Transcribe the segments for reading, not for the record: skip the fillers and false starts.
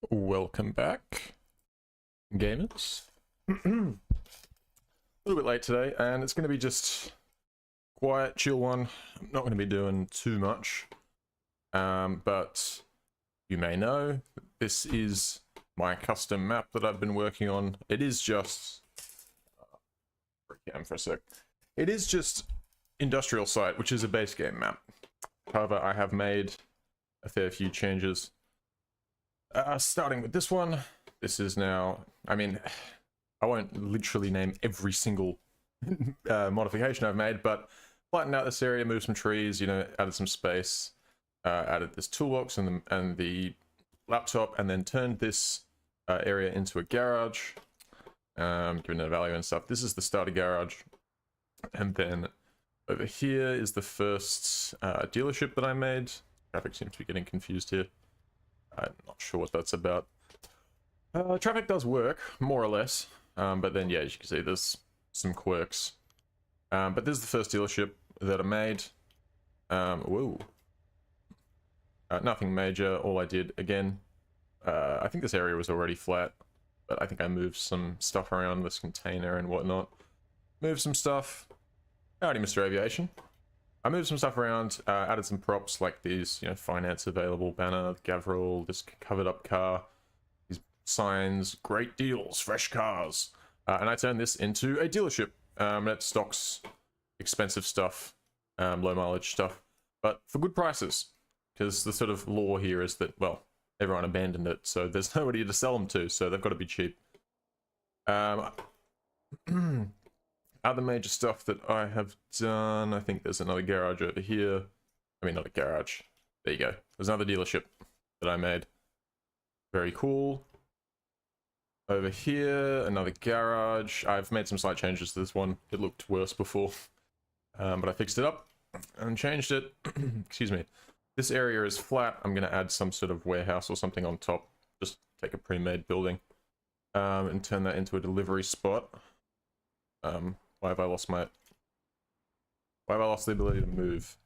Welcome back, gamers. A little bit late today, and it's going to be just quiet, chill one. I'm not going to be doing too much, but you may know this is my custom map that I've been working on. It is just for a sec. It is just Industrial Site, which is a base game map. However, I have made a fair few changes. Starting with this one, this is now, I mean, I won't literally name every single modification I've made, but flattened out this area, moved some trees, you know, added some space, added this toolbox and the laptop, and then turned this area into a garage, giving it a value and stuff. This is the starter garage, and then over here is the first dealership that I made. Traffic seems to be getting confused here. I'm not sure what that's about. Traffic does work, more or less, but then, yeah, as you can see, there's some quirks. But this is the first dealership that I made. Whoa. Nothing major. All I did, again, I think this area was already flat, but I think I moved some stuff around this container and whatnot. Moved some stuff. Howdy, Mr. Aviation. I moved some stuff around, added some props like these, you know, finance available banner, Gavril, this covered up car, these signs, great deals, fresh cars. And I turned this into a dealership that stocks expensive stuff, low mileage stuff, but for good prices. Because the sort of law here is that, well, everyone abandoned it, so there's nobody to sell them to, so they've got to be cheap. Other major stuff that I have done, I think there's another garage over here. I mean, not a garage. There you go. There's another dealership that I made. Very cool. Over here, another garage. I've made some slight changes to this one. It looked worse before, but I fixed it up and changed it. Excuse me. This area is flat. I'm going to add some sort of warehouse or something on top. Just take a pre-made building and turn that into a delivery spot. Why have I lost the ability to move?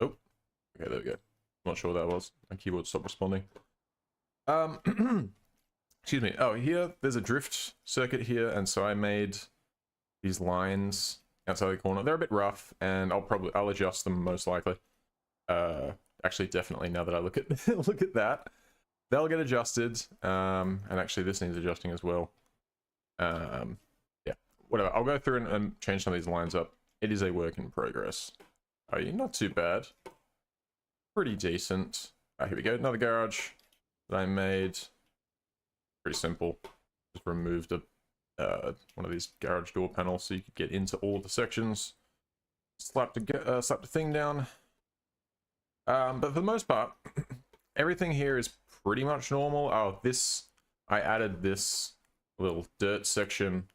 Oh, okay, there we go. Not sure what that was. My keyboard stopped responding. Excuse me. Oh, here, there's a drift circuit here, and so I made these lines outside the corner. They're a bit rough, and I'll adjust them most likely. Actually, definitely, now that I look at look at that. They'll get adjusted, and actually this needs adjusting as well. Whatever, I'll go through and change some of these lines up. It is a work in progress. Oh, yeah, not too bad. Pretty decent. Here we go, another garage that I made. Pretty simple. Just removed one of these garage door panels so you could get into all the sections. Slapped the thing down. But for the most part, everything here is pretty much normal. Oh, I added this little dirt section.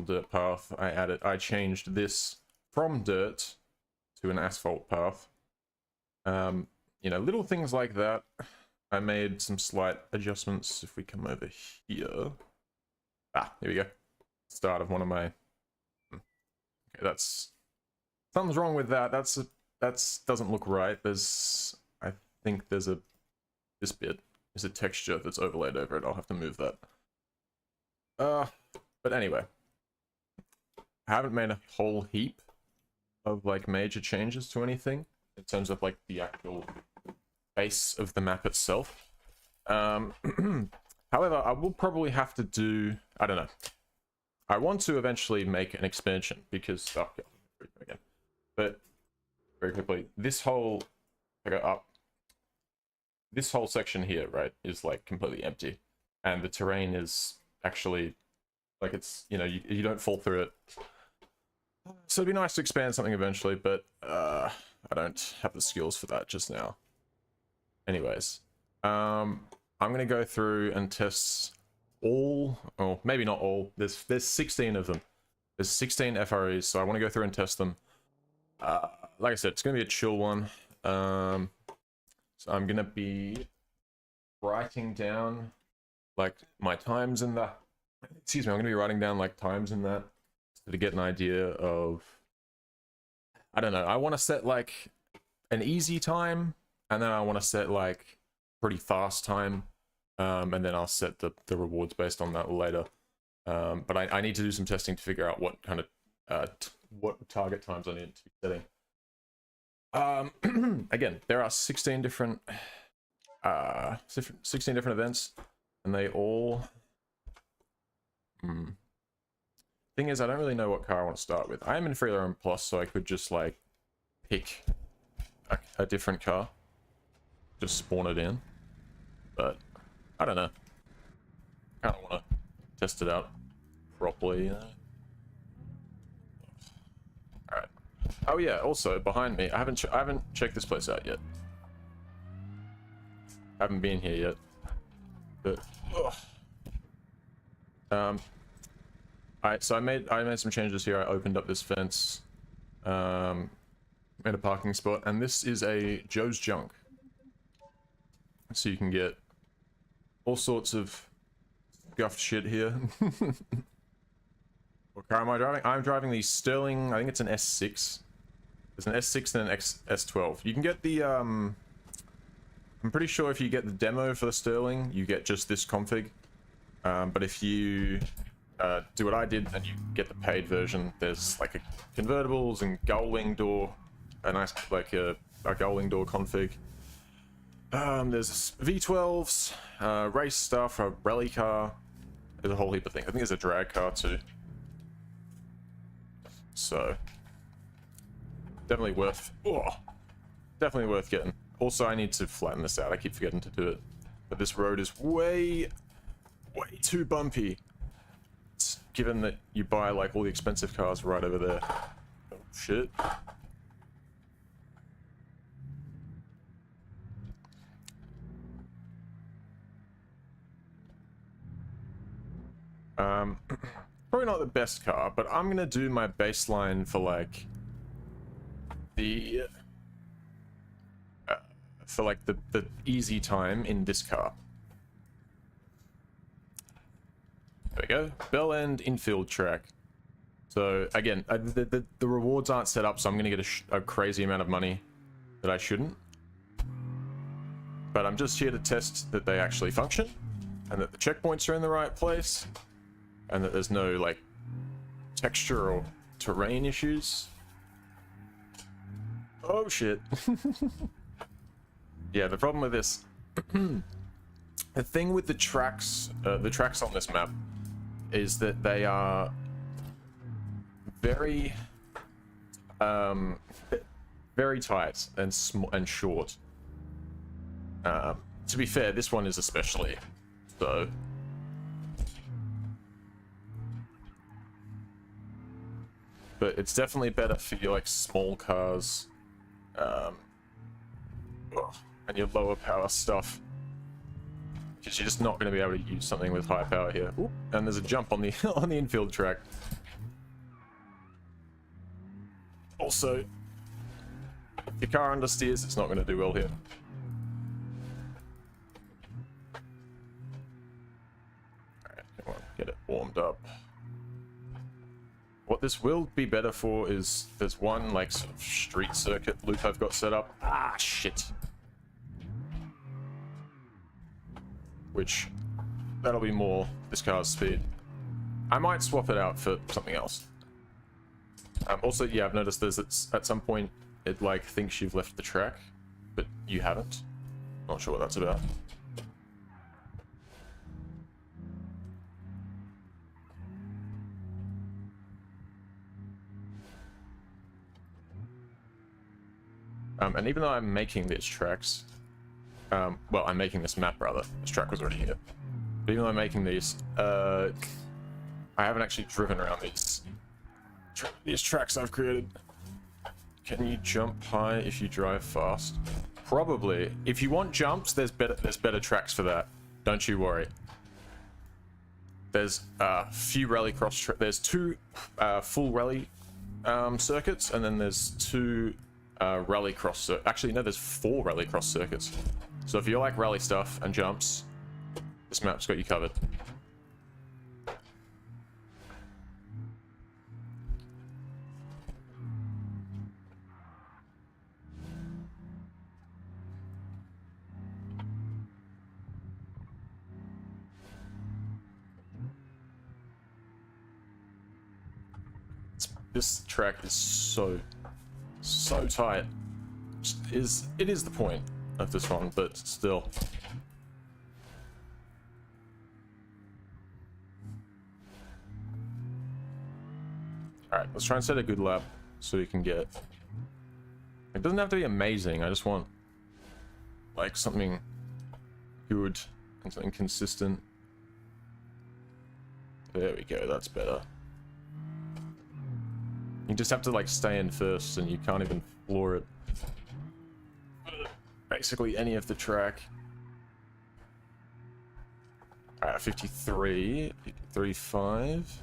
Dirt path. I changed this from dirt to an asphalt path. You know, little things like that. I made some slight adjustments. If we come over here, here we go. Start of one of my. Okay, that's something's wrong with that. That's doesn't look right. I think there's this bit is a texture that's overlaid over it. I'll have to move that. But anyway. I haven't made a whole heap of like major changes to anything in terms of like the actual base of the map itself. However, I will probably have to do, I don't know. I want to eventually make an expansion because, again. But very quickly, this whole, I go up, this whole section here, right, is like completely empty. And the terrain is actually, like it's, you know, you don't fall through it. So it'd be nice to expand something eventually, but I don't have the skills for that just now. Anyways, I'm gonna go through and test all, or maybe not all. There's 16 of them. There's 16 FREs, so I want to go through and test them. Like I said, it's gonna be a chill one. So I'm gonna be writing down like my times in that. Excuse me, I'm gonna be writing down like times in that. To get an idea of, I don't know, I want to set like an easy time, and then I want to set like pretty fast time, and then I'll set the rewards based on that later. But I need to do some testing to figure out what kind of what target times I need to be setting. Again, there are 16 different 16 different events, and they all. Thing is, I don't really know what car I want to start with. I am in Freeloader Plus, so I could just like pick a different car, just spawn it in. But I don't know. I kind of want to test it out properly, you know. All right. Oh yeah. Also behind me, I haven't checked this place out yet. I haven't been here yet. But so I made some changes here. I opened up this fence, made a parking spot, and this is a Joe's Junk. So you can get all sorts of scuffed shit here. What car am I driving? I'm driving the Sterling, I think it's an S6. There's an S6 and an S12. You can get the, I'm pretty sure if you get the demo for the Sterling, you get just this config. But if you do what I did and you get the paid version, there's like a convertibles and gull wing door, a nice, like a gull wing door config. There's V12s, race stuff, a rally car. There's a whole heap of things. I think there's a drag car too. So definitely worth getting. Also, I need to flatten this out. I keep forgetting to do it, but this road is way too bumpy. Given that you buy like all the expensive cars right over there. Oh shit. Probably not the best car, but I'm gonna do my baseline for like the the easy time in this car. There we go. Bell End infield track. So again, the rewards aren't set up, so I'm gonna get a crazy amount of money that I shouldn't. But I'm just here to test that they actually function, and that the checkpoints are in the right place, and that there's no like texture or terrain issues. Oh shit. Yeah, the problem with this, the thing with the tracks on this map is that they are very very tight and short. To be fair, this one is especially so. But it's definitely better for your like small cars, and your lower power stuff, because you're just not going to be able to use something with high power here. Ooh, and there's a jump on the on the infield track. Also, if your car understeers, it's not going to do well here. Alright, come on, get it warmed up. What this will be better for is there's one like sort of street circuit loop I've got set up. Ah, shit. Which, that'll be more this car's speed. I might swap it out for something else. Also, yeah, I've noticed there's at some point it like thinks you've left the track, but you haven't. Not sure what that's about. And even though I'm making these tracks, well, I'm making this map rather. This track was already here. But even though I'm making these, I haven't actually driven around these tracks I've created. Can you jump high if you drive fast? Probably. If you want jumps, there's better tracks for that. Don't you worry. There's a few rallycross. There's two full rally circuits, and then there's two rallycross. Actually, no, there's 4 rallycross circuits. So if you like rally stuff and jumps, this map's got you covered. This track is so tight. It is the point of this one, but still. Alright, let's try and set a good lap so we can get... It doesn't have to be amazing, I just want like something good and something consistent. There we go, that's better. You just have to like stay in first and you can't even floor it. Basically any of the track. Alright, 53, 35.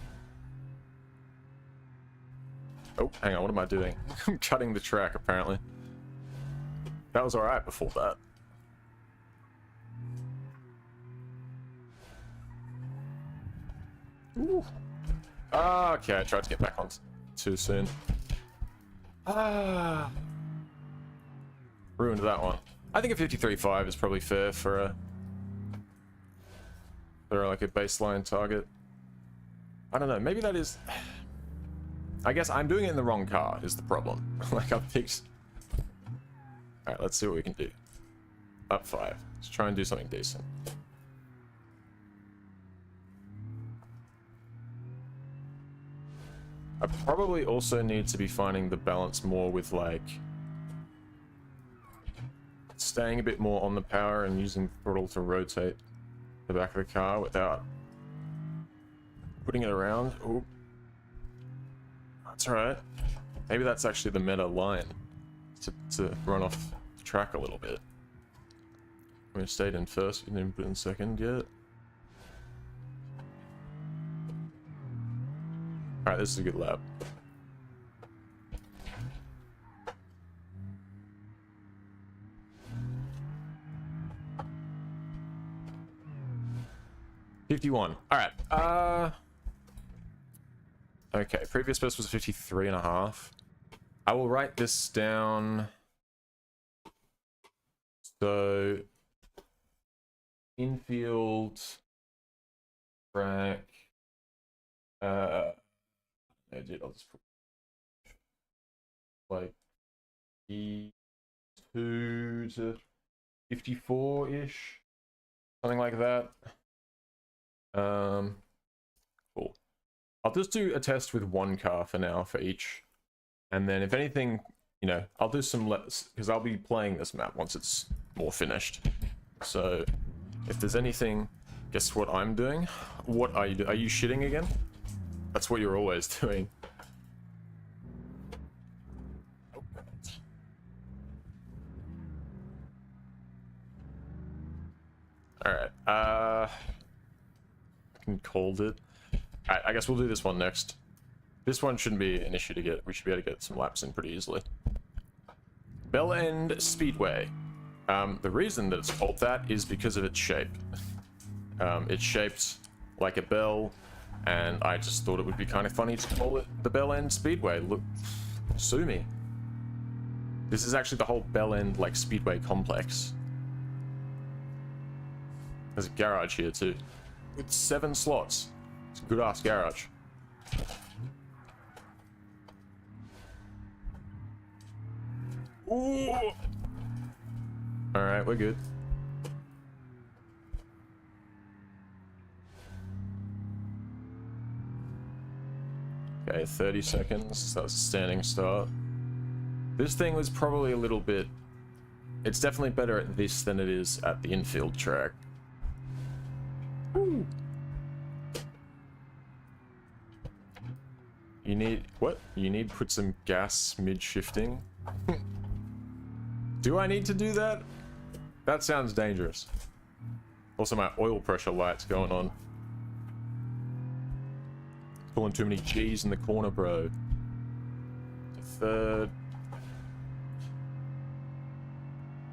Oh, hang on, what am I doing? I'm cutting the track, apparently. That was alright before that. Ooh. Okay, I tried to get back on too soon. Ruined that one. I think a 53.5 is probably fair for like a baseline target. I don't know, maybe that is... I guess I'm doing it in the wrong car, is the problem. Like, I've picked... Alright, let's see what we can do. Up 5. Let's try and do something decent. I probably also need to be finding the balance more with, like... staying a bit more on the power and using the throttle to rotate the back of the car without putting it around. Ooh. That's alright. Maybe that's actually the meta line to run off the track a little bit. We stayed in first, we didn't put in second yet. Alright, this is a good lap. $51. Alright, okay, previous best was 53.5. I will write this down. So, infield, track, I'll just put like 52 to 54-ish, something like that. Cool. I'll just do a test with one car for now for each, and then if anything, you know, I'll do some less because I'll be playing this map once it's more finished. So if there's anything, guess what I'm doing? What are you doing? Are you shitting again? That's what you're always doing. Alright, I can called it. Alright, I guess we'll do this one next. This one shouldn't be an issue to get. We should be able to get some laps in pretty easily. Bell End Speedway. The reason that it's called that is because of its shape. It's shaped like a bell, and I just thought it would be kind of funny to call it the Bell End Speedway. Look, sue me. This is actually the whole Bell End like Speedway complex. There's a garage here too, with 7 slots. It's a good ass garage. Ooh. All right, we're good. Okay, 30 seconds. That was a standing start. This thing was probably a little bit... It's definitely better at this than it is at the infield track. Ooh. You need... What? You need to put some gas mid-shifting? Do I need to do that? That sounds dangerous. Also, my oil pressure light's going on. Pulling too many G's in the corner, bro. Third.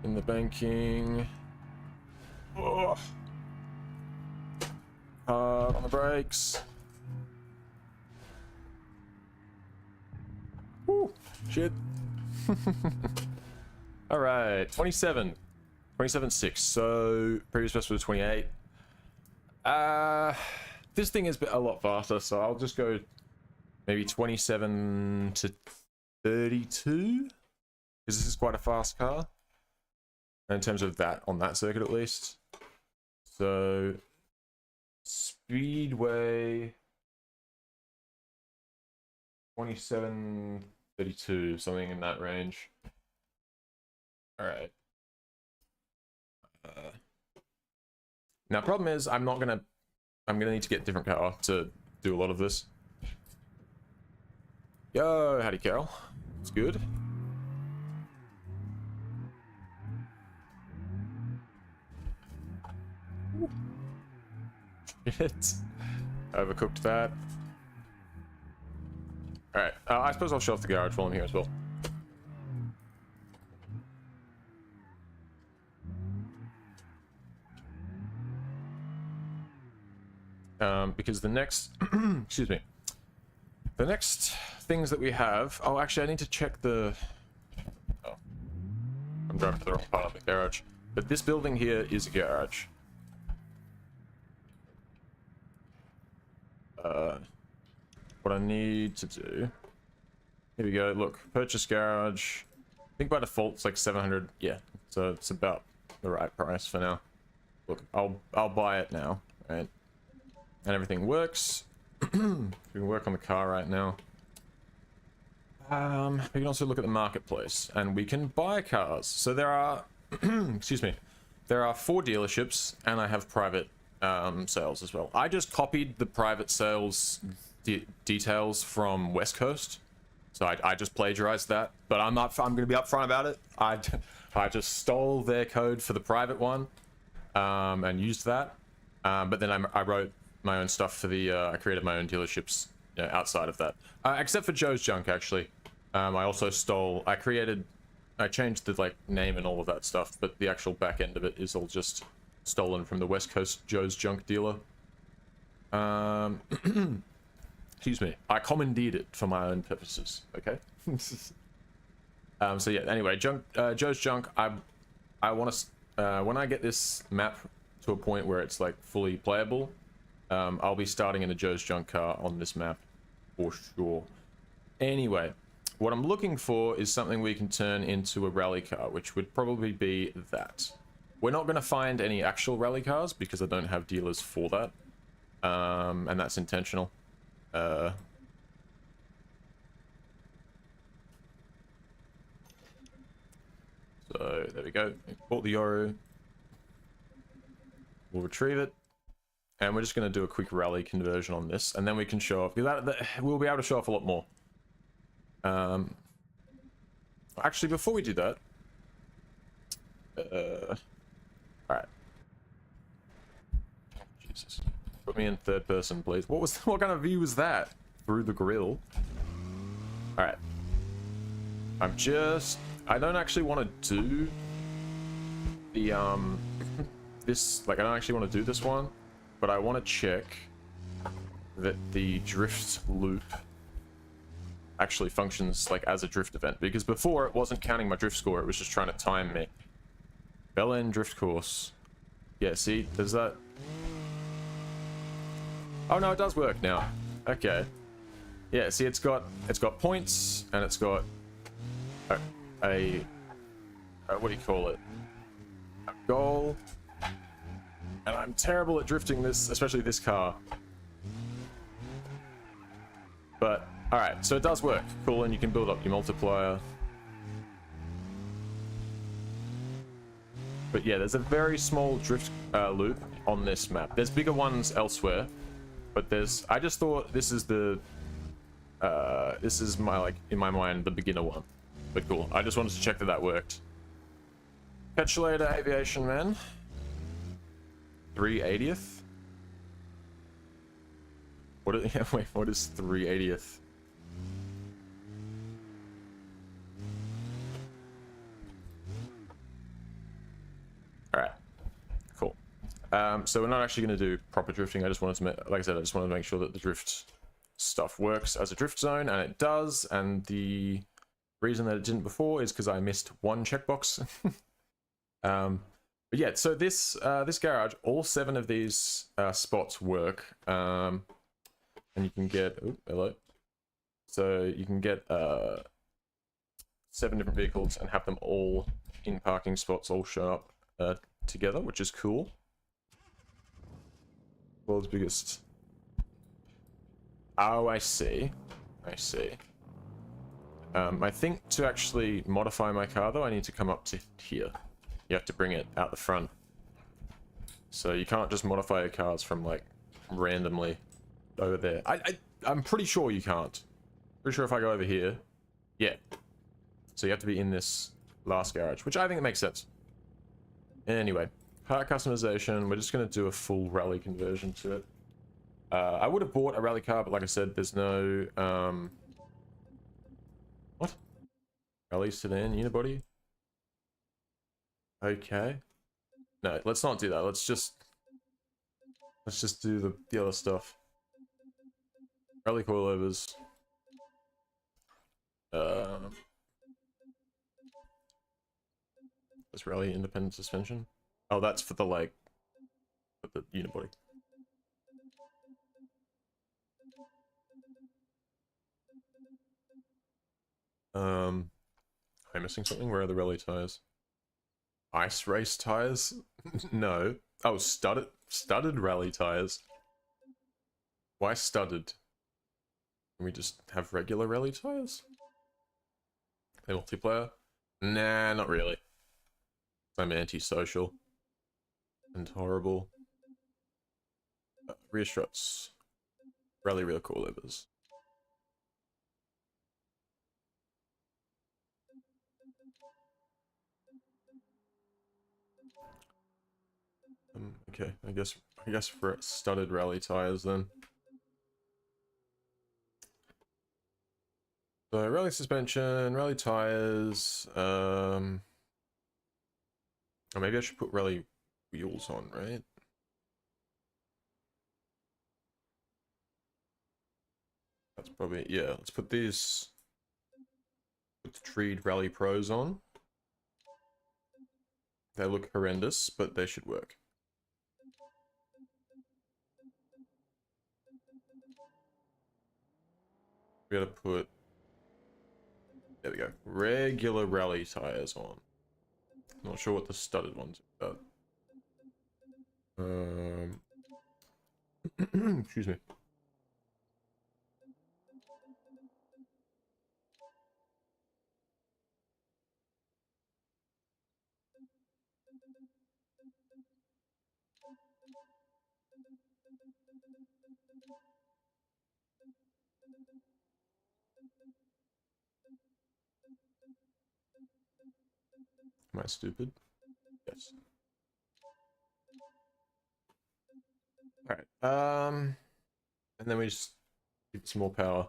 In the banking. Oh. Hard on the brakes. Woo. Shit. Alright, 27. 27.6. So, previous best was 28. This thing is a lot faster, so I'll just go maybe 27 to 32, because this is quite a fast car in terms of that, on that circuit at least. So speedway 27, 32, something in that range. All right. Now, problem is, I'm gonna need to get a different car to do a lot of this. Yo, howdy, Carol. It's good. Shit. Overcooked that. Alright, I suppose I'll show off the garage while I'm here as well. Because the next... excuse me. The next things that we have... Oh, actually, I need to check the... Oh. I'm driving to the wrong part of the garage. But this building here is a garage. What I need to do... Here we go, look. Purchase garage. I think by default it's like 700. Yeah, so it's about the right price for now. Look, I'll buy it now, right? And everything works. We can work on the car right now. We can also look at the marketplace, and we can buy cars. So there are... excuse me. There are 4 dealerships, and I have private sales as well. I just copied the private sales details from West Coast, so I just plagiarized that. But I'm going to be upfront about it. I just stole their code for the private one, and used that. But then I wrote my own stuff for the. I created my own dealerships, you know, outside of that, except for Joe's Junk actually. I also stole. I changed the like name and all of that stuff, but the actual back end of it is all just stolen from the West Coast Joe's Junk dealer. Excuse me. I commandeered it for my own purposes. Okay. So yeah. Anyway, Joe's Junk. I want to. When I get this map to a point where it's like fully playable, I'll be starting in a Joe's Junk car on this map for sure. Anyway, what I'm looking for is something we can turn into a rally car, which would probably be that. We're not going to find any actual rally cars because I don't have dealers for that, and that's intentional. So there we go. Bought the Yoru. We'll retrieve it, and we're just going to do a quick rally conversion on this, and then we can show off. We'll be able to show off a lot more. Actually, before we do that, all right. Jesus, put me in third person, please. What kind of view was that? Through the grill. All right. I don't actually want to do the this, like, I don't actually want to do this one, but I want to check that the drift loop actually functions like as a drift event, because before it wasn't counting my drift score, it was just trying to time me. Bell End drift course. Yeah, see, there's that. Oh no, it does work now. Okay. Yeah, see, it's got points, and it's got a what do you call it? A goal. And I'm terrible at drifting this, especially this car. But all right, so it does work. Cool, and you can build up your multiplier. But yeah, there's a very small drift loop on this map. There's bigger ones elsewhere, but I just thought this is my, like, in my mind, the beginner one. But cool, I just wanted to check that worked. Catch you later, aviation man. 380th? Wait, what is 380th? Alright, cool. So we're not actually going to do proper drifting. I just wanted to like I said, I just wanted to make sure that the drift stuff works as a drift zone, and it does. And the reason that it didn't before is because I missed one checkbox. But yeah, so this garage, all 7 of these spots work, and you can get. Oh, hello. So you can get 7 different vehicles and have them all in parking spots all show up together, which is cool. World's biggest. Oh, I see. I see. I think to actually modify my car, though, I need to come up to here. You have to bring it out the front. So you can't just modify your cars from, like, randomly over there. I'm pretty sure you can't. Pretty sure if I go over here... Yeah. So you have to be in this last garage, which I think makes sense. Anyway, car customization. We're just going to do a full rally conversion to it. I would have bought a rally car, but like I said, there's no... What? Rally sedan unibody? Okay. No, let's not do that. Let's just do the other stuff. Rally coilovers. This rally independent suspension. Oh, that's for the like for the unibody. Am I missing something? Where are the rally tires? Ice race tires? No. Oh, studded rally tires. Why studded? Can we just have regular rally tires? Play multiplayer? Nah, not really. I'm antisocial. And horrible. Rear struts. Rally rear coilovers. Okay, I guess for studded rally tires then. So rally suspension, rally tires, or maybe I should put rally wheels on, right? That's probably, yeah, let's put these, put the treed rally pros on. They look horrendous, but they should work. We gotta put, there we go, regular rally tires on. Not sure what the studded ones are about. Excuse me. Am I stupid? Yes. Alright, and then we just give it some more power.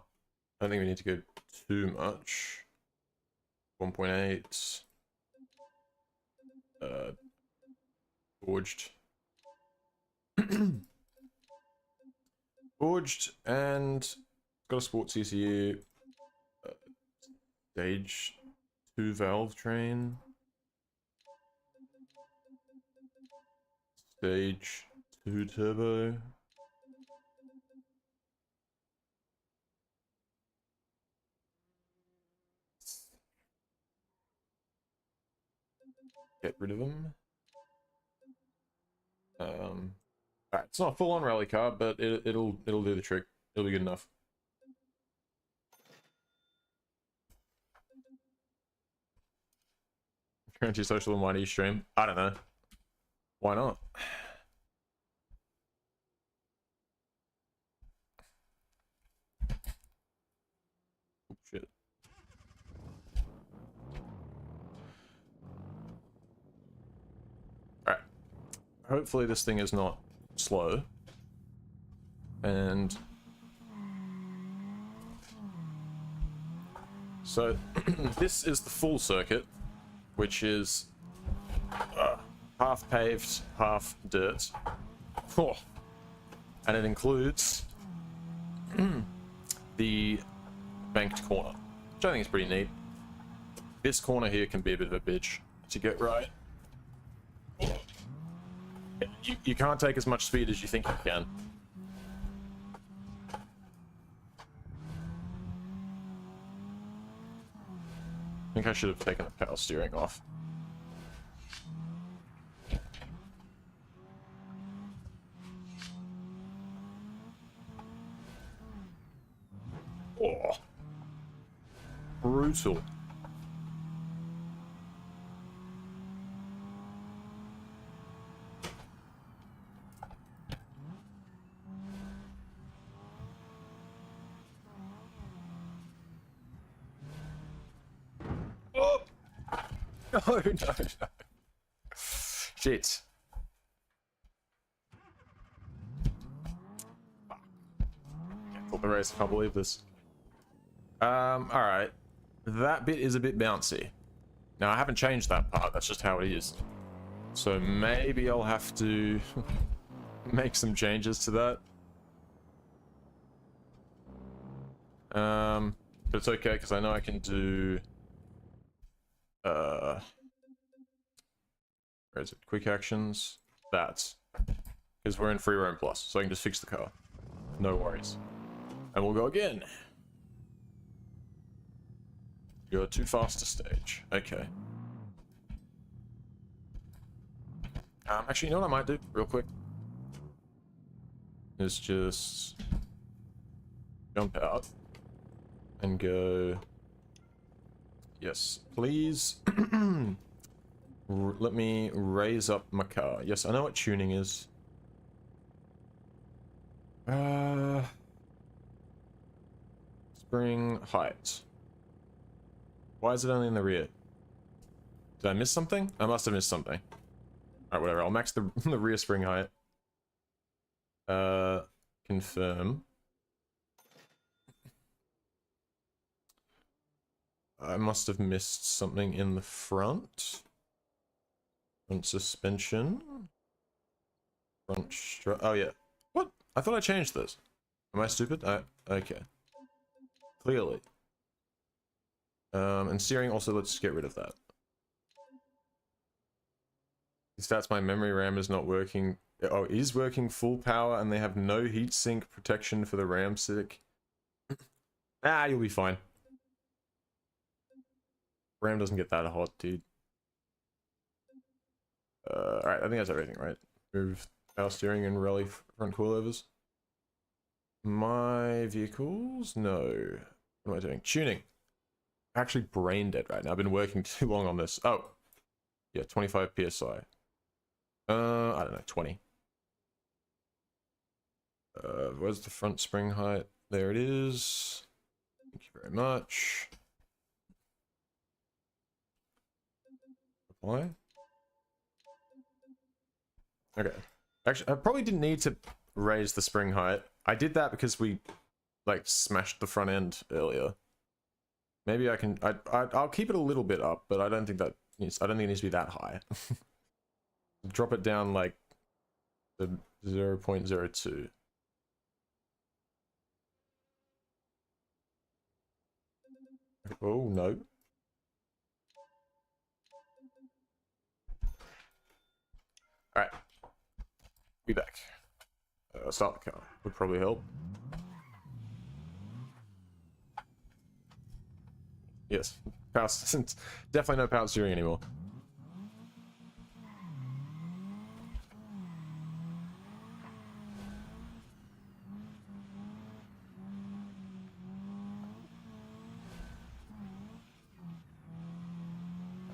I don't think we need to go too much. 1.8. Forged. Forged, and got a sports ECU. Stage 2 valve train. Stage 2 turbo. Get rid of them. Alright, it's not a full-on rally car, but it'll do the trick. It'll be good enough. Currency social and YD stream. I don't know. Why not? Oh, shit. Alright. Hopefully this thing is not slow. And so this is the full circuit, which is half paved, half dirt. Oh. And it includes the banked corner, which I think is pretty neat. This corner here can be a bit of a bitch to get right. You can't take as much speed as you think you can. think I should have taken the power steering off. Oh. Brutal. Oh! No, no, no. Shit. Cancel the race, I can't believe this. Alright. That bit is a bit bouncy. Now, I haven't changed that part, that's just how it is. So maybe I'll have to make some changes to that. But it's okay, because I know I can do... where is it? Quick actions. That. Because we're in free roam plus, so I can just fix the car. No worries. And we'll go again. You're too fast to stage. Okay. Actually, you know what I might do, real quick? Is just jump out and go. Yes, please. Let me raise up my car. Yes, I know what tuning is. Spring height. Why is it only in the rear? Did I miss something? I must have missed something. Alright, whatever. I'll max the, the rear spring height. Confirm. I must have missed something in the front. Front suspension. Front strut. Oh, yeah. What? I thought I changed this. Am I stupid? Okay. Clearly. And steering also, let's get rid of that. Stats, my memory RAM is not working. Oh, it is working full power and they have no heatsink protection for the RAM stick. Ah, you'll be fine. RAM doesn't get that hot, dude. Alright, I think that's everything, right? Move power steering and rally front coilovers. My vehicles? No. What am I doing? Tuning. Actually brain dead right now. I've been working too long on this. Oh. Yeah, 25 PSI. I don't know, 20. Where's the front spring height? There it is. Thank you very much. Apply. Okay. Actually, I probably didn't need to raise the spring height. I did that because we, like, smashed the front end earlier. Maybe I can... I'll keep it a little bit up, but I don't think that needs... I don't think it needs to be that high. Drop it down, like, to 0.02. Oh, no. Alright. Be back. Start the car. Would probably help. Yes. Power, definitely no power steering anymore.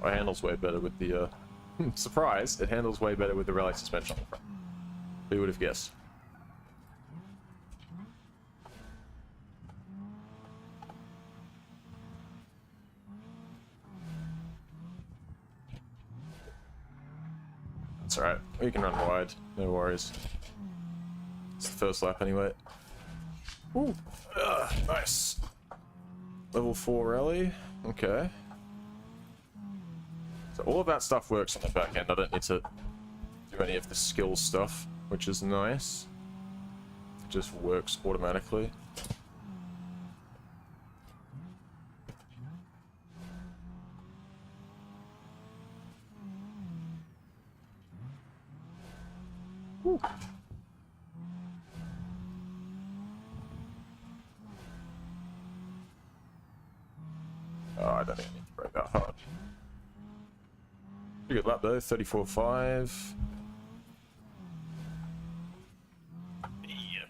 Oh, it handles way better with the, surprise, it handles way better with the rally suspension on the front. Who would have guessed? That's alright. We can run wide. No worries. It's the first lap anyway. Ooh. Nice. Level 4 rally. Okay. So all of that stuff works on the back end. I don't need to do any of the skill stuff, which is nice. It just works automatically. Woo. Oh, I don't even need to brake that hard. Pretty good lap though, 34.5. Yeah.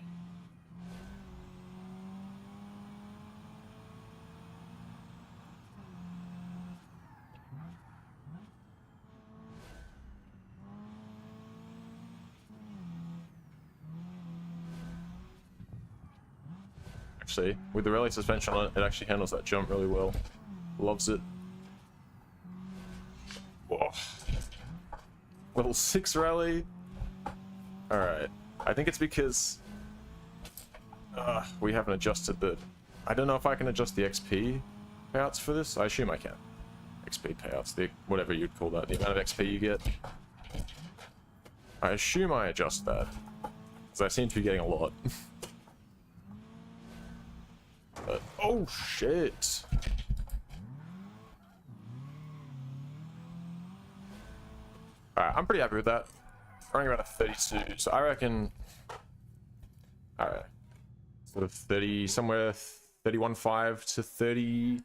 Actually, with the rally suspension on it, it actually handles that jump really well. Loves it. Whoa. Level 6 rally. Alright. I think it's because we haven't adjusted the... I don't know if I can adjust the XP payouts for this. I assume I can. XP payouts, the whatever you'd call that, the amount of XP you get. I assume I adjust that, because I seem to be getting a lot. But, oh shit! Alright, I'm pretty happy with that. Running around a 32, so I reckon... Alright. Sort of 30, somewhere 31.5 to 30...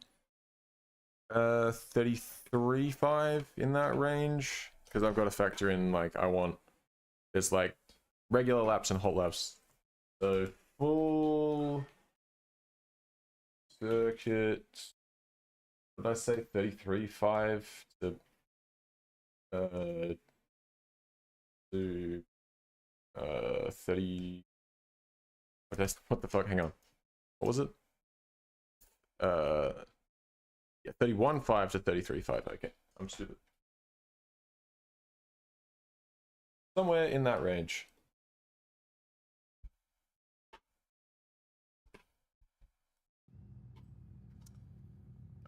33.5 in that range. Because I've got to factor in, like, there's like regular laps and hot laps. So, full circuit... What did I say? 33.5 to... to 30. What the fuck? Hang on. What was it? Yeah, 31.5 to 33.5. Okay, I'm stupid. Somewhere in that range.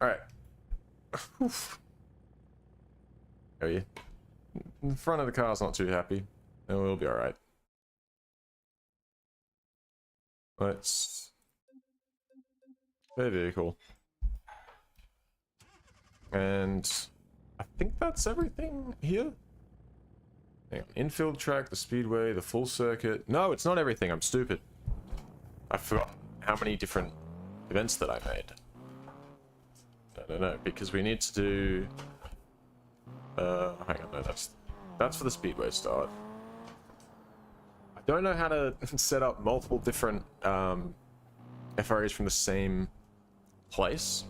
All right. Oh yeah. The front of the car's not too happy. And we'll be all right. Let's... Their vehicle. And I think that's everything here. Hang on. Infield track, the speedway, the full circuit. No, it's not everything. I'm stupid. I forgot how many different events that I made. No, because we need to do... hang on, no, that's for the speedway start. I don't know how to set up multiple different FRAs from the same place,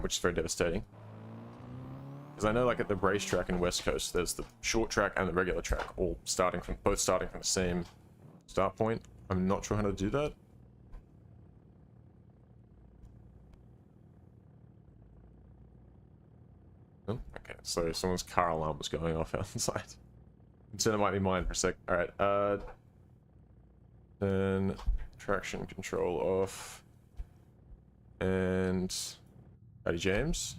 which is very devastating. Because I know, like at the racetrack in West Coast, there's the short track and the regular track, all both starting from the same start point. I'm not sure how to do that. Oh, okay, so someone's car alarm was going off outside. So it might be mine for a sec. Alright, then traction control off. And Eddie James.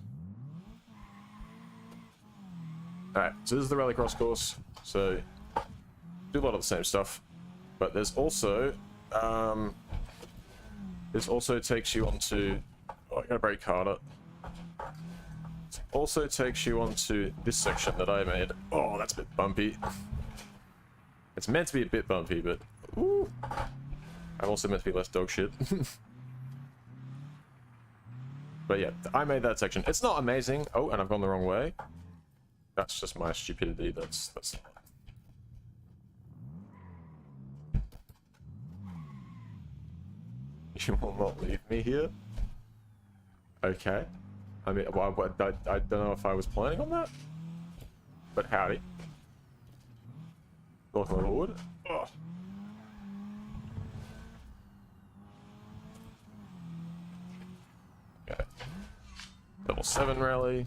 Alright, so this is the rallycross course. So do a lot of the same stuff. But there's also this also takes you onto... Oh, I gotta brake harder. Also takes you onto this section that I made. Oh, that's a bit bumpy. It's meant to be a bit bumpy, but ooh. I'm also meant to be less dog shit. But yeah, I made that section. It's not amazing. Oh, and I've gone the wrong way. That's just my stupidity. That's You will not leave me here? Okay. I mean, well, I don't know if I was planning on that. But howdy. Welcome aboard. Oh. Okay. Level 7 rally.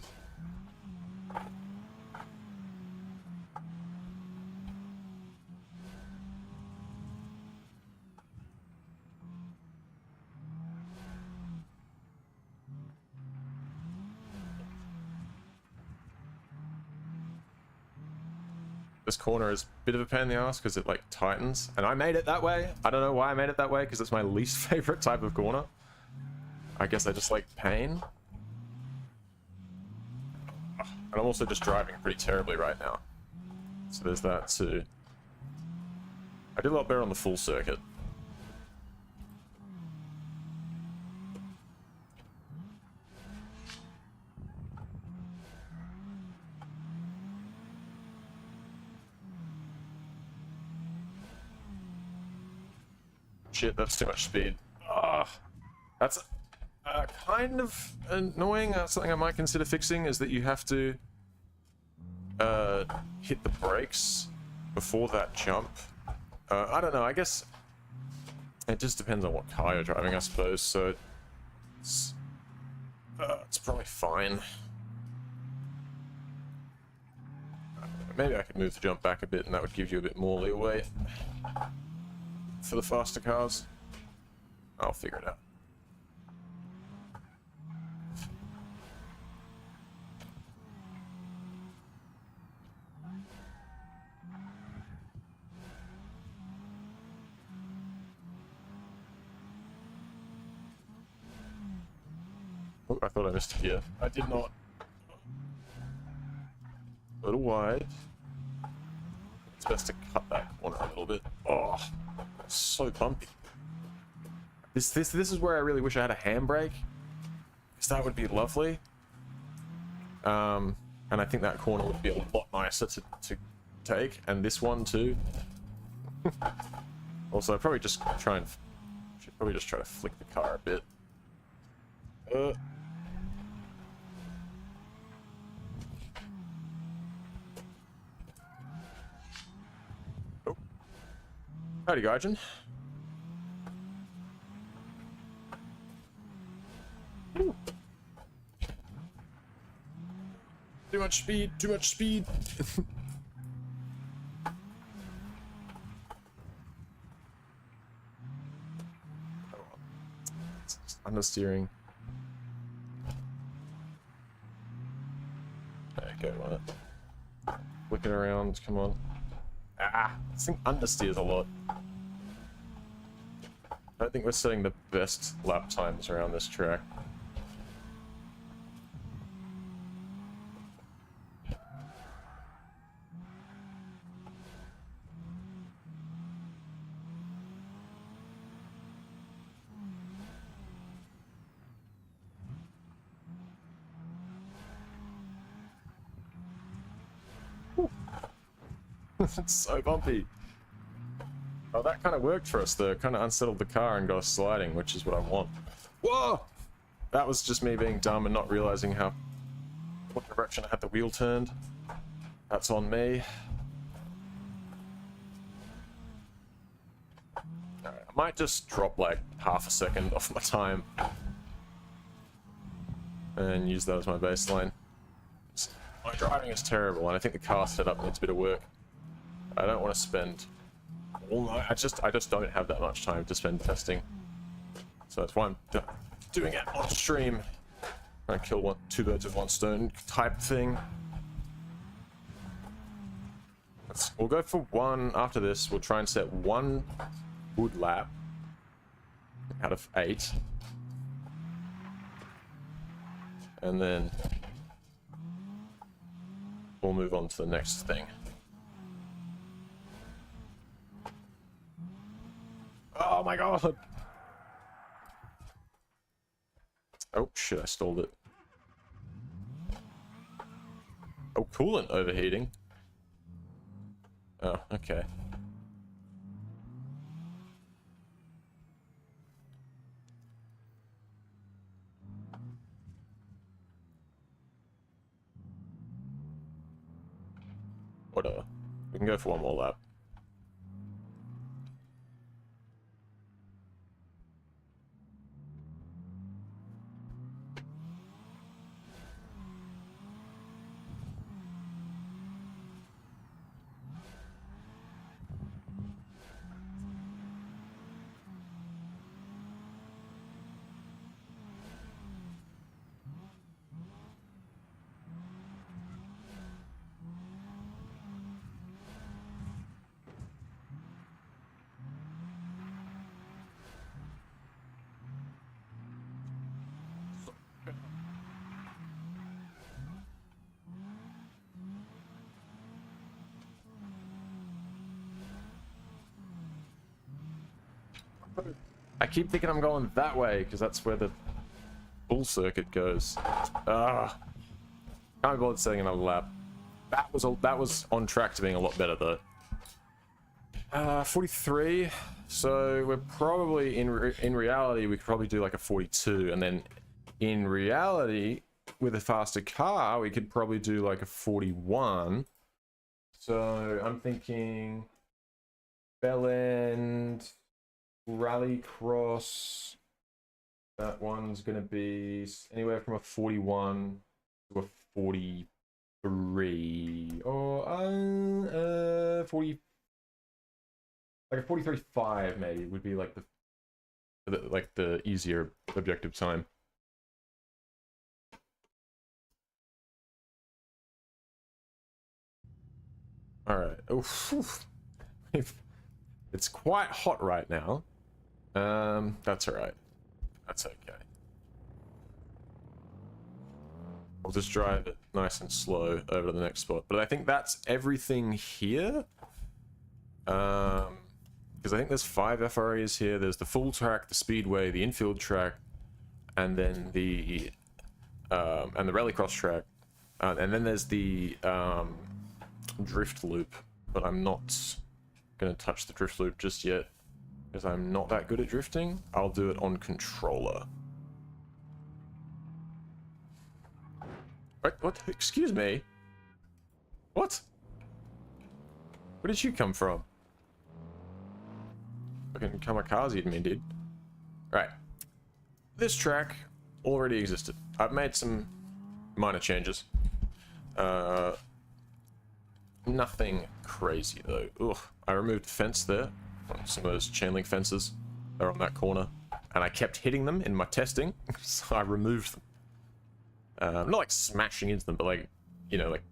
This corner is a bit of a pain in the ass because it like tightens, and I made it that way. I don't know why I made it that way because it's my least favorite type of corner. I guess I just like pain. And I'm also just driving pretty terribly right now. So there's that too. I did a lot better on the full circuit. shit, that's too much speed. Ah, that's kind of annoying. Something I might consider fixing is that you have to hit the brakes before that jump. I don't know, I guess it just depends on what car you're driving, I suppose, so it's probably fine. Maybe I could move the jump back a bit and that would give you a bit more leeway for the faster cars. I'll figure it out. Oh, I thought I missed a gear. I did not. A little wide. It's best to cut that corner a little bit. Oh, it's so bumpy. This is where I really wish I had a handbrake, because that would be lovely. And I think that corner would be a lot nicer to take, and this one too. Also, I'd probably just try to flick the car a bit. Oh. Howdy, Gaijin. Ooh. Too much speed, too much speed. Understeering. There you go, on it. Flick it around, come on. Ah, this thing understeers a lot. I don't think we're setting the best lap times around this track. It's so bumpy. Oh, that kind of worked for us though. Kind of unsettled the car and got us sliding, which is what I want. Whoa! That was just me being dumb and not realizing what direction I had the wheel turned. That's on me. Alright, I might just drop like half a second off my time and use that as my baseline. My driving is terrible, and I think the car setup needs a bit of work. I don't want to spend all night. I just don't have that much time to spend testing. So that's why I'm doing it on stream. I kill two birds with one stone type thing. We'll go for one after this. We'll try and set one good lap out of 8. And then we'll move on to the next thing. Oh my god! Oh shit, I stalled it. Oh, coolant overheating. Oh, okay. Whatever. We can go for one more lap. I keep thinking I'm going that way because that's where the bull circuit goes. Can't be bothered setting another lap. That was on track to being a lot better though. 43. So we're probably in reality we could probably do like a 42, and then in reality with a faster car we could probably do like a 41. So I'm thinking Bell End, Rallycross. That one's gonna be anywhere from a 41 to a 43, or 40. Like a 43.5 maybe would be like the easier objective time. All right. Oof. It's quite hot right now. That's all right. That's okay. I'll just drive it nice and slow over to the next spot. But I think that's everything here. Because I think there's 5 FRAs here. There's the full track, the speedway, the infield track, and then the rallycross track, and then there's the drift loop. But I'm not gonna touch the drift loop just yet because I'm not that good at drifting. I'll do it on controller. What? Excuse me. What? Where did you come from? Fucking kamikaze me, dude. Right. This track already existed. I've made some minor changes. Nothing crazy though. Ugh. I removed the fence there. Some of those chain link fences that are on that corner. And I kept hitting them in my testing, so I removed them. Not like smashing into them, but like, you know, like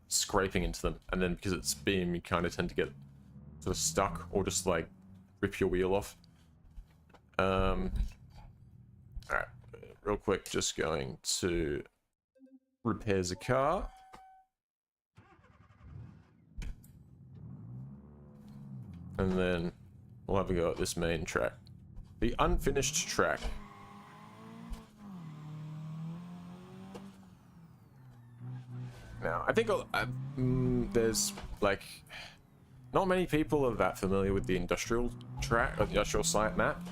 scraping into them. And then because it's beam, you kind of tend to get sort of stuck or just like rip your wheel off. Alright, real quick, just going to repair the car. And then we'll have a go at this main track. The unfinished track. Now, I think there's like not many people are that familiar with the industrial track or the industrial site map,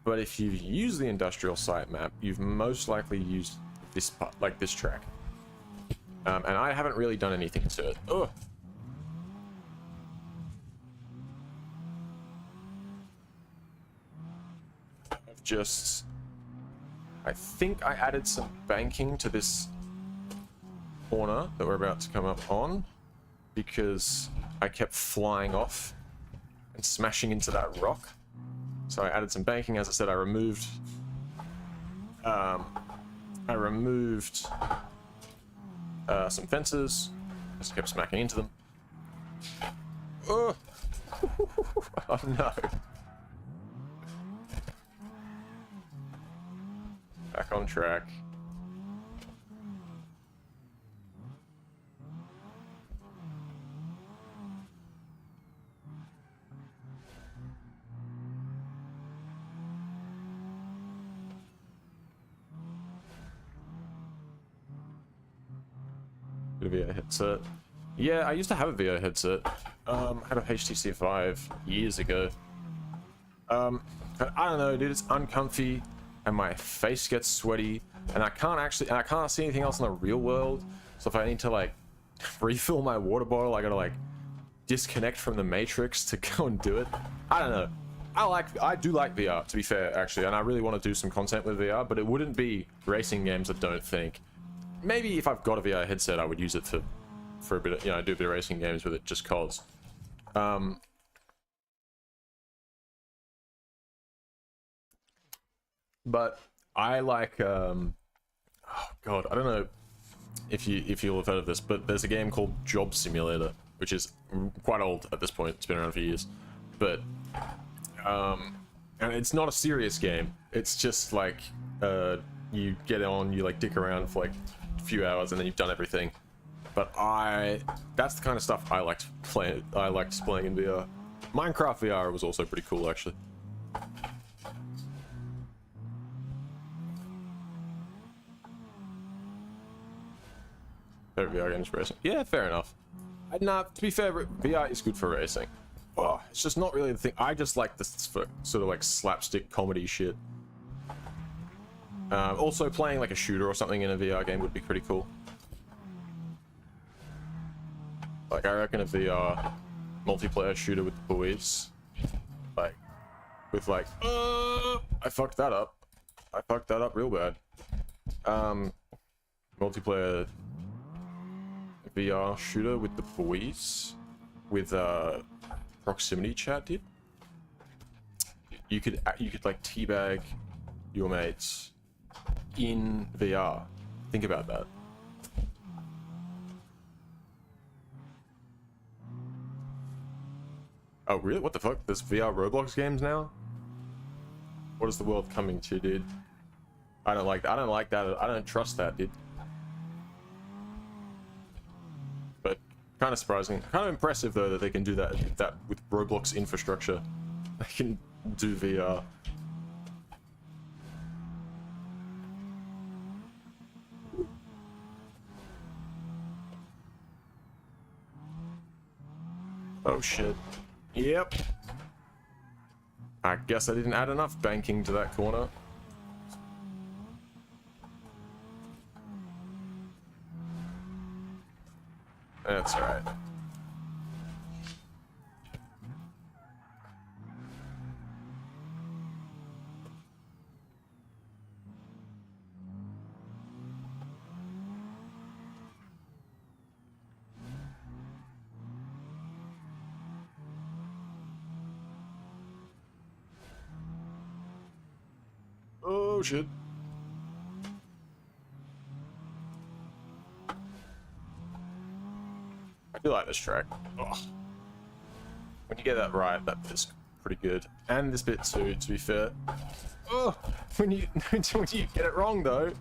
but if you've used the industrial site map, you've most likely used this part, like this track. And I haven't really done anything to it. Oh. I think I added some banking to this corner that we're about to come up on because I kept flying off and smashing into that rock. So I added some banking. As I said, I removed some fences. Just kept smacking into them. Oh, oh no. Back on track. A VR headset. Yeah, I used to have a VR headset. I had a HTC Vive years ago. I don't know, dude. It's uncomfy, and my face gets sweaty, and I can't see anything else in the real world. So if I need to like refill my water bottle, I gotta like disconnect from the matrix to go and do it. I don't know. I do like VR, to be fair, actually, and I really want to do some content with VR, but it wouldn't be racing games, I don't think. Maybe if I've got a VR headset, I would use it for a bit of, you know, do a bit of racing games with it, just cause. But I like, oh god, I don't know if you'll have heard of this, but there's a game called Job Simulator, which is quite old at this point. It's been around for years, but and it's not a serious game. It's just like you get on, you like dick around for like a few hours, and then you've done everything. But that's the kind of stuff I liked playing. I liked playing in VR. Minecraft VR was also pretty cool, actually. VR games for racing. Yeah, fair enough. Nah, to be fair, VR is good for racing. Oh, it's just not really the thing. I just like this sort of like slapstick comedy shit. Also, playing like a shooter or something in a VR game would be pretty cool. Like, I reckon a VR multiplayer shooter with the boys, like, with like, I fucked that up. I fucked that up real bad. Multiplayer VR shooter with the boys, with proximity chat, dude. You could like teabag your mates in VR. Think about that. Oh really? What the fuck? There's VR Roblox games now? What is the world coming to, dude? I don't like that. I don't trust that, dude. But kind of surprising. Kind of impressive though that they can do that with Roblox infrastructure. They can do VR. Oh shit. Yep. I guess I didn't add enough banking to that corner. That's alright. Oh shit. I do like this track. Oh. When you get that right, that bit's pretty good. And this bit too, to be fair. Oh, when you get it wrong though,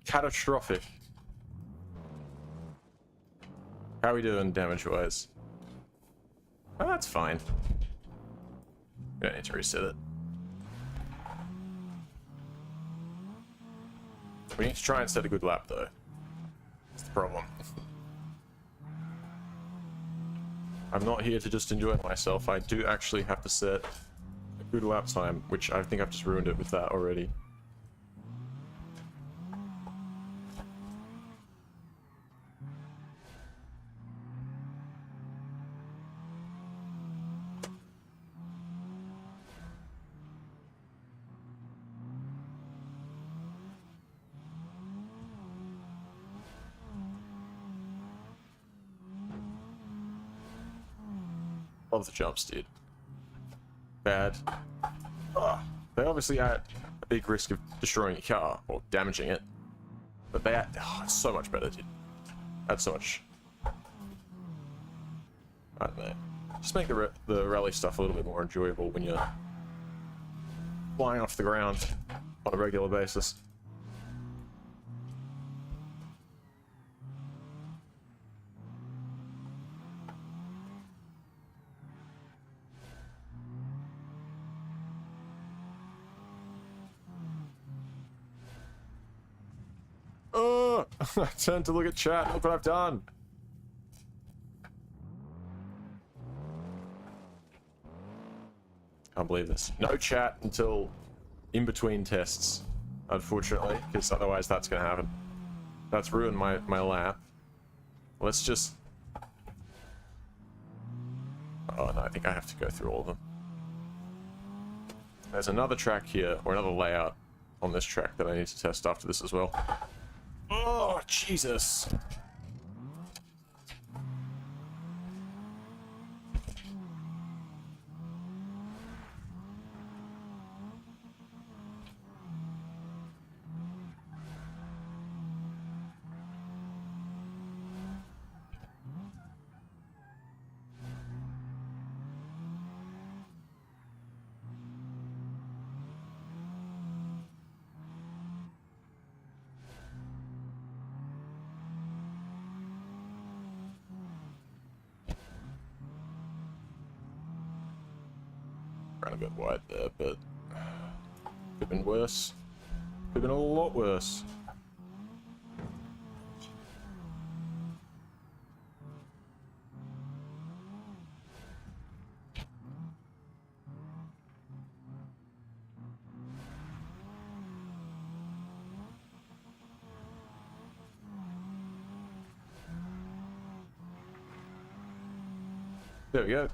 catastrophic. How are we doing damage-wise? Oh, that's fine. We don't need to reset it. We need to try and set a good lap though. That's the problem. I'm not here to just enjoy myself. I do actually have to set a good lap time, which I think I've just ruined it with that already. Love the jumps, dude. Bad. Ugh. They obviously add a big risk of destroying your car or damaging it, but they add, it's so much better, dude. That's so much. I don't know. Just make the rally stuff a little bit more enjoyable when you're flying off the ground on a regular basis. Oh, I turned to look at chat. Look what I've done. Can't believe this. No chat until in between tests, unfortunately, because otherwise that's gonna happen. That's ruined my lap. Let's just... Oh no, I think I have to go through all of them. There's another track here, or another layout on this track that I need to test after this as well. Oh, Jesus. Ran a bit wide there, but could have been worse. Could have been a lot worse. There we go.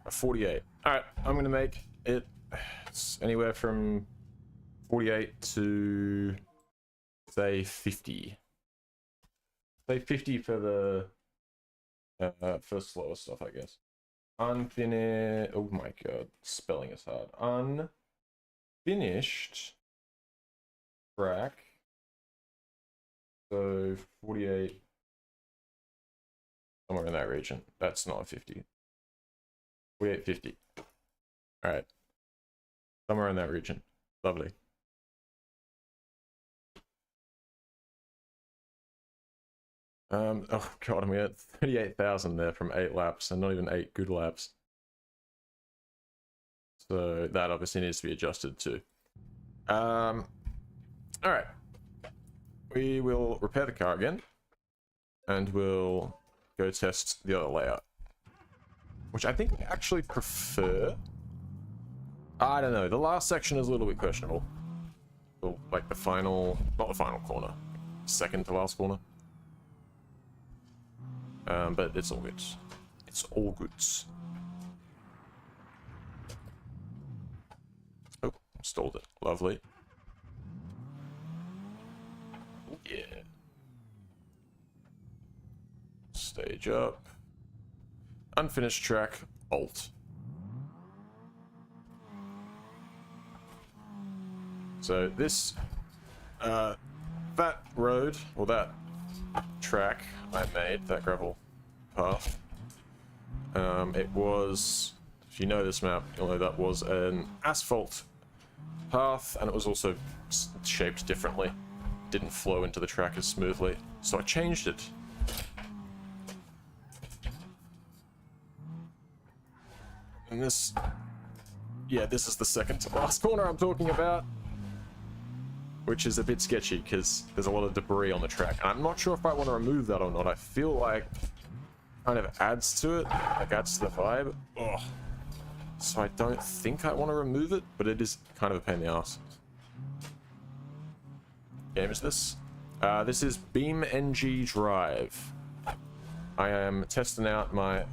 A 48. Alright, I'm gonna make it anywhere from 48 to say 50. Say 50 for the slower stuff, I guess. Unfinished. Oh my god, spelling is hard. Unfinished track. So 48. Somewhere in that region. That's not 50. 48, 50. Alright. Somewhere in that region. Lovely. Oh god, I'm at 38,000 there from 8 laps, and not even 8 good laps. So that obviously needs to be adjusted too. Alright. We will repair the car again, and we'll go test the other layout. Which I think I actually prefer. I don't know, the last section is a little bit questionable. Well, like the final, not the final corner, second to last corner. But it's all good. It's all good. Oh, installed it. Lovely. Oh, yeah. Stage up. Unfinished track. Alt. So this, that road, or that track I made, that gravel path, it was, if you know this map, you'll know that was an asphalt path, and it was also shaped differently. Didn't flow into the track as smoothly, so I changed it. And this, yeah, this is the second to last corner I'm talking about, which is a bit sketchy because there's a lot of debris on the track. And I'm not sure if I want to remove that or not. I feel like it kind of adds to it, like adds to the vibe. Ugh. So I don't think I want to remove it, but it is kind of a pain in the ass. What game is this? This is BeamNG.drive. I am testing out my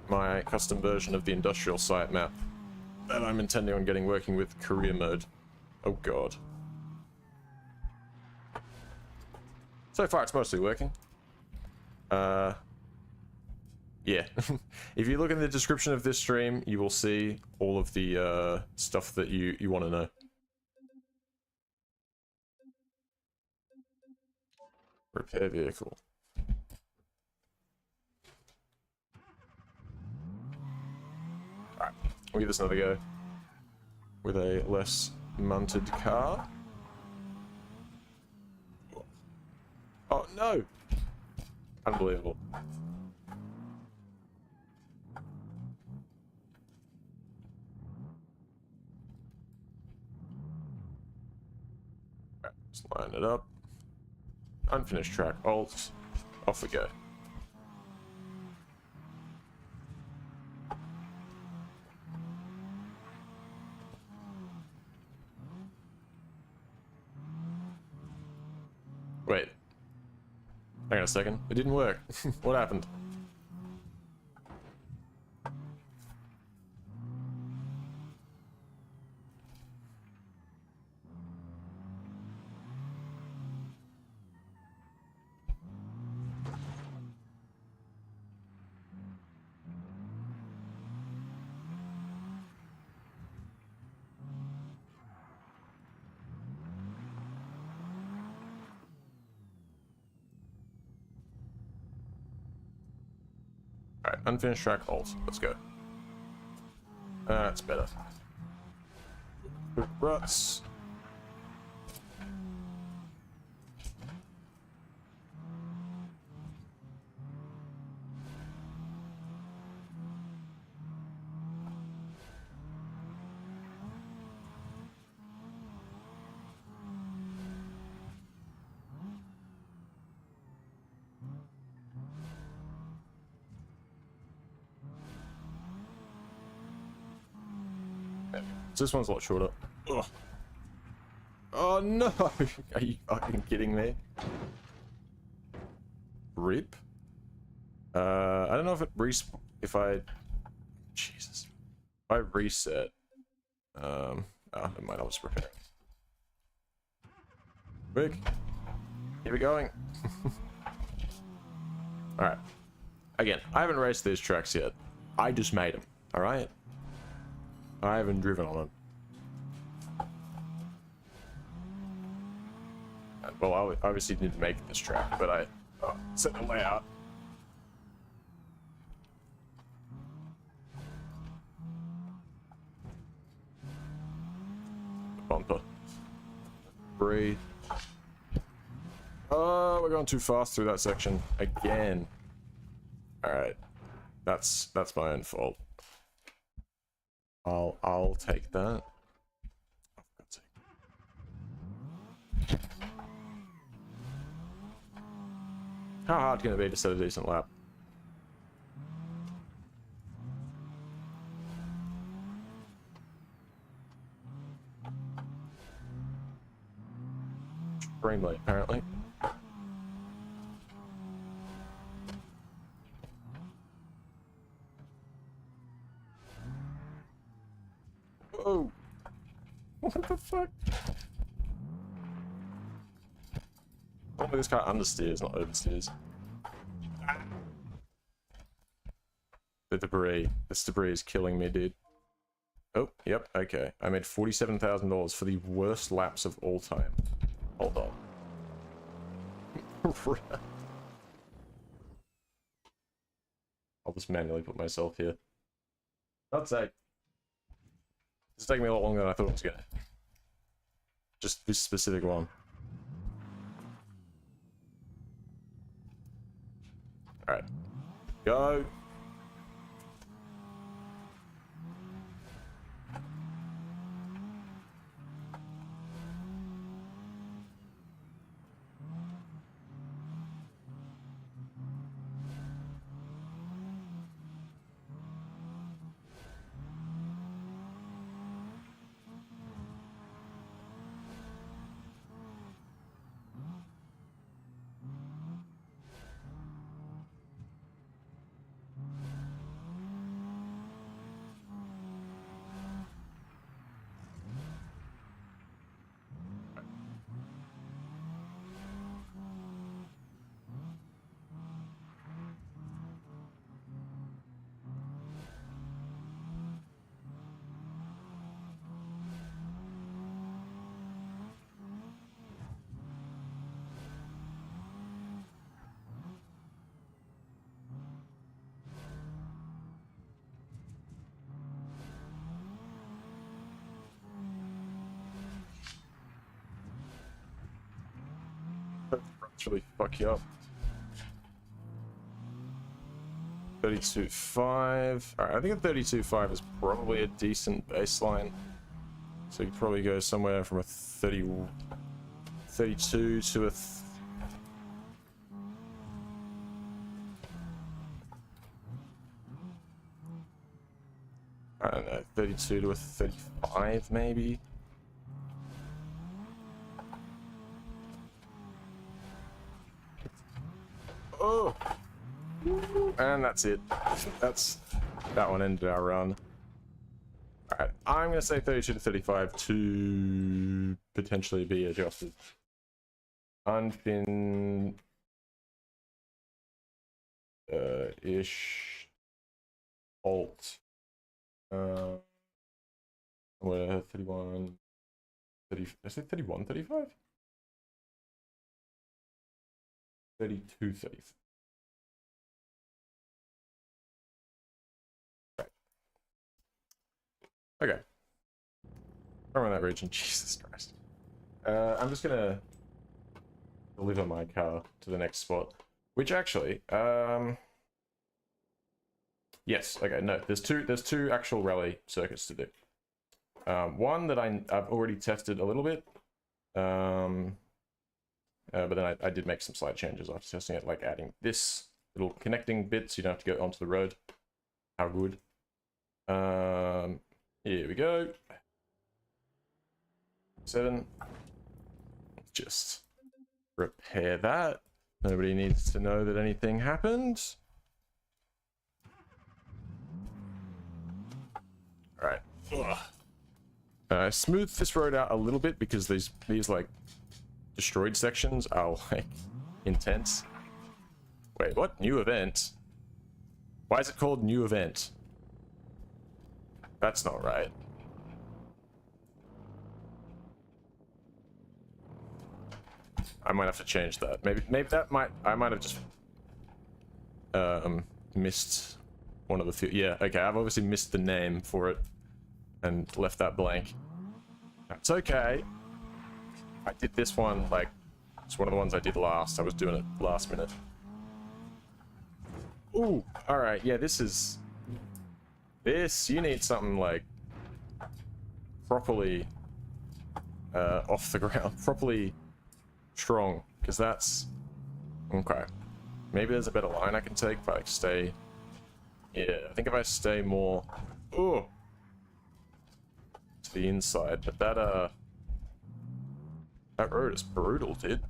my custom version of the industrial site map that I'm intending on getting working with career mode. Oh god. So far it's mostly working. Yeah. If you look in the description of this stream, you will see all of the stuff that you want to know. Repair vehicle. Alright, we'll give this another go. With a less munted car. Oh no! Unbelievable. Right, let's line it up. Unfinished track, alt, off we go. Wait. Hang on a second. It didn't work. What happened? Alright, unfinished track, alt. Let's go. That's better. Ruts. So this one's a lot shorter. Ugh. Oh no! Are you fucking kidding me? RIP? I don't know if it Jesus. If I reset, oh, never mind, I'll just repair it. Quick. Keep it going. Alright. Again, I haven't raced these tracks yet. I just made them, alright? I haven't driven on it. Well, I obviously didn't make this track, but I set the layout. Bumper. Breathe. Oh, we're going too fast through that section again. All right, that's my own fault. I'll take that. How hard can it be to set a decent lap? Extremely, apparently. Whoa! What the fuck? Hopefully this car understeers, not oversteers. The debris. This debris is killing me, dude. Oh, yep, okay. I made $47,000 for the worst laps of all time. Hold on. I'll just manually put myself here. God's sake. This is taking me a lot longer than I thought it was gonna. Just this specific one. Alright. Go! Really fuck you up. 32.5. Alright, I think a 32.5 is probably a decent baseline. So you probably go somewhere from a 32 to a I don't know, 32 to a 35 maybe. Oh, and that's it. That one ended our run. All right, I'm gonna say 32 to 35 to potentially be adjusted. Unfin ish alt. Where 31, 30. I say 31, 35. 32, 35. Right. Okay. Around that region, Jesus Christ. I'm just gonna deliver my car to the next spot, which actually, yes, okay, no, there's two actual rally circuits to do. One that I've already tested a little bit, but then I did make some slight changes after testing it, like adding this little connecting bit so you don't have to go onto the road. How good. Here we go. 7. Just repair that. Nobody needs to know that anything happened. Right. Smooth this road out a little bit because these like destroyed sections are like intense. Wait, what? New event? Why is it called new event? That's not right. I might have to change that. Maybe that might, I might have just missed one of the few. Yeah, okay, I've obviously missed the name for it and left that blank. That's okay. I did this one, like, it's one of the ones I did last. I was doing it last minute. Ooh, alright, yeah, this, you need something, like, properly, off the ground, properly strong, because that's, okay. Maybe there's a better line I can take if I, like, stay, yeah, I think if I stay more, ooh, to the inside, but that road is brutal, dude.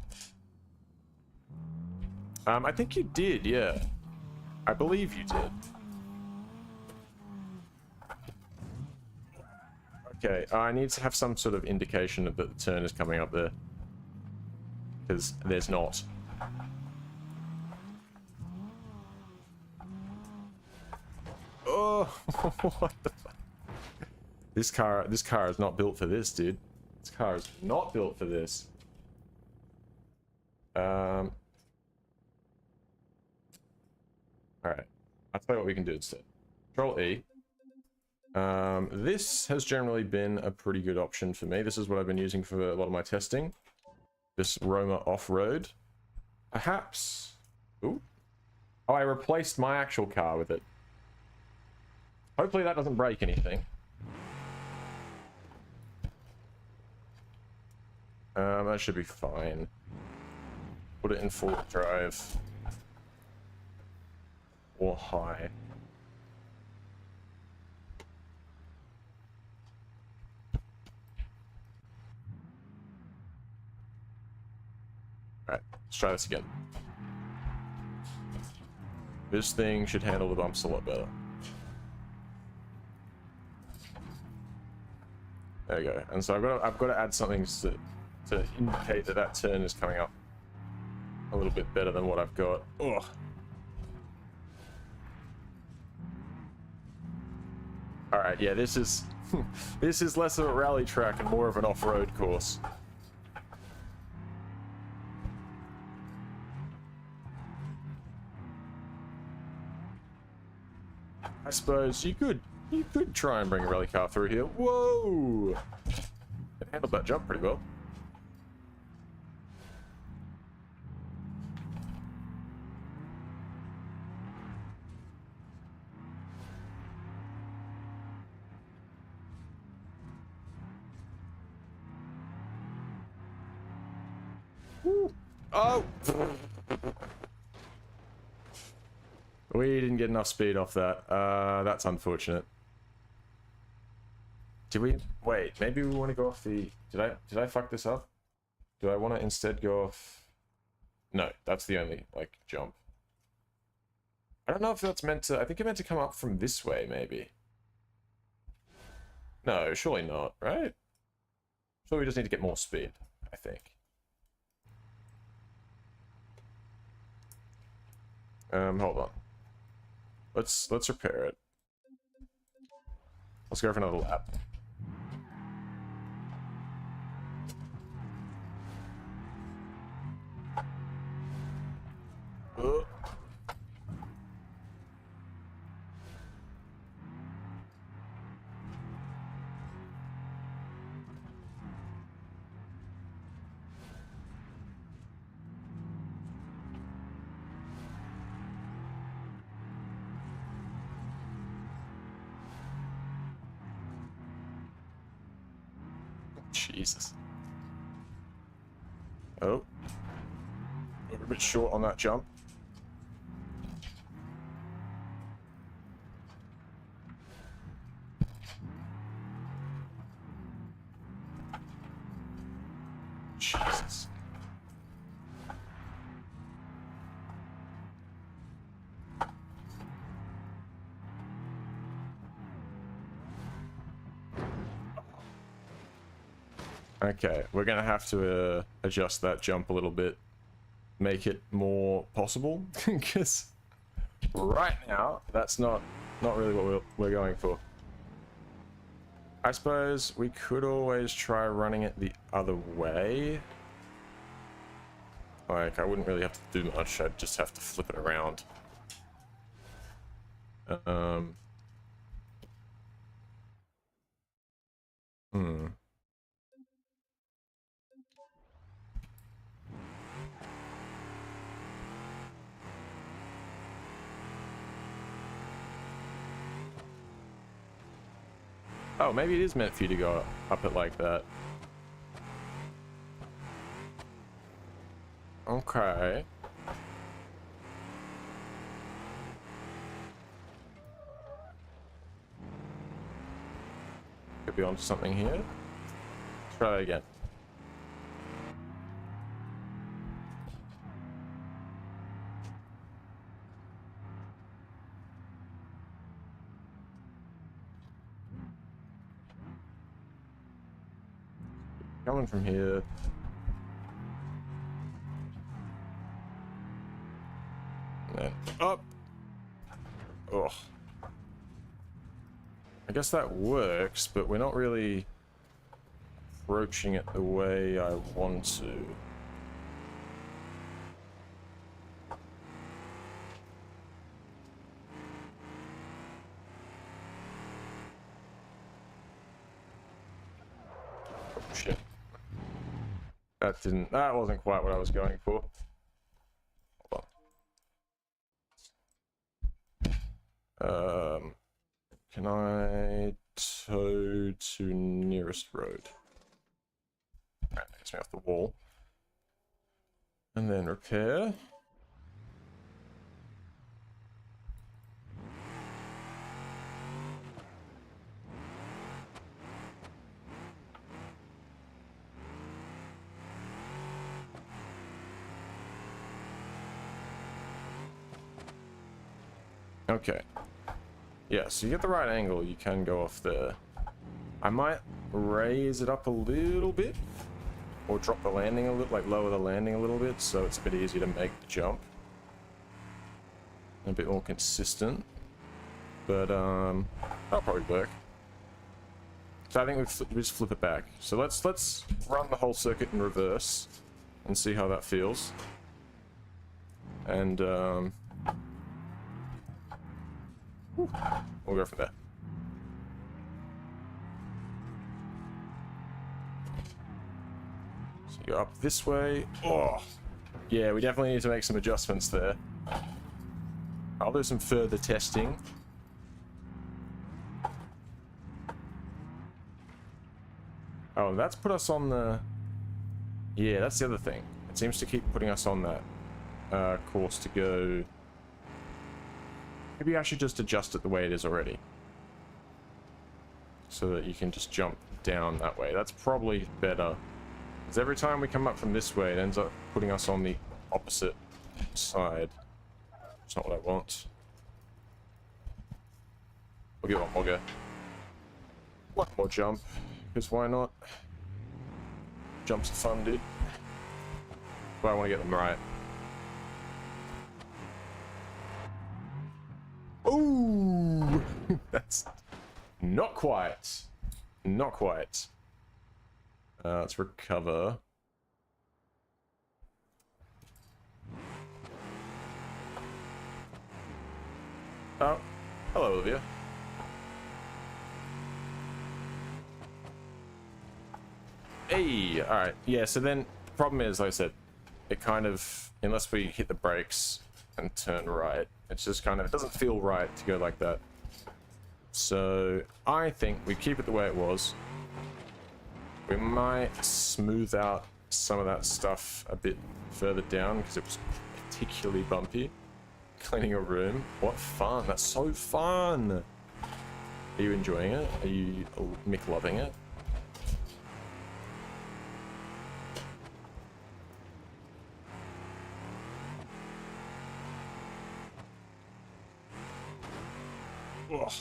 I think you did, yeah. I believe you did. Okay, I need to have some sort of indication that the turn is coming up there. Because there's not. Oh, what the fuck? This car is not built for this, dude. This car is not built for this. Alright. I'll tell you what we can do instead. Control E. This has generally been a pretty good option for me. This is what I've been using for a lot of my testing. This Roma off-road. Perhaps... Ooh. Oh, I replaced my actual car with it. Hopefully that doesn't break anything. That should be fine. Put it in full drive. Or high. Alright, let's try this again. This thing should handle the bumps a lot better. There we go. And so I've got to add something to indicate that that turn is coming up a little bit better than what I've got. Ugh. Alright, yeah, this is this is less of a rally track and more of an off-road course. I suppose you could try and bring a rally car through here. Whoa! It handled that jump pretty well. Woo. Oh! We didn't get enough speed off that. That's unfortunate. Did we? Wait, maybe we want to go off the... Did I fuck this up? Do I want to instead go off... No, that's the only, like, jump. I don't know if that's meant to... I think it meant to come up from this way, maybe. No, surely not, right? So we just need to get more speed, I think. Hold on. Let's repair it. Let's go for another lap. Jesus. Oh. We're a bit short on that jump. Jesus. Okay, we're gonna have to adjust that jump a little bit, make it more possible, because right now that's not really what we're going for. I suppose we could always try running it the other way. Like, I wouldn't really have to do much, I'd just have to flip it around. Oh, maybe it is meant for you to go up it like that. Okay. Could be onto something here. Try that again. Coming from here. And then up. Oh. I guess that works, but we're not really approaching it the way I want to. Oh, shit. That wasn't quite what I was going for. Hold on. Can I tow to nearest road? Alright, that gets me off the wall. And then repair. Okay. Yeah, so you get the right angle, you can go off there. I might raise it up a little bit, or drop the landing a little, like lower the landing a little bit, so it's a bit easier to make the jump. And a bit more consistent. But, that'll probably work. So I think we just flip it back. So let's run the whole circuit in reverse, and see how that feels. And, we'll go from there. So you go up this way. Oh, yeah, we definitely need to make some adjustments there. I'll do some further testing. Oh, that's put us on the... Yeah, that's the other thing. It seems to keep putting us on that course to go... Maybe I should just adjust it the way it is already. So that you can just jump down that way. That's probably better. Because every time we come up from this way, it ends up putting us on the opposite side. It's not what I want. We'll get one more go. One more jump. Because why not? Jumps are fun, dude. But I want to get them right. Ooh! That's not quite. Not quite. Let's recover. Oh, hello, Olivia. Hey, alright. Yeah, so then the problem is, like I said, it kind of, unless we hit the brakes and turn right, it's just kind of, it doesn't feel right to go like that. So I think we keep it the way it was. We might smooth out some of that stuff a bit further down because it was particularly bumpy. Cleaning a room. What fun. That's so fun. Are you enjoying it? Are you Mick loving it? Ugh.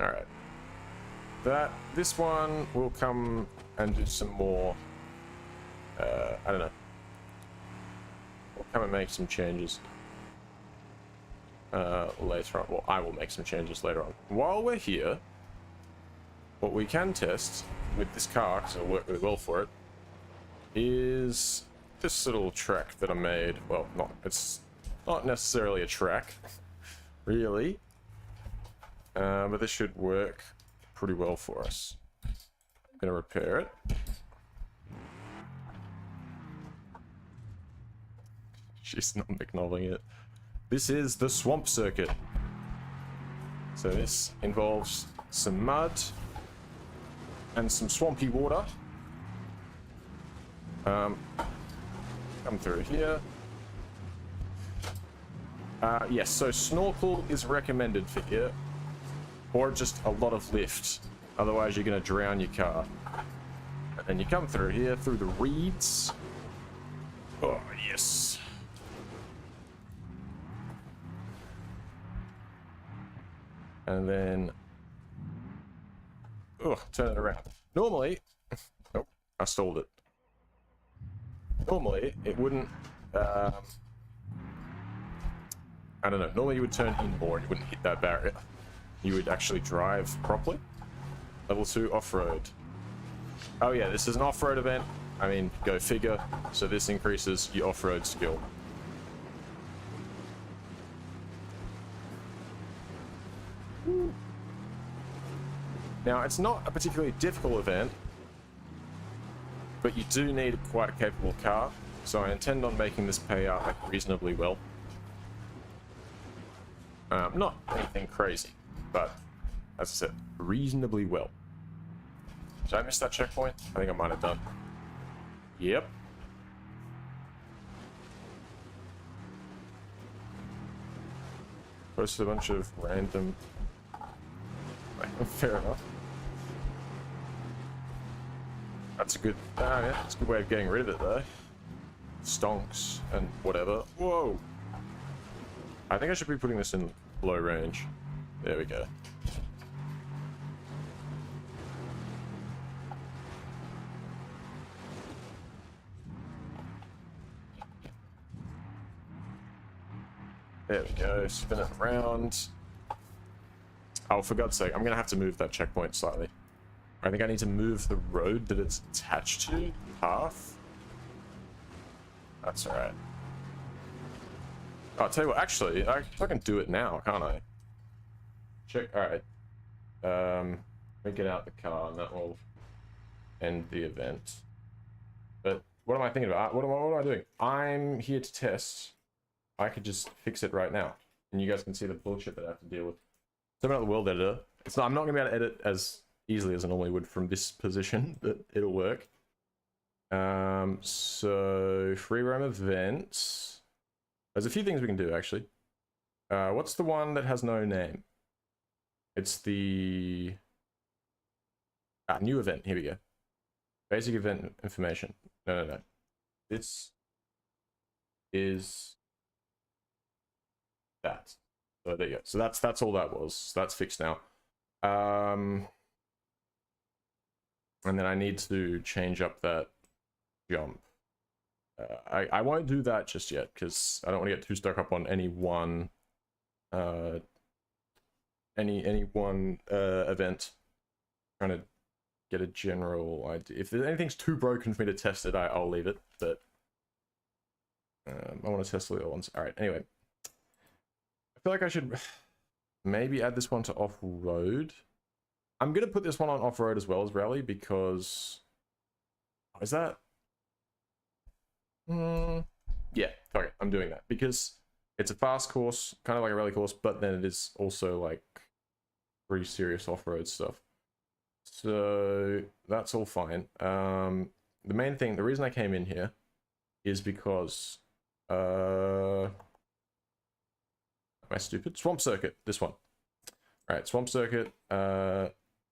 Alright. This one will come and do some more, I don't know. We'll come and make some changes later on. Well, I will make some changes later on. While we're here, what we can test with this car, because it'll work really well for it, is this little track that I made. Well, it's not necessarily a track, really, but this should work pretty well for us. I'm gonna repair it. She's not acknowledging it. This is the swamp circuit. So this involves some mud and some swampy water. Come through here. Yes, so snorkel is recommended for here, or just a lot of lift. Otherwise, you're going to drown your car. And you come through here, through the reeds. Oh, yes. And then... oh, turn it around. Normally... oh, I stalled it. Normally, it wouldn't... I don't know. Normally, you would turn inboard. You wouldn't hit that barrier. You would actually drive properly. Level 2 off-road. Oh yeah, this is an off-road event. I mean, go figure. So this increases your off-road skill. Now, it's not a particularly difficult event, but you do need quite a capable car, so I intend on making this pay out like reasonably well. Not anything crazy, but as I said, reasonably well. Did I miss that checkpoint? I think I might have done. Yep. Posted a bunch of random... fair enough. That's a good... yeah, that's a good way of getting rid of it, though. Stonks and whatever. Whoa! I think I should be putting this in low range. There we go. There we go, spin it around. Oh, for God's sake, I'm gonna have to move that checkpoint slightly. I think I need to move the road that it's attached to, path. That's alright. Oh, I'll tell you what, actually, I can do it now, can't I? Check, alright. Let me get out the car and that will end the event. But what am I thinking about? What am I doing? I'm here to test. I could just fix it right now, and you guys can see the bullshit that I have to deal with. So I'm not the world editor. I'm not gonna be able to edit as easily as I normally would from this position, but it'll work. So free roam events. There's a few things we can do actually. What's the one that has no name? It's the new event. Here we go. Basic event information. No. This is that. So there you go. So that's all that was. That's fixed now. And then I need to change up that jump. I won't do that just yet because I don't want to get too stuck up on any one event. Trying to get a general idea. If anything's too broken for me to test it, I'll leave it. But I want to test the other ones. All right. Anyway. I feel like I should maybe add this one to off-road. I'm going to put this one on off-road as well as rally because... is that... yeah, okay, I'm doing that because it's a fast course, kind of like a rally course, but then it is also like pretty serious off-road stuff. So that's all fine. The main thing, the reason I came in here is because... am I stupid? Swamp Circuit, this one. Alright, Swamp Circuit.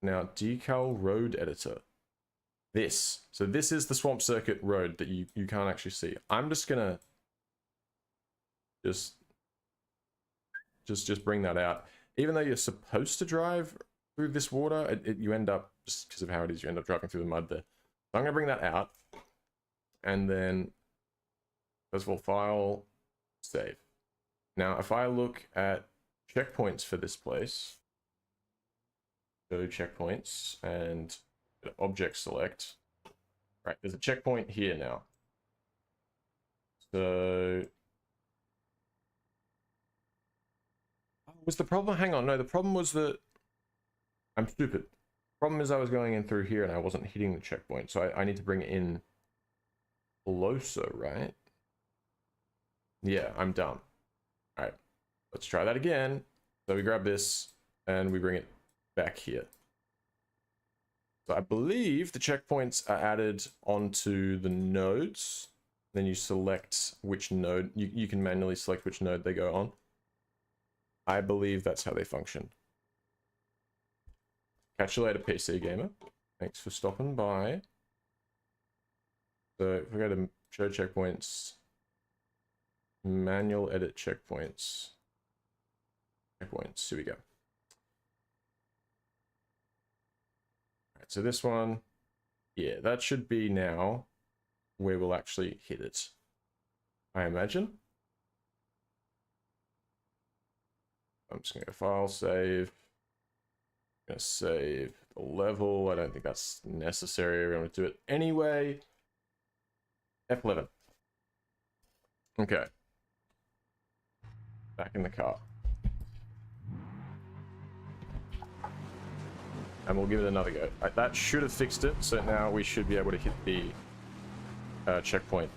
Now, Decal Road Editor. This. So this is the Swamp Circuit road that you can't actually see. I'm just gonna... just bring that out. Even though you're supposed to drive through this water, you end up, just because of how it is, you end up driving through the mud there. So I'm going to bring that out. And then, first of all, file, save. Now, if I look at checkpoints for this place, go checkpoints and object select. Right, there's a checkpoint here now. So, was the problem? Hang on, no, the problem was that I'm stupid. Problem is I was going in through here and I wasn't hitting the checkpoint, so I need to bring it in closer, right? Yeah, I'm dumb. All right, let's try that again. So we grab this and we bring it back here. So I believe the checkpoints are added onto the nodes. Then you select which node, you can manually select which node they go on. I believe that's how they function. Catch you later, PC gamer. Thanks for stopping by. So if we go to show checkpoints, manual edit checkpoints. Checkpoints, here we go. Alright, so this one, yeah, that should be now where we'll actually hit it, I imagine. I'm just going to go file, save. I'm going to save the level. I don't think that's necessary. We're going to do it anyway. F11. Okay. Back in the car. And we'll give it another go. That should have fixed it, so now we should be able to hit the checkpoint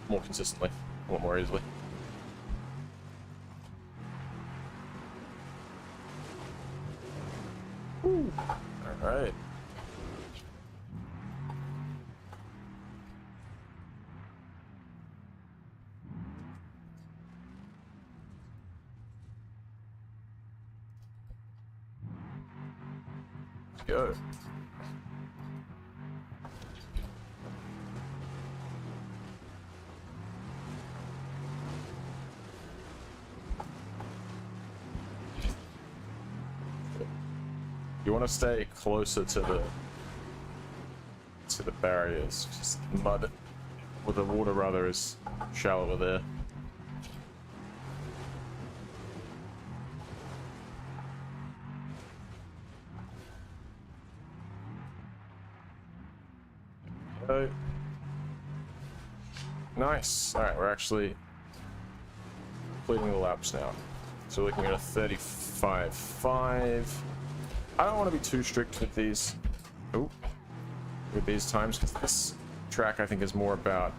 more consistently, a lot more easily. All right. Let's go. You want to stay closer to the barriers, just mud, or the water rather, is shallower there. So, nice. All right, we're actually completing the laps now. So we're looking at a 35.5. I don't want to be too strict with these. Oh, with these times, because this track I think is more about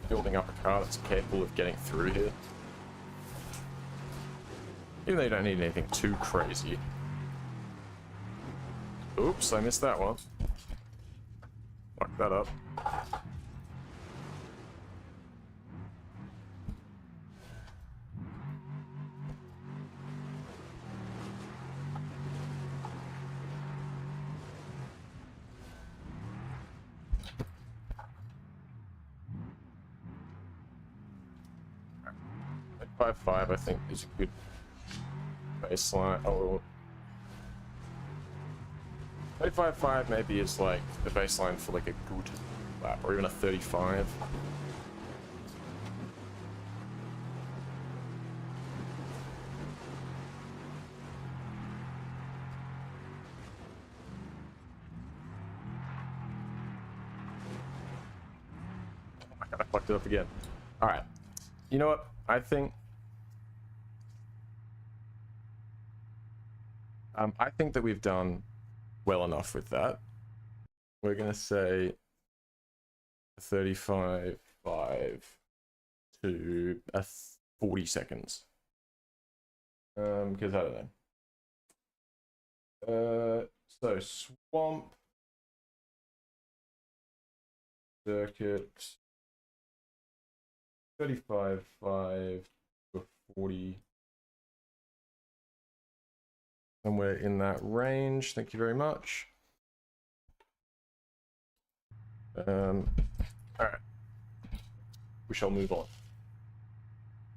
building up a car that's capable of getting through here. Even though you don't need anything too crazy. Oops, I missed that one. Fuck that up. Like 5.5 I think is a good baseline. Oh, 35.5 maybe is like the baseline for like a good lap, or even a 35. I fucked it up again. All right. You know what? I think that we've done well enough with that. We're gonna say 35.5 to 40 seconds. Because I don't know. So swamp circuit 35.5 to 40. Somewhere in that range. Thank you very much. All right. We shall move on.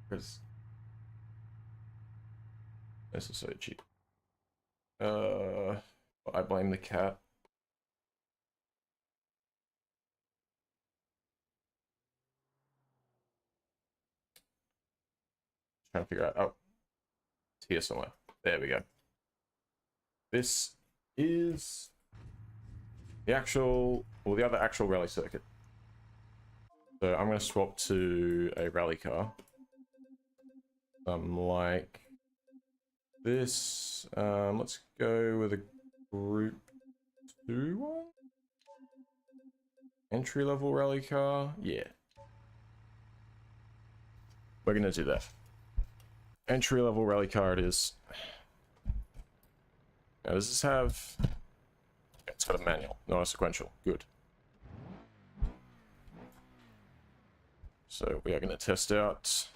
Because this is so cheap. I blame the cat. Trying to figure out. Oh, it's here somewhere. There we go. This is the actual, well, the other actual rally circuit. So I'm going to swap to a rally car. Like this. Let's go with a group 2 one. Entry level rally car. Yeah. We're going to do that. Entry level rally car it is. Now, does this have... It's got a manual, not a sequential. Good. So we are going to test out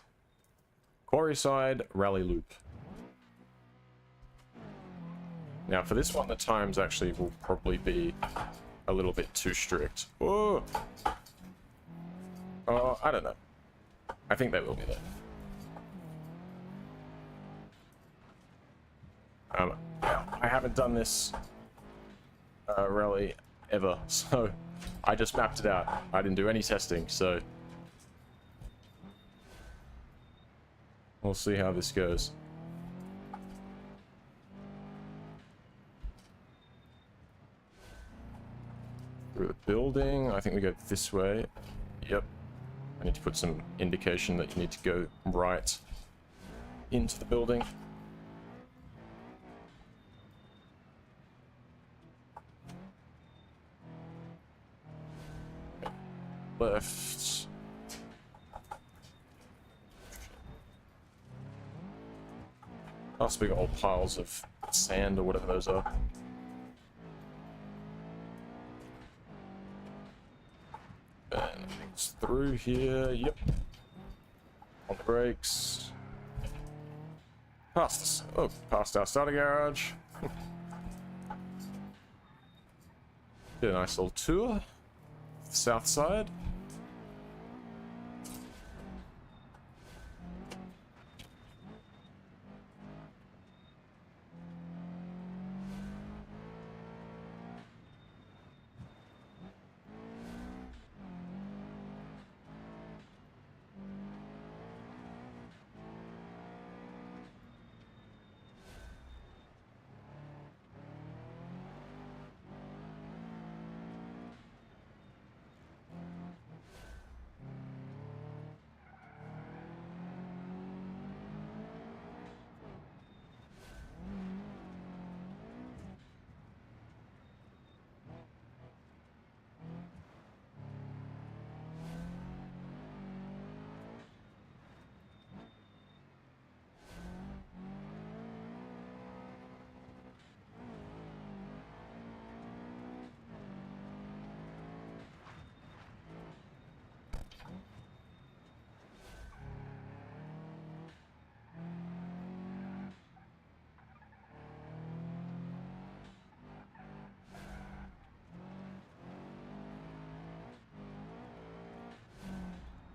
quarry side rally loop. Now for this one, the times actually will probably be a little bit too strict. Oh, I don't know. I think they will be there. I haven't done this rally ever, so I just mapped it out. I didn't do any testing, so we'll see how this goes. Through the building, I think we go this way. Yep. I need to put some indication that you need to go right into the building. Left. Plus we got all piles of sand or whatever those are. And everything's through here. Yep. On the brakes. Past this. Oh, past our starter garage. Did a nice little tour. South side.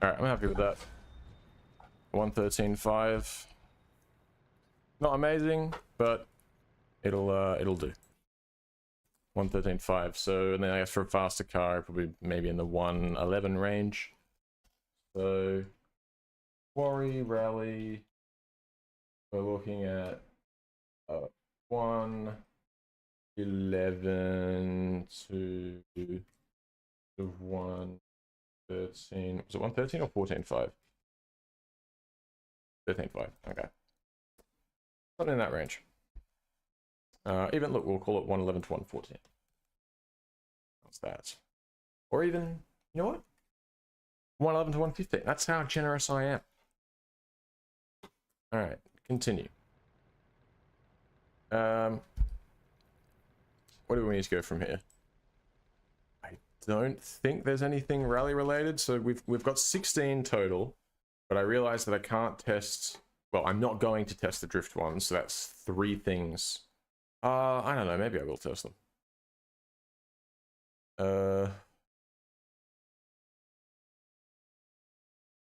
Alright, I'm happy with that. 113.5. Not amazing, but it'll do. 113.5. So, and then I guess for a faster car, probably maybe in the 111 range. So, quarry, rally. We're looking at 111 to 113. Was it 113 or 14.5? 13.5. Okay. Something in that range. Even, look, we'll call it 111 to 114. What's that? Or even, you know what? 111 to 115. That's how generous I am. All right, continue. Where do we need to go from here? I don't think there's anything rally related. So we've got 16 total, but I realized that I can't test. Well, I'm not going to test the drift one, so that's 3 things. I don't know. Maybe I will test them.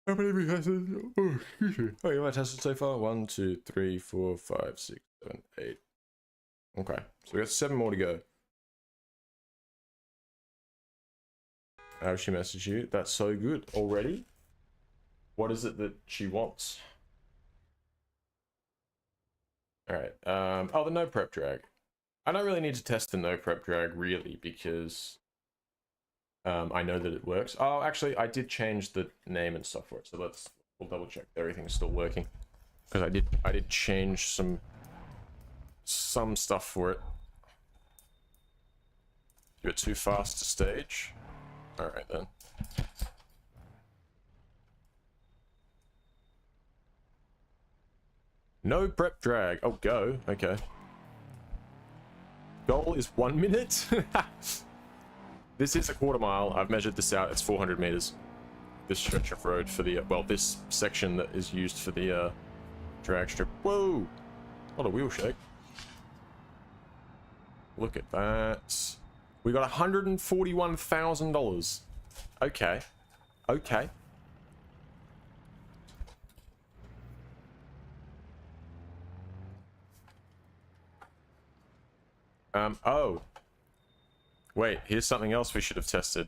How many have we tested? Oh, excuse me. Oh, you might tested so far? 1, 2, 3, 4, 5, 6, 7, 8. Okay, so we got 7 more to go. How she messaged you? That's so good already. What is it that she wants? All right. Oh, the no prep drag. I don't really need to test the no prep drag really because I know that it works. Oh, actually, I did change the name and stuff for it, so we'll double check that everything's still working because I did change some stuff for it. You're too fast to stage. All right then. No prep drag. Oh, go. Okay. Goal is 1 minute. This is a quarter mile. I've measured this out. It's 400 meters. This stretch of road for the, well, this section that is used for the drag strip. Whoa! What a wheel shake. Look at that. We got $141,000. Okay. Okay. Oh. Wait, here's something else we should have tested.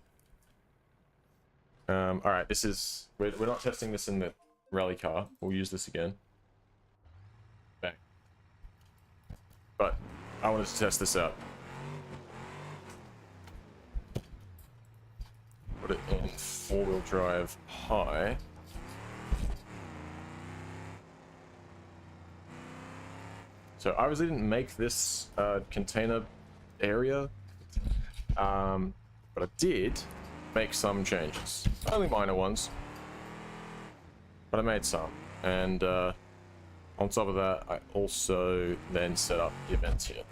Alright, this is... We're not testing this in the rally car. We'll use this again. Bang. But I wanted to test this out. Put it in 4-wheel drive high. So I obviously didn't make this container area, but I did make some changes. Only minor ones, but I made some. And on top of that, I also then set up the events here,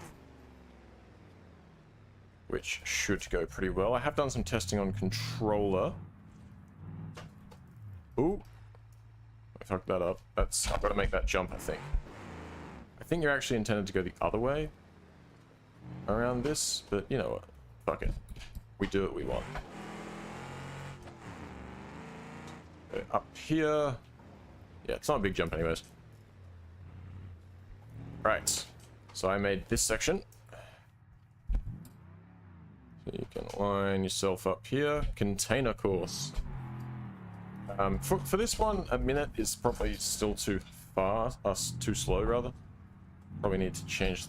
which should go pretty well. I have done some testing on controller. Ooh, I fucked that up. I've got to make that jump, I think. I think you're actually intended to go the other way around this, but you know what? Fuck it. We do what we want. Up here. Yeah, it's not a big jump anyways. Right. So I made this section. So you can line yourself up here. Container course. For this one, a minute is probably still too fast. Too slow, rather. Probably need to change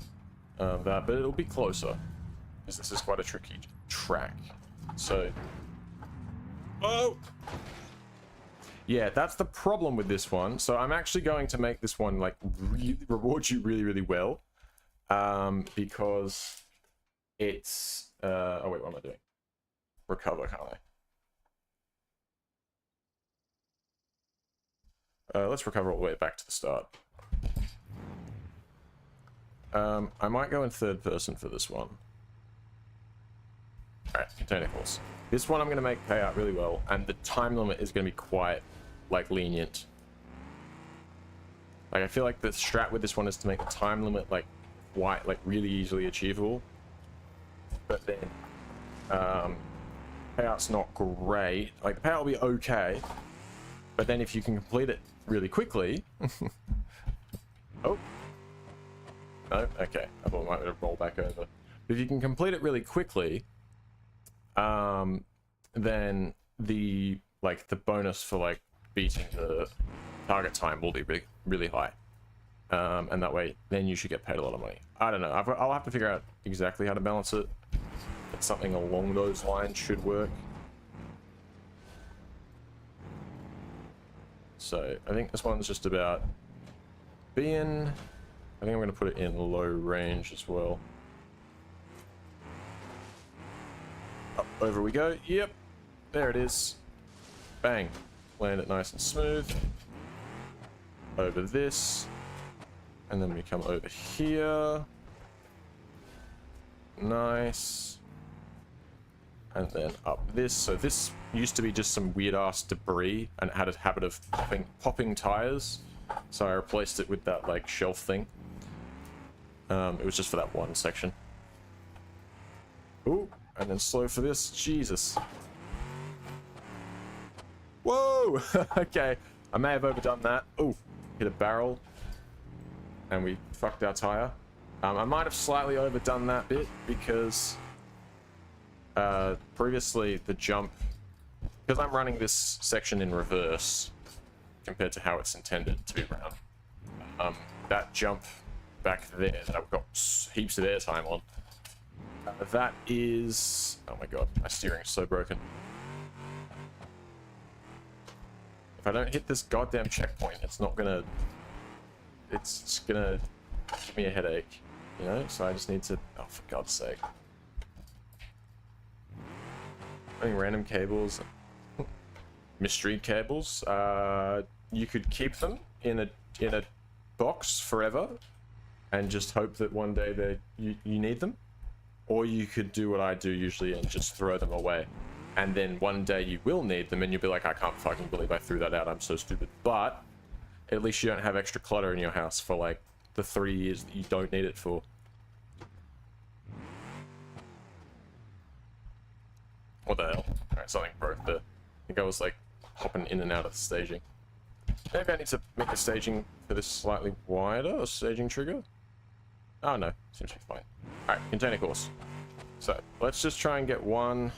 that, but it'll be closer. Because this is quite a tricky track. So... Oh! Yeah, that's the problem with this one. So I'm actually going to make this one, like, really reward you really, really well. Because it's... oh, wait, what am I doing? Recover, can't I? Let's recover all the way back to the start. I might go in third person for this one. Alright, container course. This one I'm going to make pay out really well, and the time limit is going to be quite, like, lenient. Like, I feel like the strat with this one is to make the time limit, like, quite, like, really easily achievable. But then, payout's not great. Like, the payout will be okay, but then if you can complete it really quickly... Oh. No? Okay. I thought I might roll back over. But if you can complete it really quickly, then the bonus for like beating the target time will be really, really high. And that way, then you should get paid a lot of money. I don't know. I'll have to figure out exactly how to balance it. But something along those lines should work. So I think this one's just about being... I think I'm going to put it in low range as well. Up over we go. Yep. There it is. Bang. Land it nice and smooth. Over this. And then we come over here. Nice. And then up this. So this used to be just some weird ass debris and it had a habit of popping tires. So I replaced it with that like shelf thing. It was just for that one section. Ooh, and then slow for this. Jesus. Whoa! Okay, I may have overdone that. Ooh, hit a barrel. And we fucked our tire. I might have slightly overdone that bit because previously the jump, because I'm running this section in reverse compared to how it's intended to be run, that jump back there that I've got heaps of airtime on, that is... Oh my god, my steering is so broken. If I don't hit this goddamn checkpoint, it's not gonna... It's just gonna give me a headache, you know? So I just need to... Oh, for God's sake. Running random cables. Mystery cables. You could keep them in a box forever and just hope that one day you need them. Or you could do what I do usually and just throw them away. And then one day you will need them and you'll be like, I can't fucking believe I threw that out, I'm so stupid. But at least you don't have extra clutter in your house for like the 3 years that you don't need it for. What the hell? Alright, something broke there. I think I was like hopping in and out of the staging. Maybe I need to make the staging for this slightly wider, or staging trigger? Oh no, seems to be fine. Alright, container course. So, let's just try and get one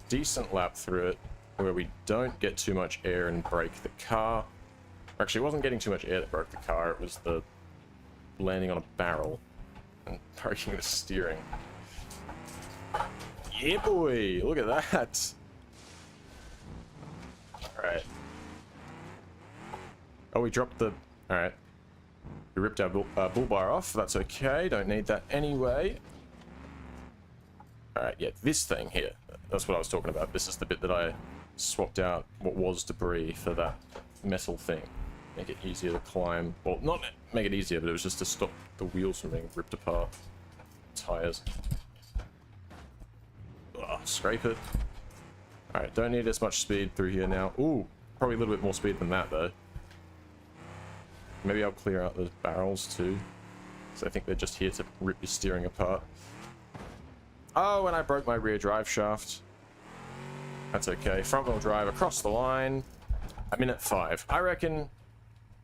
decent lap through it where we don't get too much air and break the car. Actually, it wasn't getting too much air that broke the car, it was the landing on a barrel and breaking the steering. Yeah, boy! Look at that! Alright. Oh, we dropped the... Alright. We ripped our bull bar off. That's okay. Don't need that anyway. Alright, yeah, this thing here. That's what I was talking about. This is the bit that I swapped out what was debris for that metal thing. Make it easier to climb. Well, not make it easier, but it was just to stop the wheels from being ripped apart. Tires. Ugh, scrape it. Alright, don't need as much speed through here now. Ooh, probably a little bit more speed than that, though. Maybe I'll clear out those barrels, too. So I think they're just here to rip your steering apart. Oh, and I broke my rear drive shaft. That's okay. Front wheel drive across the line. A minute 5. I reckon,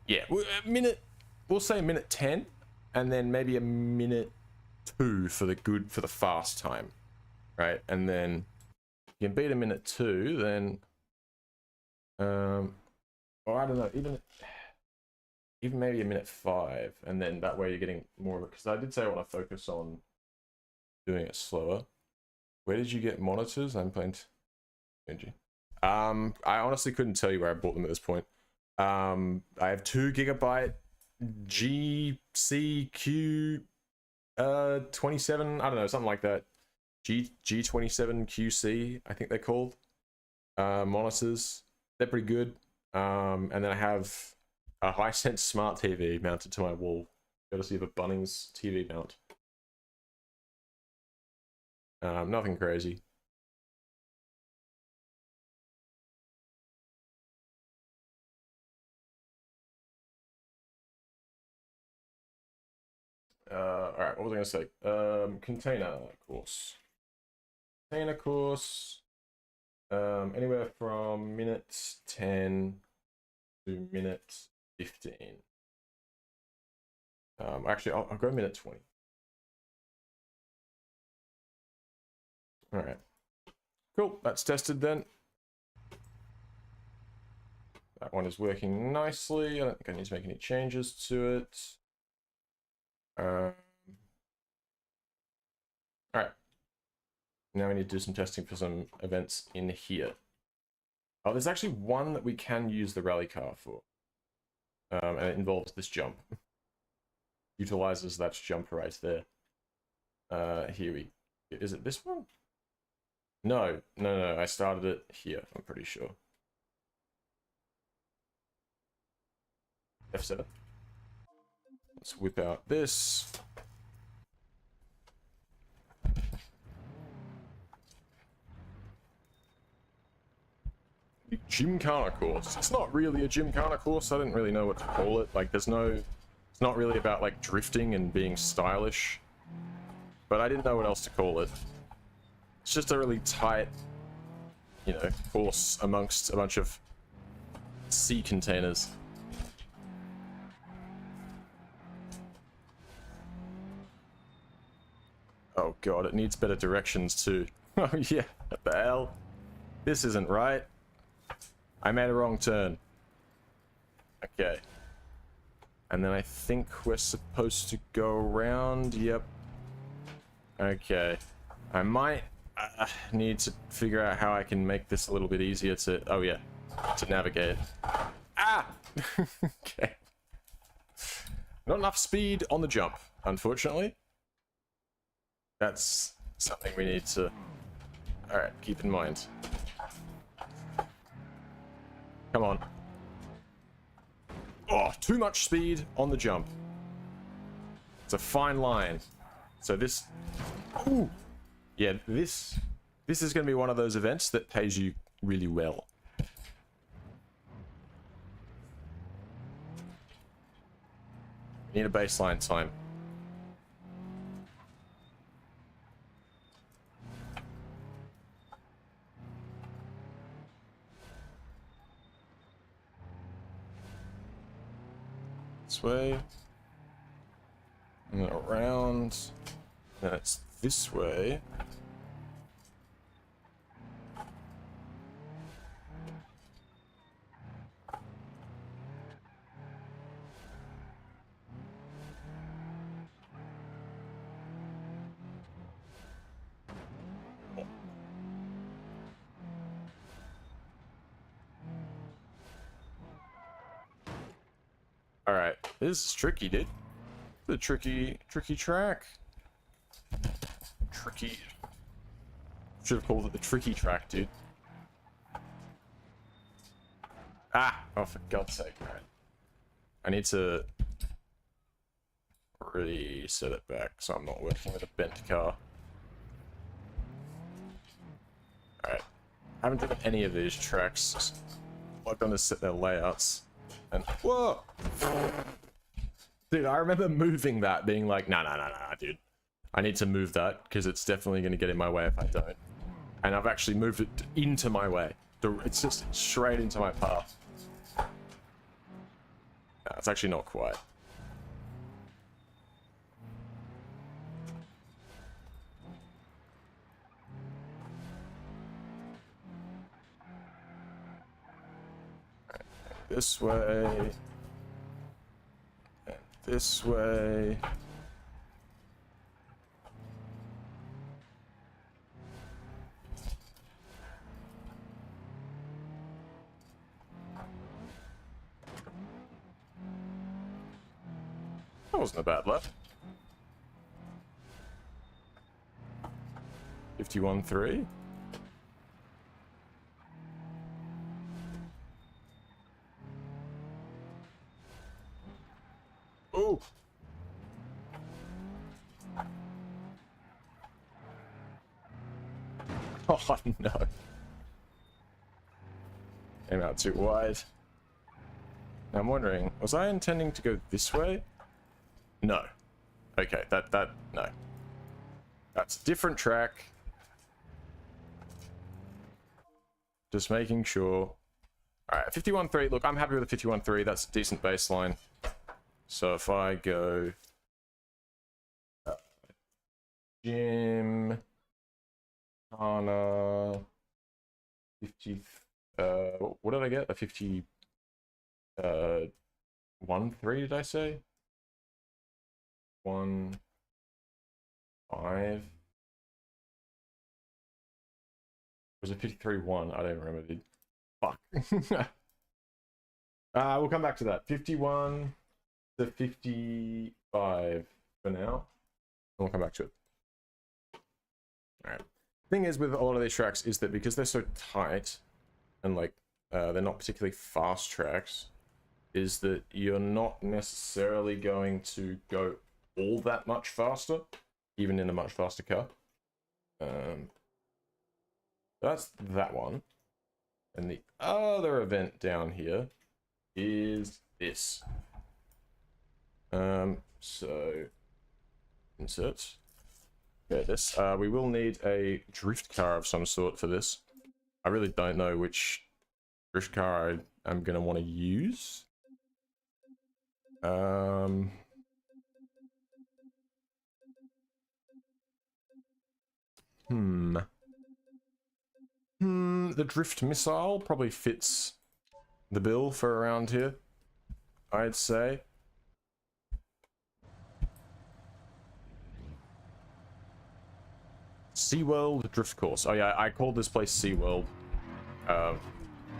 yeah, we'll say a minute 10, and then maybe a minute 2 for the fast time. Right, and then you can beat a minute 2, then or I don't know, even maybe a minute 5, and then that way you're getting more of it, because I did say I want to focus on doing it slower. Where did you get monitors? I'm playing BeamNG. I honestly couldn't tell you where I bought them at this point. I have 2 GB GCQ 27, I don't know, something like that. G27QC, I think they're called. Monitors. They're pretty good. And then I have a Hisense smart TV mounted to my wall. Courtesy of a Bunnings TV mount. Nothing crazy. Alright, what was I going to say? Container course. Container course. Anywhere from minute 10 to minute 15. Actually, I'll go minute 20. Alright. Cool, that's tested then. That one is working nicely. I don't think I need to make any changes to it. Alright. Now we need to do some testing for some events in here. Oh, there's actually one that we can use the rally car for. And it involves this jump. Utilizes that jump right there. Is it this one? No, I started it here, I'm pretty sure. F7. Let's whip out this. Gymkhana course. It's not really a gymkhana course. I didn't really know what to call it. Like, it's not really about like drifting and being stylish. But I didn't know what else to call it. It's just a really tight, you know, course amongst a bunch of sea containers. Oh god, it needs better directions too. Oh yeah, what the hell? This isn't right. I made a wrong turn. Okay. And then I think we're supposed to go around. Yep. Okay. I might need to figure out how I can make this a little bit easier to... Oh yeah, to navigate. Ah! Okay. Not enough speed on the jump, unfortunately. That's something we need to... Alright, keep in mind. Come on. Oh, too much speed on the jump. It's a fine line. So this... Ooh! Yeah, this is going to be one of those events that pays you really well. Need a baseline time. This way. And then around. Then it's this way. Alright, this is tricky, dude. It's a tricky track. Tricky. Should have called it the tricky track, dude. Ah! Oh, for God's sake, alright. I need to reset it back so I'm not working with a bent car. Alright. I haven't done any of these tracks. I'm going to set their layouts. And whoa! Dude, I remember moving that, being like, nah, dude. I need to move that, because it's definitely going to get in my way if I don't. And I've actually moved it into my way. It's just straight into my path. No, it's actually not quite. This way. And this way. That wasn't a bad lap. 51.3. Ooh. Oh no. Came out too wide. Now I'm wondering, was I intending to go this way? No. Okay, no. That's a different track. Just making sure. Alright, 51.3. Look, I'm happy with the 51.3. That's a decent baseline. So if I go... Jim... Hana... 50... what did I get? A 50... 1.3, did I say? 1.5... Was it 53.1? I don't remember, dude. Fuck. We'll come back to that. 51 to 55 for now. And we'll come back to it. Alright. Thing is with a lot of these tracks is that because they're so tight and like they're not particularly fast tracks, is that you're not necessarily going to go all that much faster, even in a much faster car. That's that one. And the other event down here is this. So insert. Yeah, this. We will need a drift car of some sort for this. I really don't know which drift car I'm gonna want to use. The drift missile probably fits the bill for around here, I'd say. SeaWorld drift course. Oh yeah, I called this place SeaWorld.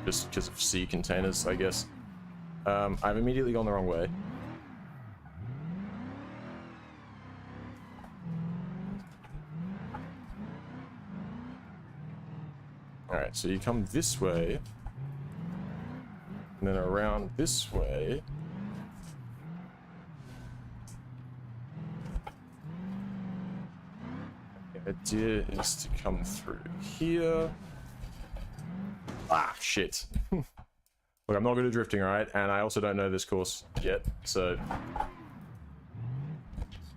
Just because of sea containers, I guess. I've immediately gone the wrong way. Alright, so you come this way, and then around this way. The idea is to come through here. Ah, shit. Look, I'm not good at drifting, alright? And I also don't know this course yet, so...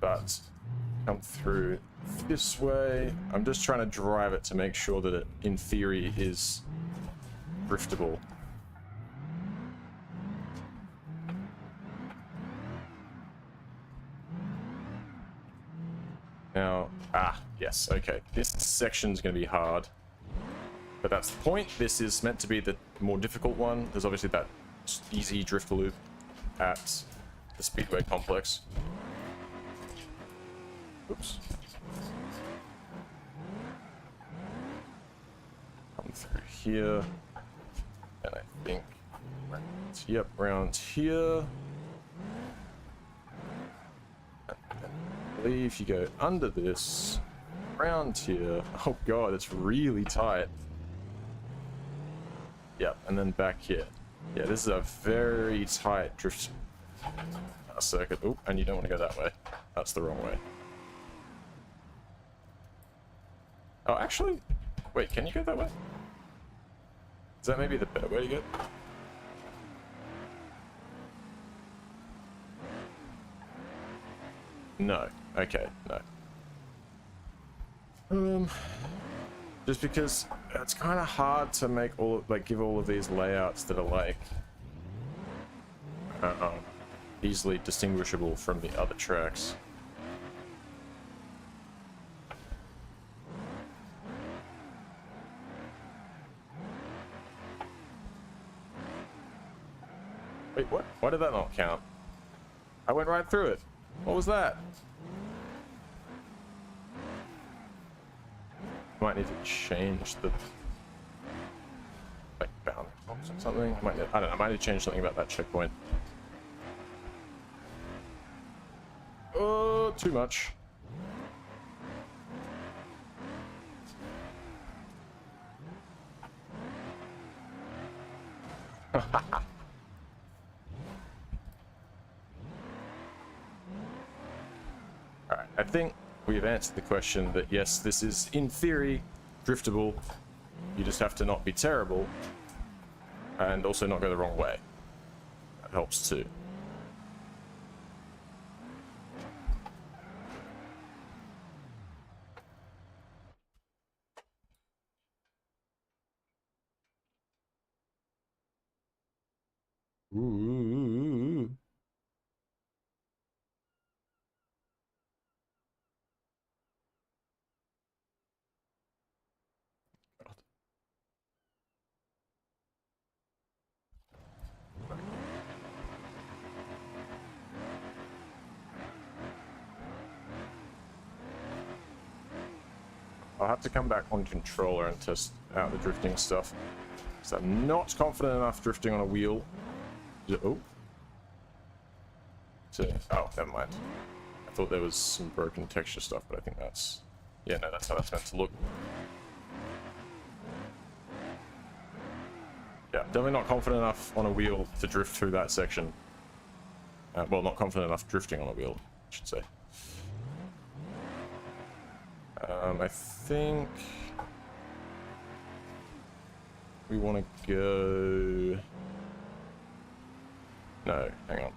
But, come through this way. I'm just trying to drive it to make sure that it, in theory, is driftable. Now, yes, okay. This section's going to be hard. But that's the point. This is meant to be the more difficult one. There's obviously that easy drift loop at the Speedway complex. Oops. Come through here. And I think, yep, around here. I believe you go under this, around here. Oh god, it's really tight. Yep, and then back here. Yeah, this is a very tight drift circuit. Oh, and you don't want to go that way. That's the wrong way. Oh, actually, wait, can you go that way? Is that maybe the better way to go? No. Okay, no. Just because it's kind of hard to make give all of these layouts that are like easily distinguishable from the other tracks. Wait, what? Why did that not count? I went right through it. What was that? Might need to change the bound box or something. I don't know. I might need to change something about that checkpoint. Oh, too much. Alright, I think we've answered the question that yes, this is in theory driftable. You just have to not be terrible and also not go the wrong way. That helps too. Ooh. I'll have to come back on controller and test out the drifting stuff. Because I'm not confident enough drifting on a wheel. Oh. Oh, never mind. I thought there was some broken texture stuff, but I think that's... Yeah, no, that's how that's meant to look. Yeah, definitely not confident enough on a wheel to drift through that section. Well, not confident enough drifting on a wheel, I should say. I think we want to go... No, hang on.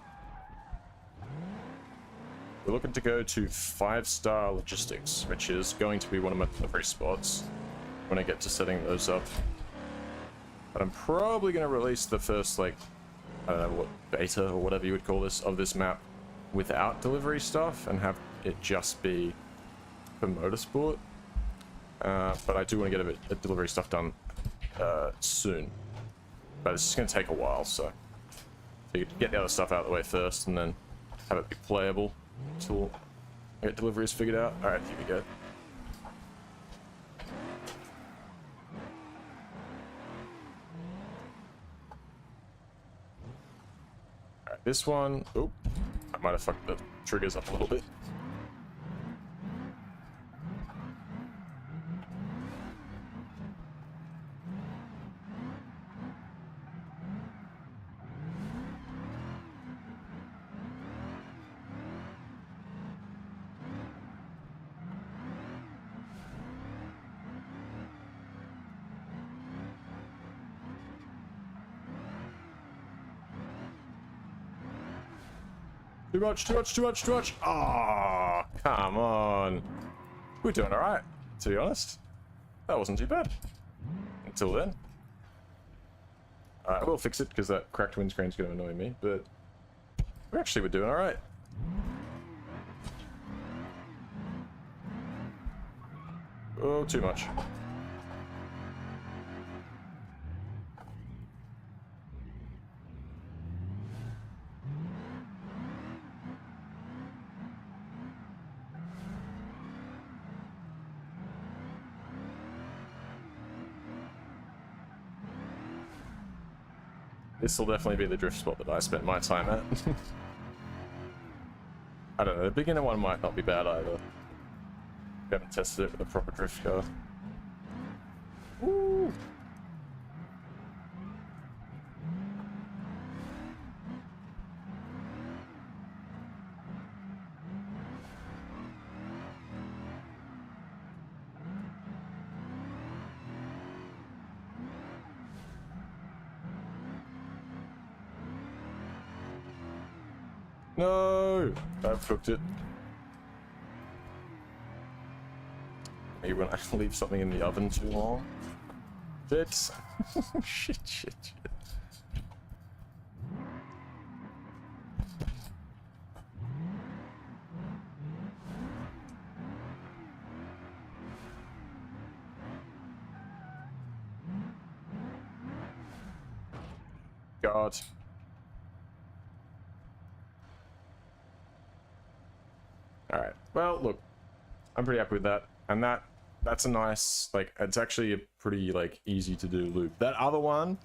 We're looking to go to 5-star logistics, which is going to be one of my delivery spots when I get to setting those up. But I'm probably going to release the first, like, I don't know, what, beta or whatever you would call this, of this map without delivery stuff and have it just be for motorsport. But I do want to get a bit of delivery stuff done soon. But it's just going to take a while, so you get the other stuff out of the way first, and then have it be playable until I get deliveries figured out. Alright, here we go. Alright, this one... Oh, I might have fucked the triggers up a little bit. Too much, too much, too much, too much. Ah, oh, come on. We're doing alright, to be honest. That wasn't too bad. Until then. Alright, I will fix it, because that cracked windscreen's going to annoy me, but we actually were doing alright. Oh, too much. This will definitely be the drift spot that I spent my time at. I don't know, the beginner one might not be bad either. We haven't tested it with a proper drift car. Woo! No! I've cooked it. Maybe when I leave something in the oven too long. Shit. Shit, shit, shit. God. Alright, well, look, I'm pretty happy with that, and that's a nice, like, it's actually a pretty, like, easy to do loop. That other one,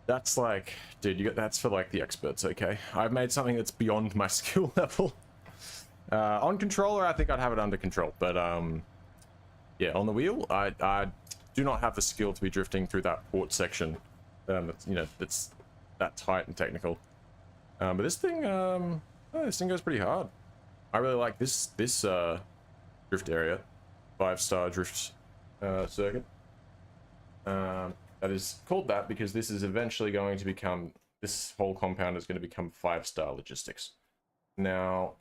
that's like, dude, that's for, like, the experts, okay? I've made something that's beyond my skill level. On controller, I think I'd have it under control, but, yeah, on the wheel, I do not have the skill to be drifting through that port section, that's, you know, that's that tight and technical. But this thing, oh, this thing goes pretty hard. I really like this drift area, 5-star drift circuit. That is called that because this is eventually going to become, this whole compound is going to become 5-star logistics. Now,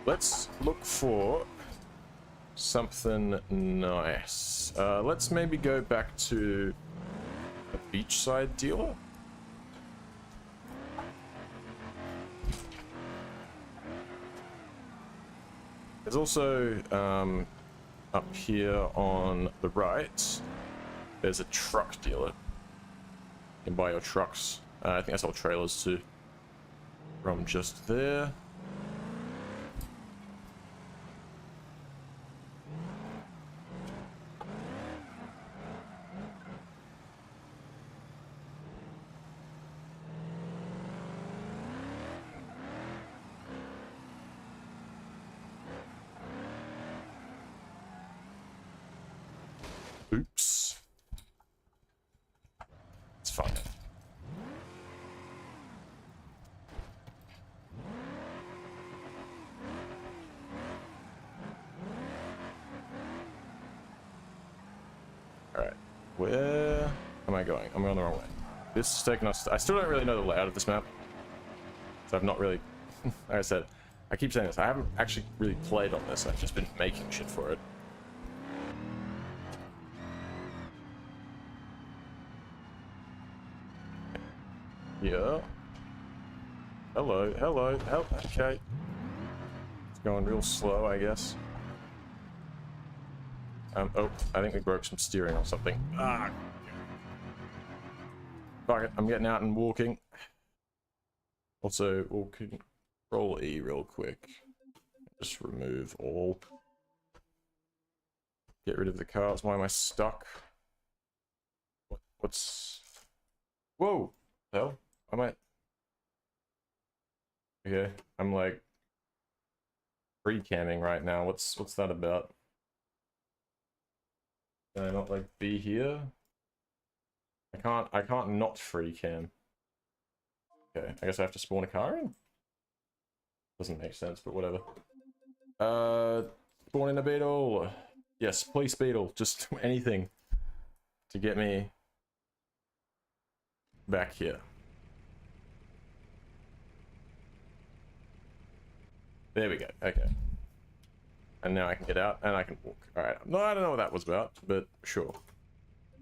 let's look for something nice. Let's maybe go back to a beachside dealer. There's also up here on the right, there's a truck dealer. You can buy your trucks. I think that's all trailers too. From just there. Oops. It's fine. Alright. Where am I going? I'm going the wrong way. This is taking us... I still don't really know the layout of this map. So I've not really... like I said, I keep saying this. I haven't actually really played on this. I've just been making shit for it. Yeah. Hello, hello, help. Okay. It's going real slow, I guess. Oh, I think we broke some steering or something. Ah. Fuck it, I'm getting out and walking. Also, we'll control E real quick. Just remove all. Get rid of the cars. Why am I stuck? What's... Whoa! Hell? Am I... Okay, I'm like... free camming right now. What's that about? Can I not, like, be here? I can't not free cam. Okay, I guess I have to spawn a car in? Doesn't make sense, but whatever. Spawn in a beetle! Yes, please beetle. Just anything to get me back here. There we go, okay. And now I can get out and I can walk. Alright, no, I don't know what that was about, but sure.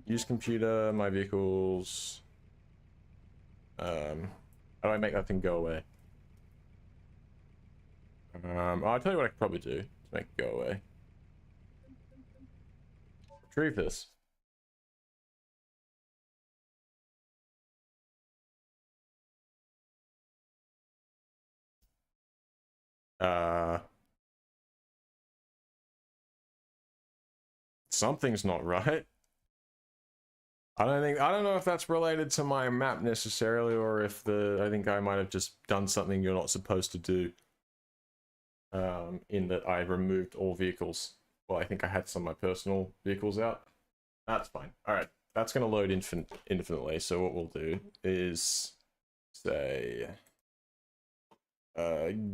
Use computer, my vehicles. How do I make that thing go away? I'll tell you what I could probably do to make it go away. Retrieve this. Something's not right. I don't know if that's related to my map necessarily, or if I think I might have just done something you're not supposed to do. In that I removed all vehicles. Well, I think I had some of my personal vehicles out. That's fine. Alright, that's gonna load infinitely, so what we'll do is say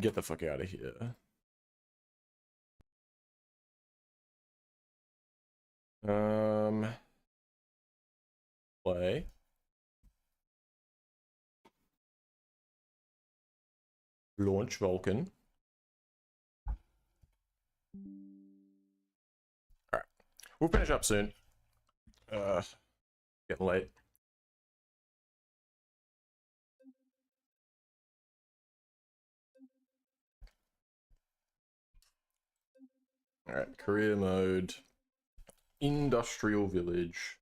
get the fuck out of here. Play. Launch Vulcan. Alright. We'll finish up soon. Getting late. Alright, career mode. Industrial Village.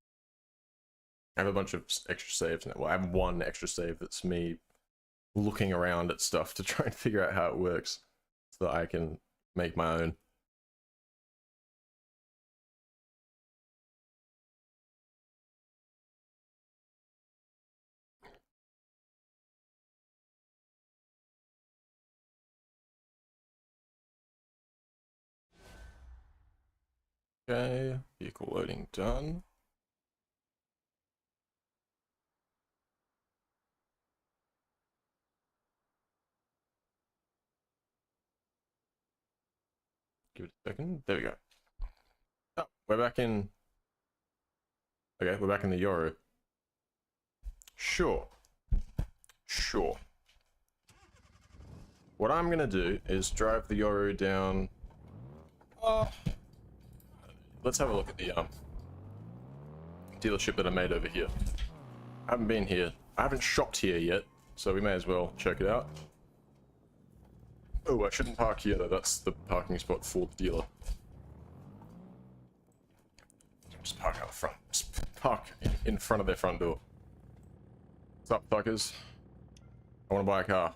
I have a bunch of extra saves now. Well, I have one extra save that's me looking around at stuff to try and figure out how it works so that I can make my own. Okay, vehicle loading done. Give it a second. There we go. Oh, we're back in. Okay, we're back in the Yoru. Sure. Sure. What I'm gonna do is drive the Yoru down. Let's have a look at the dealership that I made over here. I haven't been here. I haven't shopped here yet, so we may as well check it out. Oh, I shouldn't park here though. That's the parking spot for the dealer. Just park out the front. Just park in front of their front door. What's up, fuckers? I want to buy a car.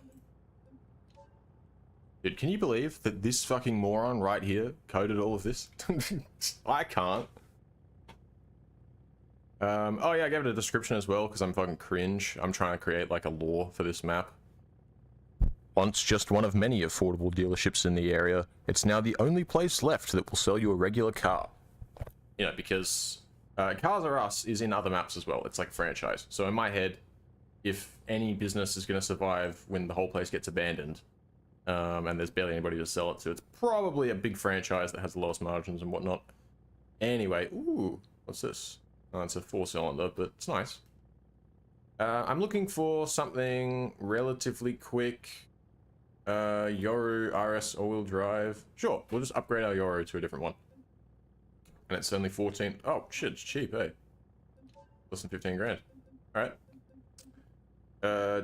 Dude, can you believe that this fucking moron right here coded all of this? I can't. Oh yeah, I gave it a description as well because I'm fucking cringe. I'm trying to create like a lore for this map. Once just one of many affordable dealerships in the area, it's now the only place left that will sell you a regular car. You know, because Cars R Us is in other maps as well. It's like a franchise. So in my head, if any business is going to survive when the whole place gets abandoned, and there's barely anybody to sell it to, it's probably a big franchise that has the lowest margins and whatnot. Anyway, ooh, what's this? Oh, it's a 4-cylinder, but it's nice. I'm looking for something relatively quick. Yoru RS all-wheel drive. Sure, we'll just upgrade our Yoru to a different one. And it's only 14. Oh, shit, it's cheap, eh? Less than 15 grand. Alright.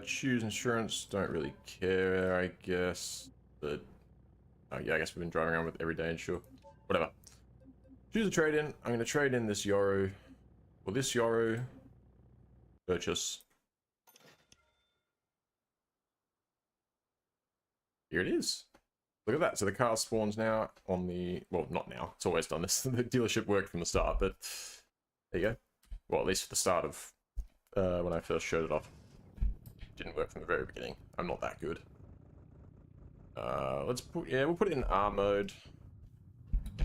Choose insurance. Don't really care, I guess. But yeah, I guess we've been driving around with everyday insure. Whatever. Choose a trade-in. I'm going to trade in this Yoru. Or this Yoru. Purchase. Here it is. Look at that. So the car spawns now on the... Well, not now. It's always done this. The dealership worked from the start, but... There you go. Well, at least at the start of... when I first showed it off. Didn't work from the very beginning. I'm not that good. Let's put... Yeah, we'll put it in R mode.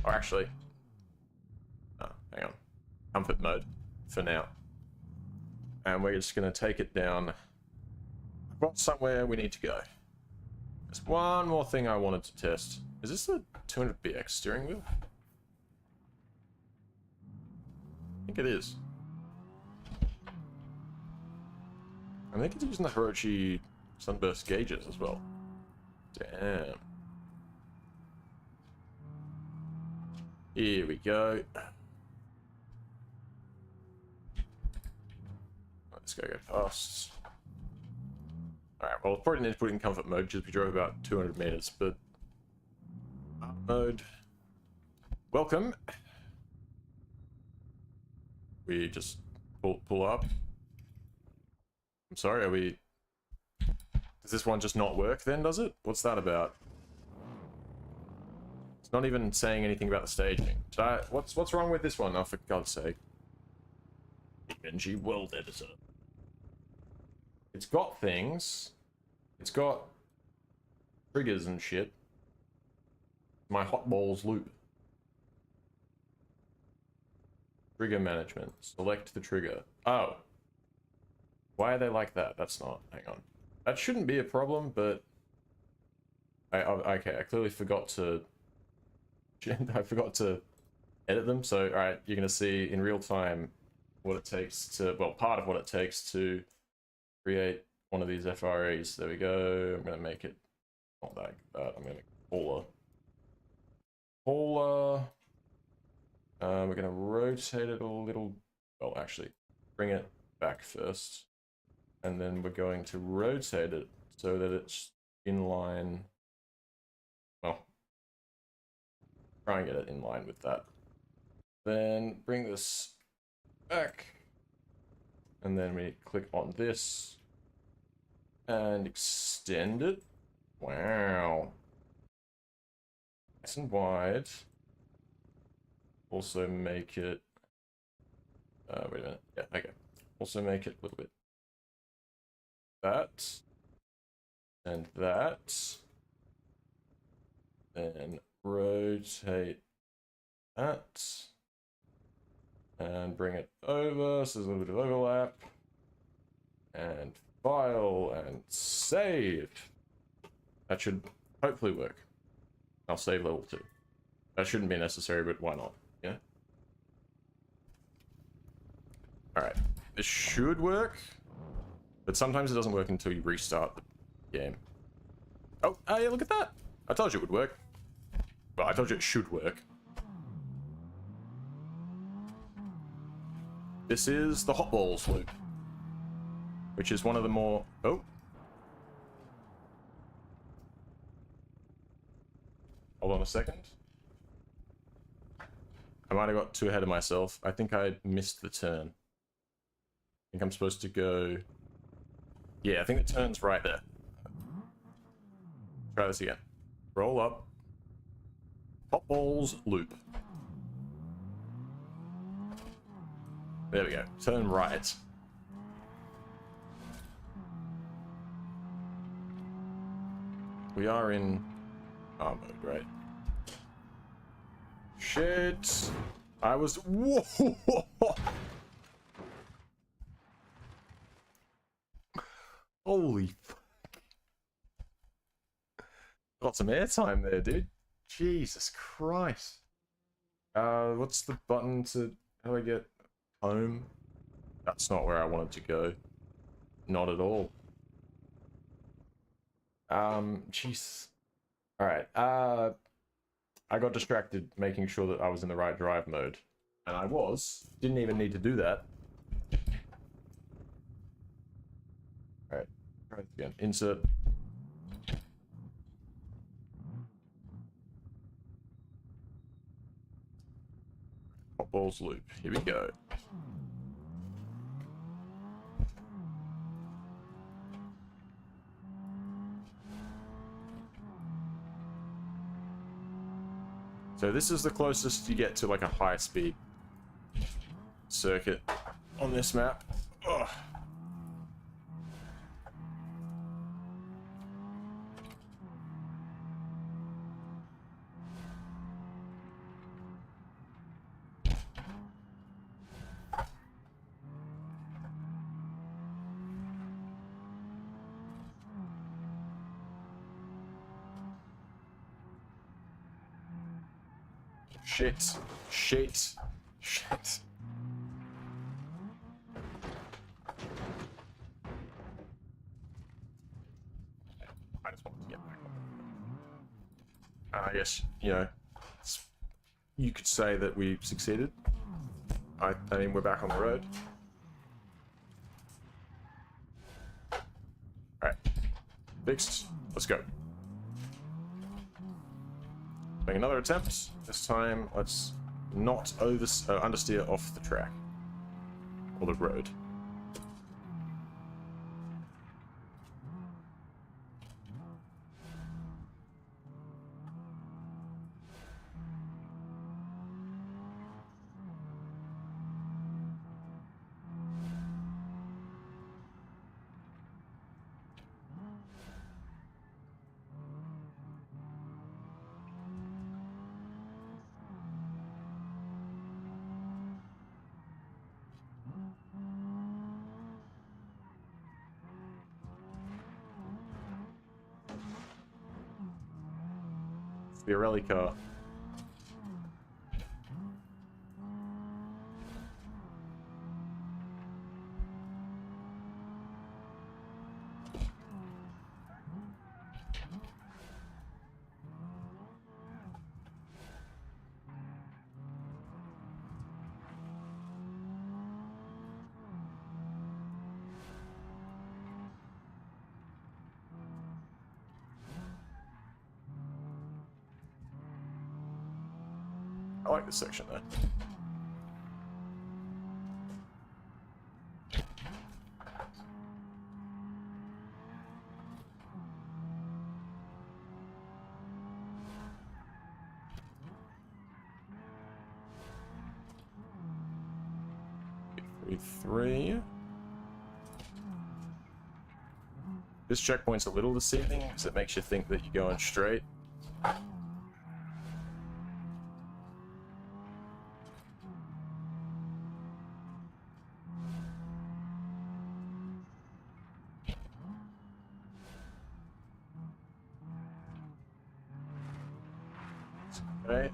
Oh, actually... Oh, hang on. Comfort mode. For now. And we're just going to take it down. I've got somewhere we need to go. There's one more thing I wanted to test. Is this the 200BX steering wheel? I think it is. I think it's using the Hirochi sunburst gauges as well. Damn. Here we go. Let's go past. Alright, well, probably need to put it in comfort mode because we drove about 200 meters, but... mode. Welcome. We just pull up. I'm sorry, are we... Does this one just not work then, does it? What's that about? It's not even saying anything about the staging. What's wrong with this one? Oh, for God's sake. BeamNG World Editor. It's got things. It's got triggers and shit. My hot balls loop. Trigger management. Select the trigger. Oh. Why are they like that? That's not. Hang on. That shouldn't be a problem, but... okay, I clearly forgot to... I forgot to edit them, so, alright, you're gonna see in real time what it takes to... Well, part of what it takes to create one of these FREs. There we go. I'm gonna make it... Not like that. I'm gonna make it taller. We're gonna rotate it a little... Well, actually, bring it back first. And then we're going to rotate it so that it's in line. Well, try and get it in line with that. Then bring this back. And then we click on this and extend it. Wow. Nice and wide. Also make it... wait a minute. Yeah, okay. Also make it a little bit that and that, then rotate that and bring it over so there's a little bit of overlap, and file and save. That should hopefully work. I'll save level 2. That shouldn't be necessary, but why not? Yeah. Alright, this should work. But sometimes it doesn't work until you restart the game. Oh, yeah, look at that! I told you it would work. Well, I told you it should work. This is the hot balls loop. Which is one of the more... Oh. Hold on a second. I might have got too ahead of myself. I think I missed the turn. I think I'm supposed to go... Yeah, I think it turns right there. Try this again. Roll up. Hot balls loop. There we go. Turn right. We are in R mode, right? Shit. I was... Whoa! Holy fuck. Got some airtime there, dude. Jesus Christ. What's the button to... How do I get home? That's not where I wanted to go. Not at all. Jeez. Alright, I got distracted making sure that I was in the right drive mode. And I was. Didn't even need to do that. Alright, Right again. Insert. Hot balls loop. Here we go. So this is the closest you get to like a high-speed circuit on this map. Ugh. Shit. Shit. Shit. I just wanted to get back on. I guess, you know, you could say that we succeeded. I mean, we're back on the road. Alright. Fixed. Let's go. Make another attempt. This time, let's not understeer off the track. Or the road. The rally car. I like this section there. Three. This checkpoint's a little deceiving because it makes you think that you're going straight. Okay.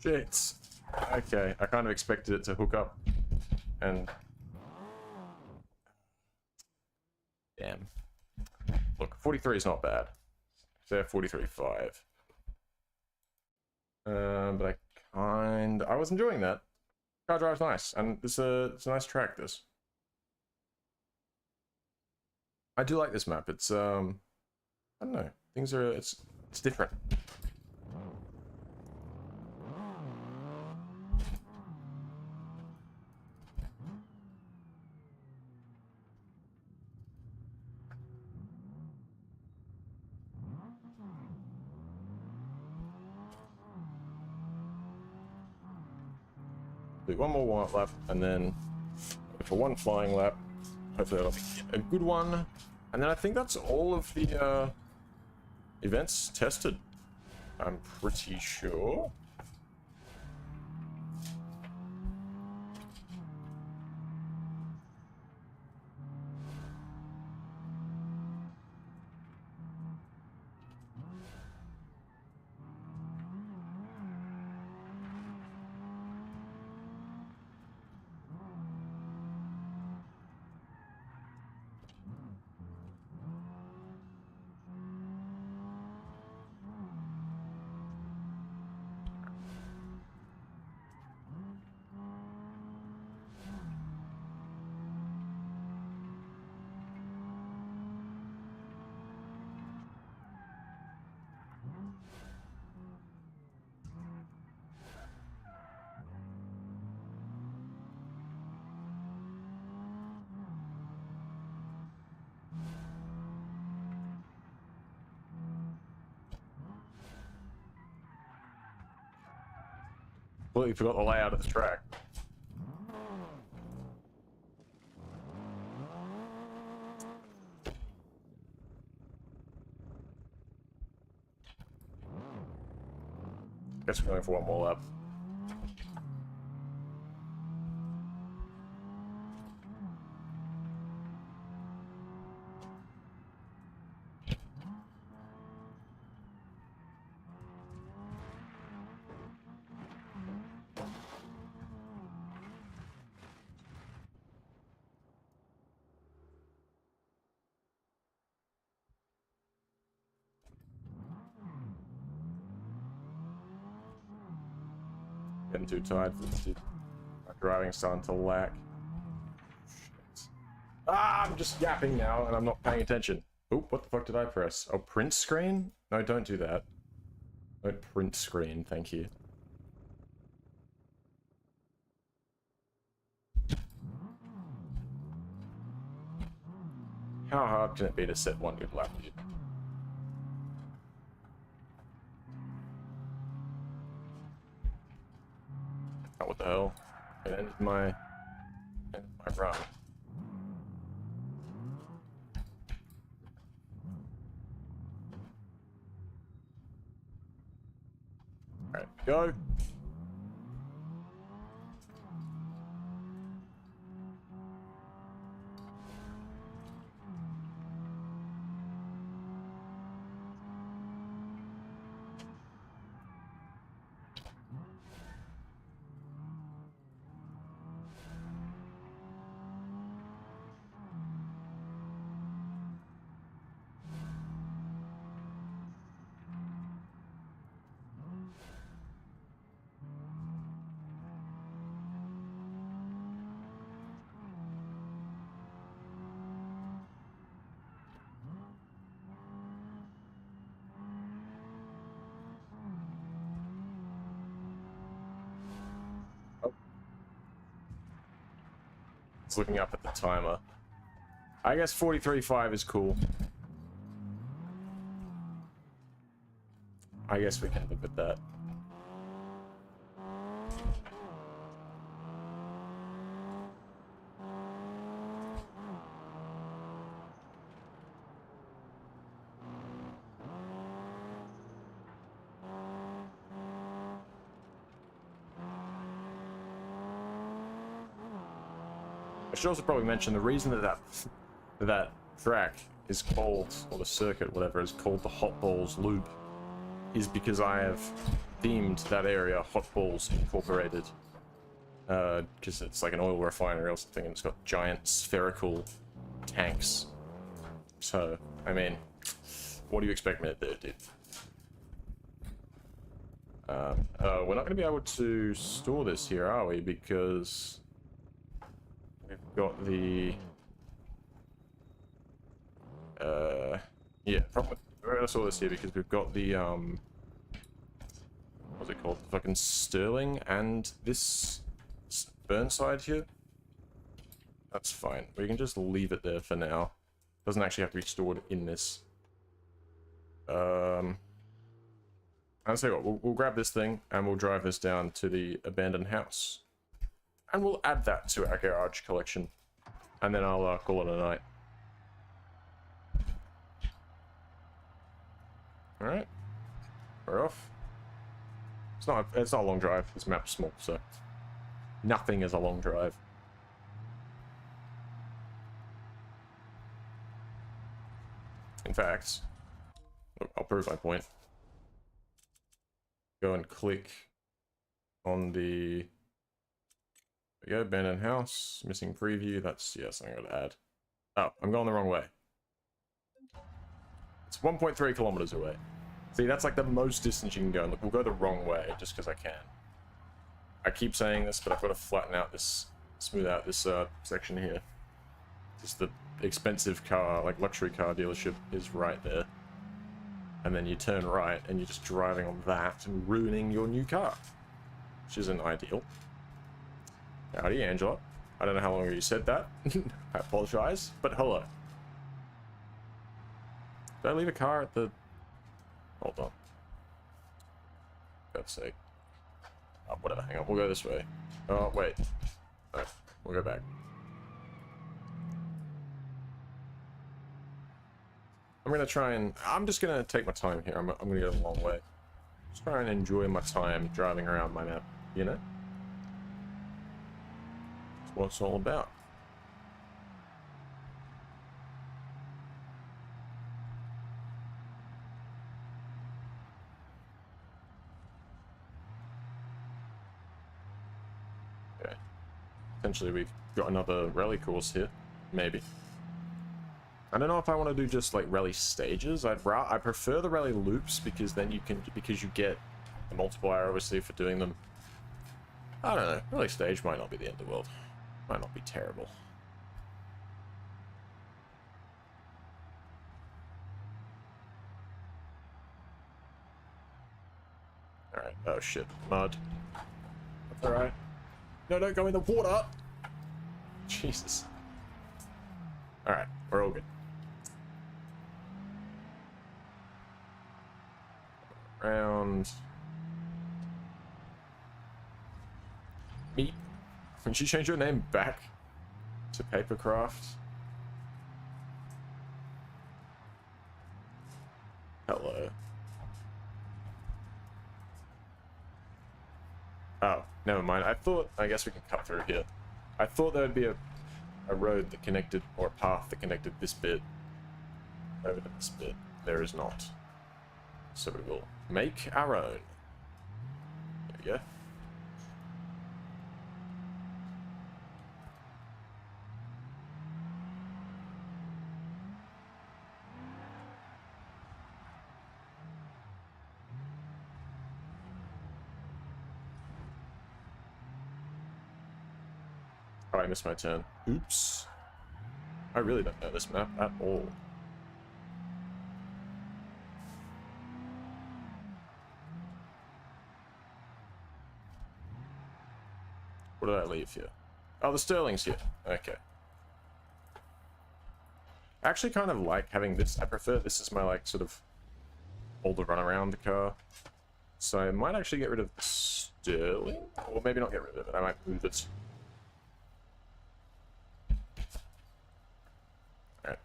Shit. Okay, I kind of expected it to hook up and... Damn. Look, 43 is not bad. They're 43.5. But I was enjoying that. Car drive's nice, and it's a nice track, this. I do like this map. It's, I don't know. Things are, it's different. Do one more lap, and then for one flying lap. Hopefully that'll be a good one. And then I think that's all of the events tested. I'm pretty sure. completely forgot the layout of the track. Guess we're going for one more lap. Getting too tired for this. My driving's starting to lack. Shit. Ah, I'm just yapping now and I'm not paying attention. Oh, what the fuck did I press? Oh, print screen? No, don't do that. Don't print screen, thank you. How hard can it be to set one good lap, dude? Oh, what the hell? It ended my run. Alright, go! It's looking up at the timer. I guess 43.5 is cool. I guess we can live with that. I should also probably mention the reason that track is called, or the circuit, whatever, is called the Hot Balls Loop, is because I have themed that area Hot Balls Incorporated. Because it's like an oil refinery or something, and it's got giant spherical tanks. So, I mean, what do you expect me to do, dude? We're not going to be able to store this here, are we? Because we've got the... yeah, probably. We're going to store this here because we've got the, what's it called? The fucking Sterling and this Burnside here. That's fine. We can just leave it there for now. Doesn't actually have to be stored in this. I'll tell you what, we'll grab this thing and we'll drive this down to the abandoned house. And we'll add that to our garage collection. And then I'll call it a night. Alright. We're off. It's not a long drive. This map's small, so nothing is a long drive. In fact, I'll prove my point. Go and click on the... There we go, abandoned house, missing preview. That's, yeah, something I gotta add. Oh, I'm going the wrong way. It's 1.3 kilometers away. See, that's like the most distance you can go. Look, we'll go the wrong way just because I can. I keep saying this, but I've got to flatten out this, smooth out this section here. Just the expensive car, like luxury car dealership is right there. And then you turn right and you're just driving on that and ruining your new car. Which isn't ideal. Howdy, Angela. I don't know how long ago you said that. I apologize, but hello. Did I leave a car at the... Hold on. For God's sake. Oh, whatever, hang on, we'll go this way. Oh, wait. No, we'll go back. I'm gonna try and... I'm just gonna take my time here. I'm gonna go a long way. Just try and enjoy my time driving around my map, you know? That's what it's all about. Okay. Potentially we've got another rally course here. Maybe. I don't know if I want to do just like rally stages. I prefer the rally loops because then you get a multiplier obviously for doing them. I don't know. Rally stage might not be the end of the world. Might not be terrible. All right. Oh shit. Mud. That's all right. No, don't go in the water. Jesus. All right. We're all good. Round. Meep. When she changed your name back to Papercraft. Hello. Oh, never mind. I guess we can cut through here. I thought there would be a road that connected, or a path that connected this bit over to this bit. There is not. So we will make our own. There we go. Oh, I missed my turn. Oops. I really don't know this map at all. What did I leave here? Oh, the Sterling's here. Okay. I actually kind of like having this. I prefer this as my, like, sort of all the run around the car. So I might actually get rid of the Sterling. Or maybe not get rid of it. I might move it. Alright.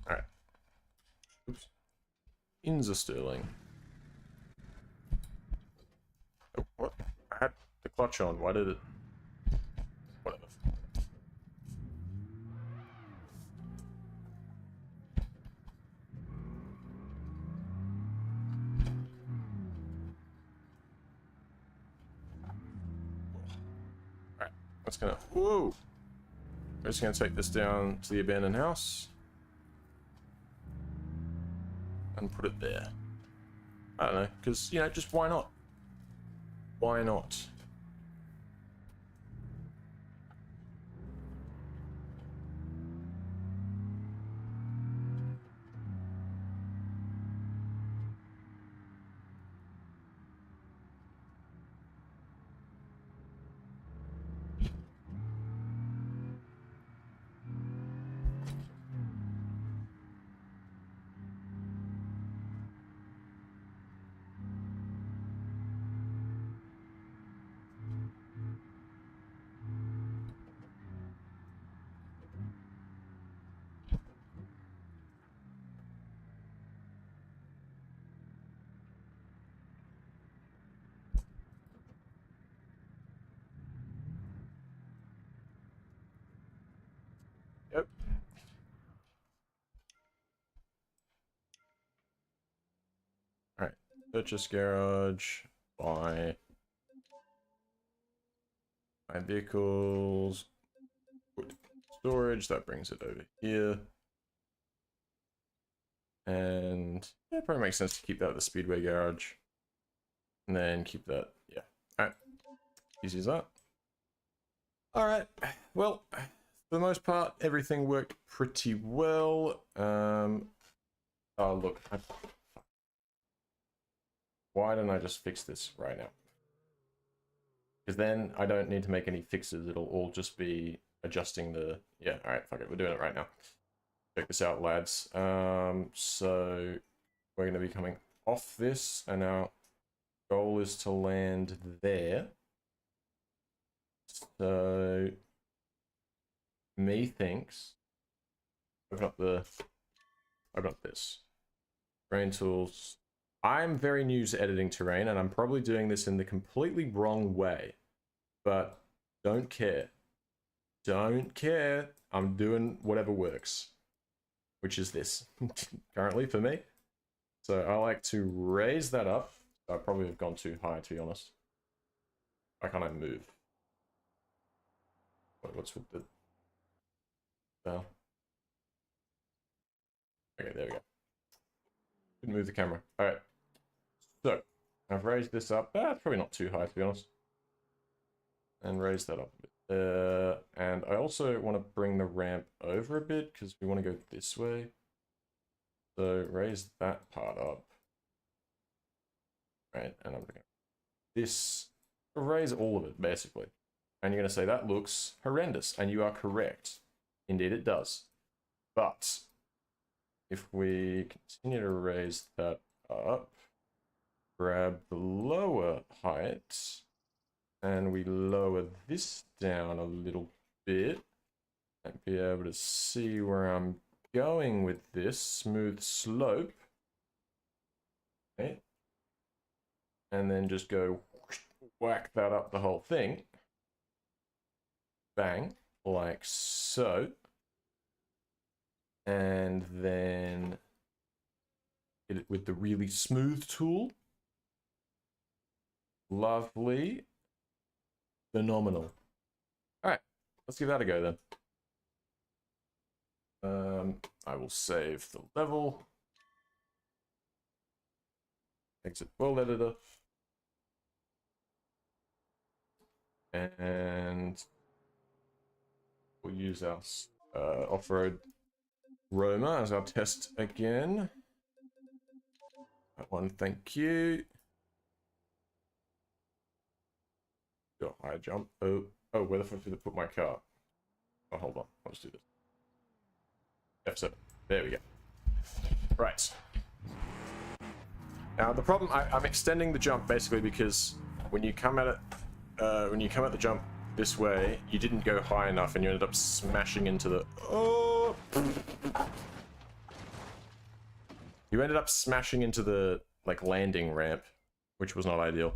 Alright. Oops. In the Sterling. Oh, what? I had the clutch on. Why did it... Whatever. Alright. That's gonna... Whoa! We're just gonna take this down to the abandoned house. And put it there. I don't know, because, you know, just why not? Why not? Yep. Alright. Purchase garage. Buy vehicles. Put storage. That brings it over here. And yeah, it probably makes sense to keep that at the Speedway garage. And then keep that, yeah. Alright. Easy as that. Alright. Well, for the most part, everything worked pretty well. Oh, look. Why don't I just fix this right now? Because then I don't need to make any fixes. It'll all just be adjusting the... Yeah, alright, fuck it, we're doing it right now. Check this out, lads. So we're going to be coming off this, and our goal is to land there. So methinks I've got this. Terrain tools. I'm very new to editing terrain, and I'm probably doing this in the completely wrong way. But don't care. Don't care. I'm doing whatever works. Which is this, currently, for me. So I like to raise that up. I probably have gone too high, to be honest. Why can't I move? What's with the... Well... Okay, there we go. Couldn't move the camera. Alright. So, I've raised this up. It's probably not too high, to be honest. And raise that up a bit. And I also want to bring the ramp over a bit, because we want to go this way. So, raise that part up. Right, and I'm going to... This... Raise all of it, basically. And you're going to say, that looks horrendous. And you are correct. Indeed, it does. But... if we continue to raise that up, grab the lower height, and we lower this down a little bit, and be able to see where I'm going with this smooth slope, okay, and then just go whack that up the whole thing, bang, like so. And then hit it with the really smooth tool. Lovely. Phenomenal. All right, let's give that a go then. I will save the level. Exit world editor. And we'll use our off-road Roma as our test again. That one, thank you. Go high jump. Oh, where the fuck did it put my car? Oh, hold on. Let's do this. F7. There we go. Right. Now the problem, I'm extending the jump basically because when you come at it, the jump this way, you didn't go high enough and you ended up smashing into the... Oh! You ended up smashing into the, like, landing ramp, which was not ideal.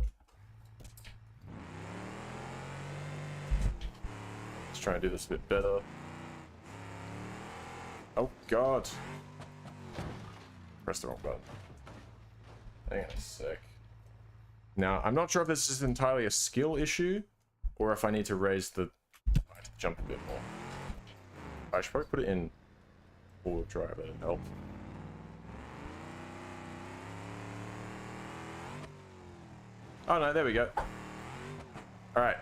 Let's try and do this a bit better. Oh, God. Press the wrong button. Hang on a sec. Now, I'm not sure if this is entirely a skill issue, or if I need to raise the jump a bit more. I should probably put it in full drive, that'll help. Oh no, there we go. Alright.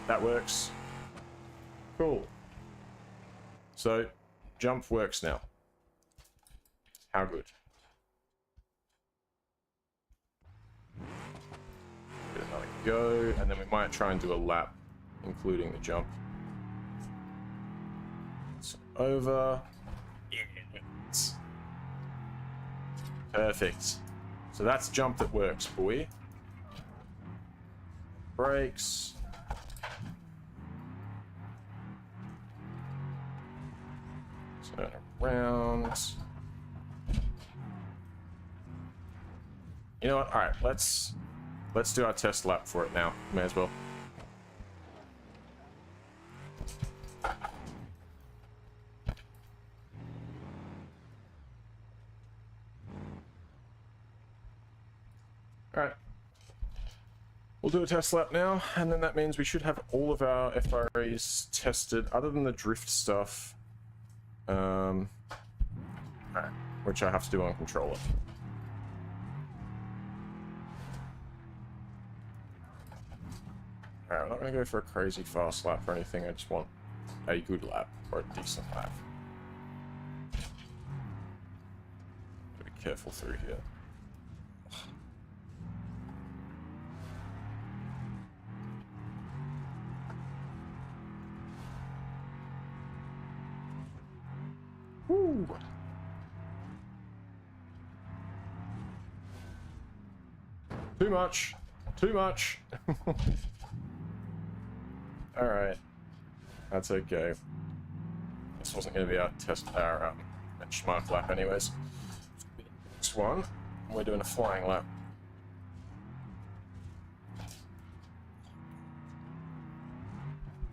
That works. Cool. So, jump works now. How good. Get another go, and then we might try and do a lap, including the jump. It's over. Yes. Perfect. So that's jump that works, boy. Brakes. Turn around. You know what? All right, let's do our test lap for it now. May as well. All right. We'll do a test lap now, and then that means we should have all of our FREs tested, other than the drift stuff, which I have to do on controller. Alright, I'm not going to go for a crazy fast lap or anything, I just want a good lap, or a decent lap. Gotta be careful through here. Woo. Too much. Too much. Alright. That's okay. This wasn't going to be our benchmark lap anyways. Next one, we're doing a flying lap.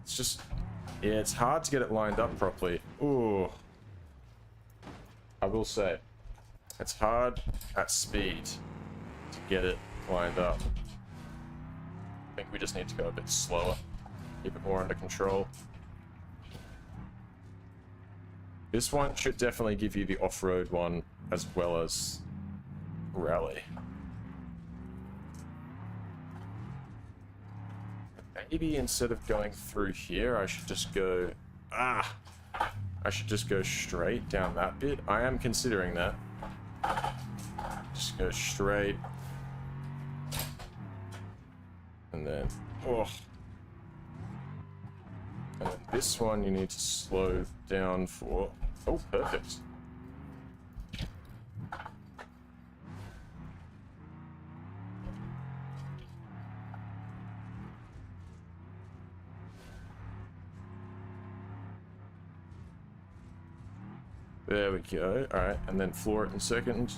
It's just, yeah, it's hard to get it lined up properly. Ooh. I will say, it's hard at speed to get it lined up. I think we just need to go a bit slower, keep it more under control. This one should definitely give you the off-road one as well as rally. Maybe instead of going through here, I should just go... I should just go straight down that bit. I am considering that. Just go straight. And then... Oh. And then this one you need to slow down for... Oh, perfect. There we go. Alright, and then floor it in second.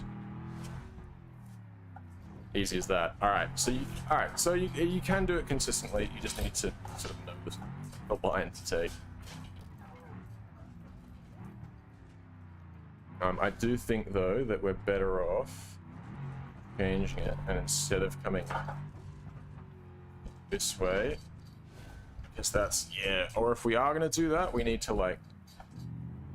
Easy as that. Alright, so you can do it consistently. You just need to sort of know the line to take. I do think, though, that we're better off changing it, and instead of coming this way, because that's, yeah, or if we are going to do that, we need to, like,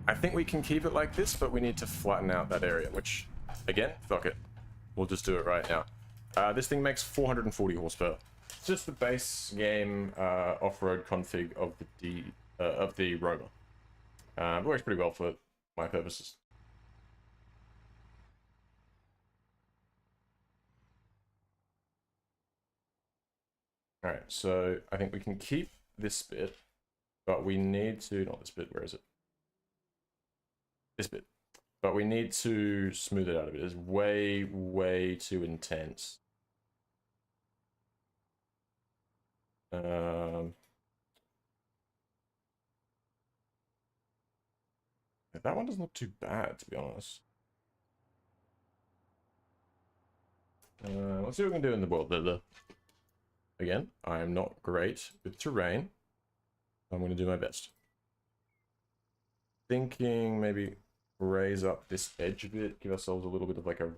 I think we can keep it like this, but we need to flatten out that area, which, again, fuck it. We'll just do it right now. This thing makes 440 horsepower. It's just the base game off-road config of the Rover. It works pretty well for my purposes. Alright, so I think we can keep this bit, but we need to, not this bit, where is it? This bit. But we need to smooth it out a bit. It's way, way too intense. That one doesn't look too bad, to be honest. Let's see what we can do in the world. Again, I am not great with terrain. I'm going to do my best. Thinking maybe raise up this edge a bit, give ourselves a little bit of like a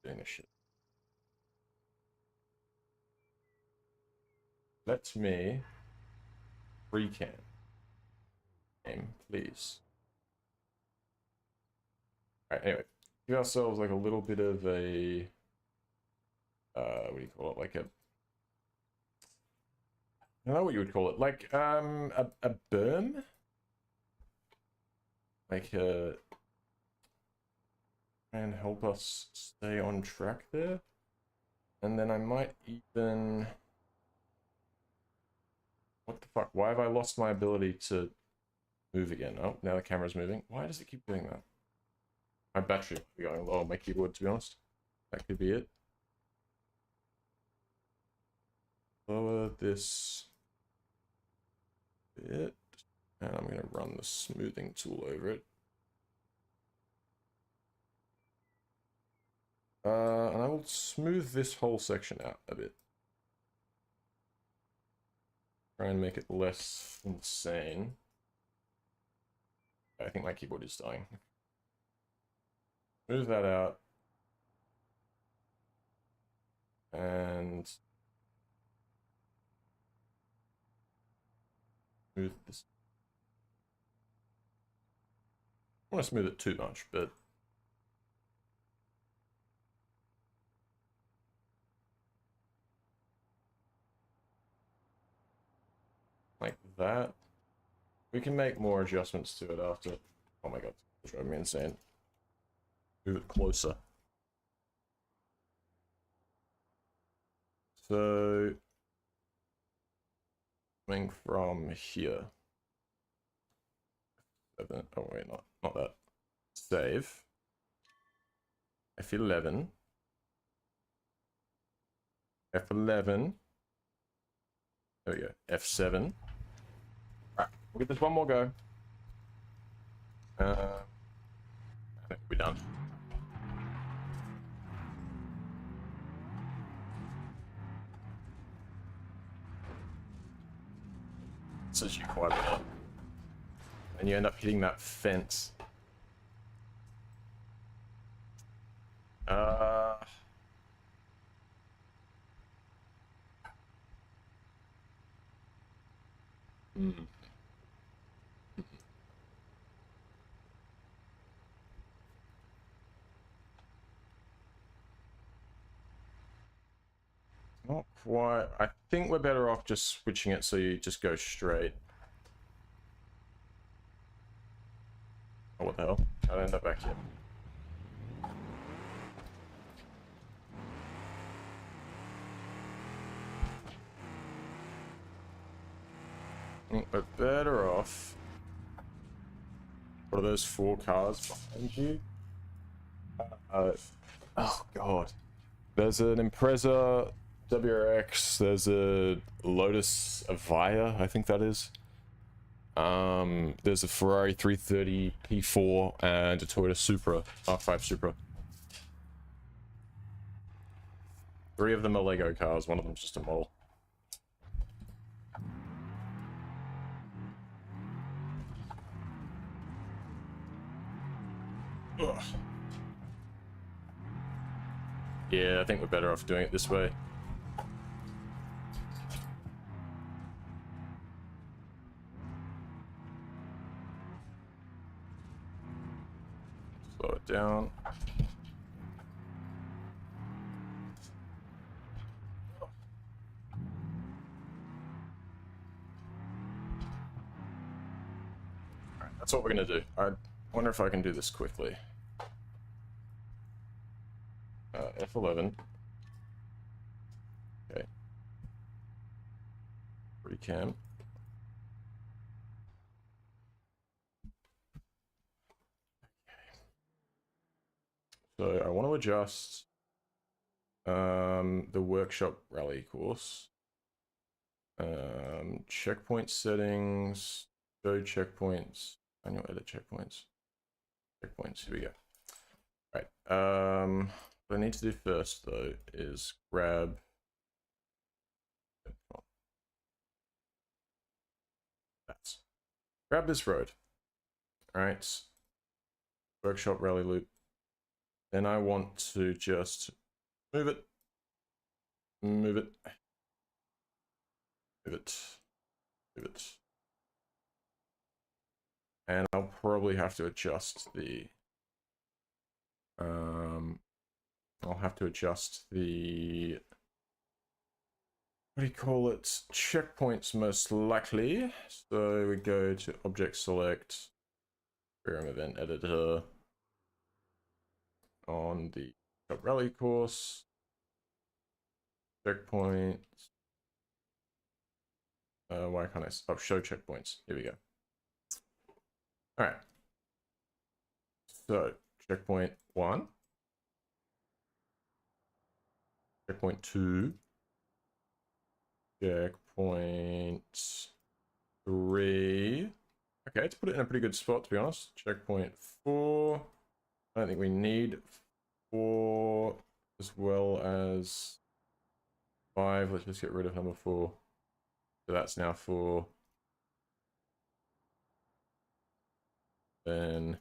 doing this shit. Let me recam game, please. Alright, anyway, give ourselves like a little bit of a what do you call it? Like a, I don't know what you would call it, like a berm, like and help us stay on track there. And then I might even, what the fuck? Why have I lost my ability to move again? Oh, now the camera's moving. Why does it keep doing that? My battery might be going low on my keyboard, to be honest. That could be it. Lower this bit, and I'm going to run the smoothing tool over it. And I will smooth this whole section out a bit. Try and make it less insane. I think my keyboard is dying. Move that out. And smooth this. I don't want to smooth it too much, but like that. We can make more adjustments to it after. Oh my god, it's driving me insane. Move it closer. So, coming from here. Oh wait, not that. Save. F11. F11. There we go. F7. Alright, we'll give this one more go. I think we'll be done. This is you quite a bit. And you end up hitting that fence. Not quite. I think we're better off just switching it so you just go straight. Oh, what the hell? I'll end up back here. We're better off. What are those 4 cars behind you? Oh god. There's an Impreza WRX, there's a Lotus Avaya, I think that is. There's a Ferrari 330 P4 and a Toyota Supra, R5 Supra. 3 of them are Lego cars, one of them's just a model. Ugh. Yeah, I think we're better off doing it this way. Slow it down. Alright, that's what we're gonna do. I wonder if I can do this quickly. F11. Okay. Recam. So I want to adjust the workshop rally course. Checkpoint settings, show checkpoints, manual edit checkpoints. Checkpoints, here we go. Right. What I need to do first though is grab this road. Alright. Workshop rally loop. Then I want to just move it. Move it. Move it. Move it. And I'll probably have to adjust the I'll have to adjust the, what do you call it, checkpoints most likely. So we go to object select, program event editor on the rally course, checkpoints. Why can't I show checkpoints? Here we go. All right. So checkpoint 1, checkpoint 2, checkpoint 3. Okay, let's put it in a pretty good spot, to be honest. Checkpoint 4. I don't think we need 4 as well as 5. Let's just get rid of number 4. So that's now 4. Then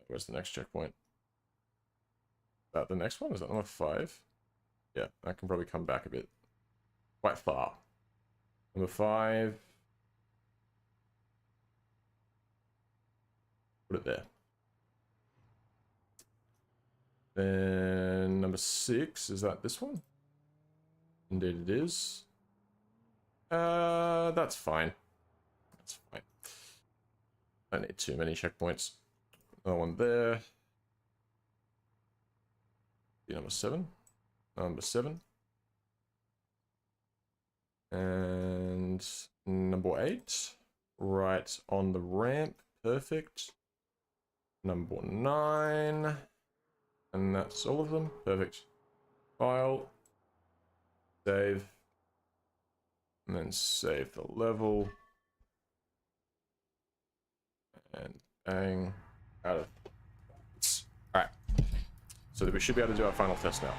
where's the next checkpoint? That the next one? Is that number 5? Yeah, I can probably come back a bit. Quite far. Number 5. Put it there. Then number 6, is that this one? Indeed it is. That's fine. That's fine. I don't need too many checkpoints. Another one there. Be number 7. Number 7. And number 8. right on the ramp. Perfect. Number 9. And that's all of them. Perfect. File. Save. And then save the level. And bang. Out of. Alright. So that we should be able to do our final test now.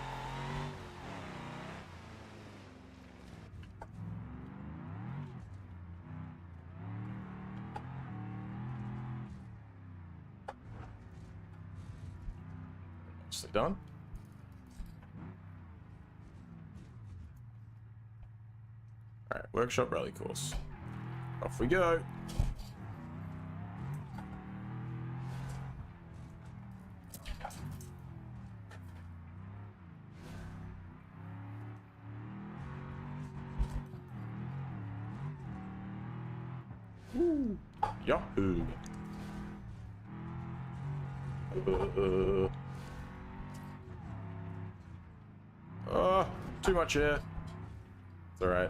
Nicely done. Alright, workshop rally course. Off we go. Woo. Yahoo. Too much air. It's alright.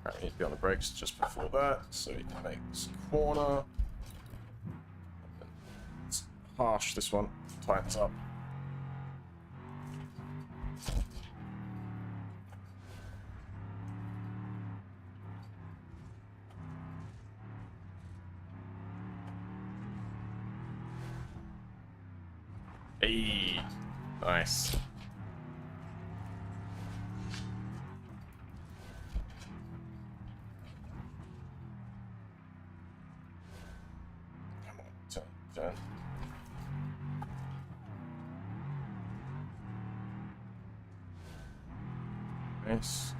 Alright, need to be on the brakes just before that, so we can make this corner. It's harsh, this one. Tightens up. Hey, nice. Come on, turn. Nice.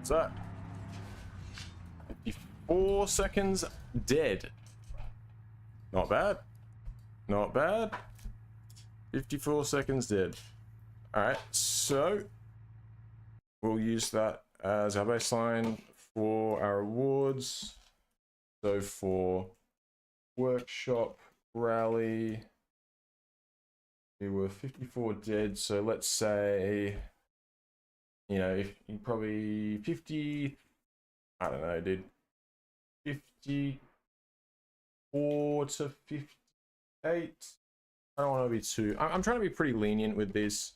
What's that? 54 seconds dead. Not bad. Not bad. 54 seconds dead. Alright, so we'll use that as our baseline for our awards. So for workshop rally, we were 54 dead, so let's say, you know, if you probably 50, I don't know, dude, 54 to 58. I don't want to be too, I'm trying to be pretty lenient with these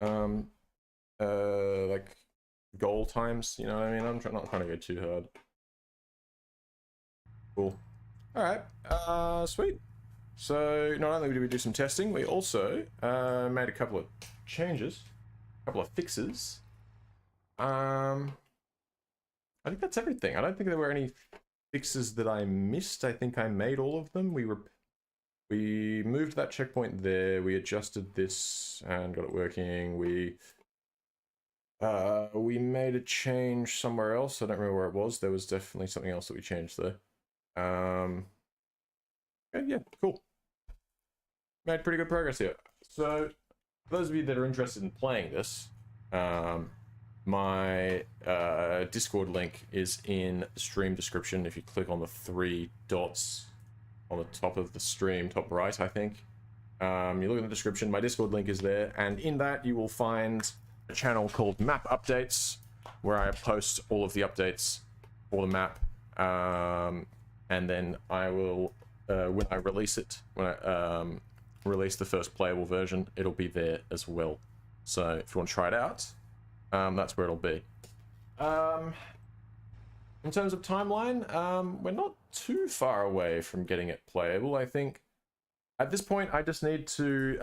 like goal times, you know what I mean? I'm not trying to go too hard. Cool. All right, sweet. So not only did we do some testing, we also made a couple of changes, a couple of fixes. I think that's everything. I don't think there were any fixes that I missed. I think I made all of them. We moved that checkpoint there. We adjusted this and got it working. We made a change somewhere else. I don't remember where it was. There was definitely something else that we changed there. Okay, yeah, cool. Made pretty good progress here. So, for those of you that are interested in playing this, my Discord link is in the stream description. If you click on the 3 dots on the top of the stream, top right, I think. You look in the description, my Discord link is there, and in that you will find a channel called Map Updates, where I post all of the updates for the map, and then I will, when I release it, when I release the first playable version, it'll be there as well. So if you want to try it out, that's where it'll be. In terms of timeline, we're not too far away from getting it playable. I think at this point I just need to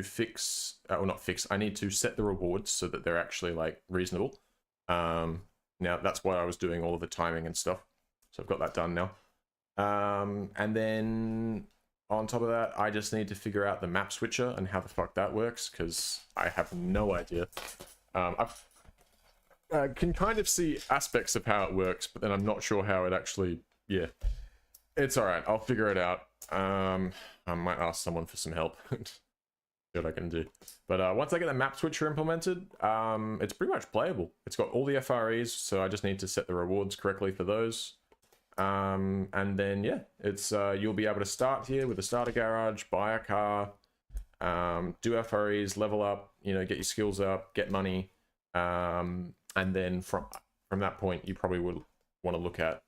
fix, or not fix, I need to set the rewards so that they're actually like reasonable. Now that's why I was doing all of the timing and stuff, so I've got that done now. And then On top of that, I just need to figure out the map switcher and how the fuck that works, because I have no idea. I can kind of see aspects of how it works, but then I'm not sure how it actually... Yeah. It's alright, I'll figure it out. I might ask someone for some help. See what I can do. But once I get the map switcher implemented, it's pretty much playable. It's got all the FREs, so I just need to set the rewards correctly for those. And then, yeah, it's you'll be able to start here with a starter garage, buy a car, do FREs, level up, you know, get your skills up, get money. And then from that point, you probably would want to look at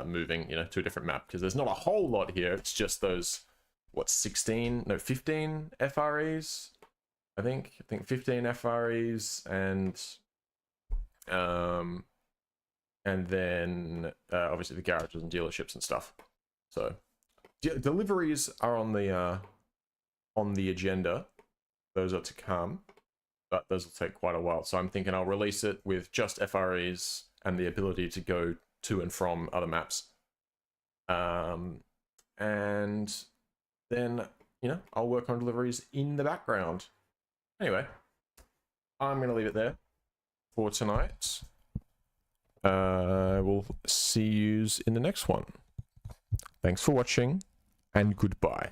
moving, you know, to a different map, because there's not a whole lot here. It's just those, what, 15 FREs, I think 15 FREs, and then obviously the garages and dealerships and stuff. So deliveries are on the agenda. Those are to come, but those will take quite a while. So I'm thinking I'll release it with just FREs and the ability to go to and from other maps. And then, you know, I'll work on deliveries in the background. Anyway, I'm going to leave it there for tonight. We'll see yous in the next one. Thanks for watching, and goodbye.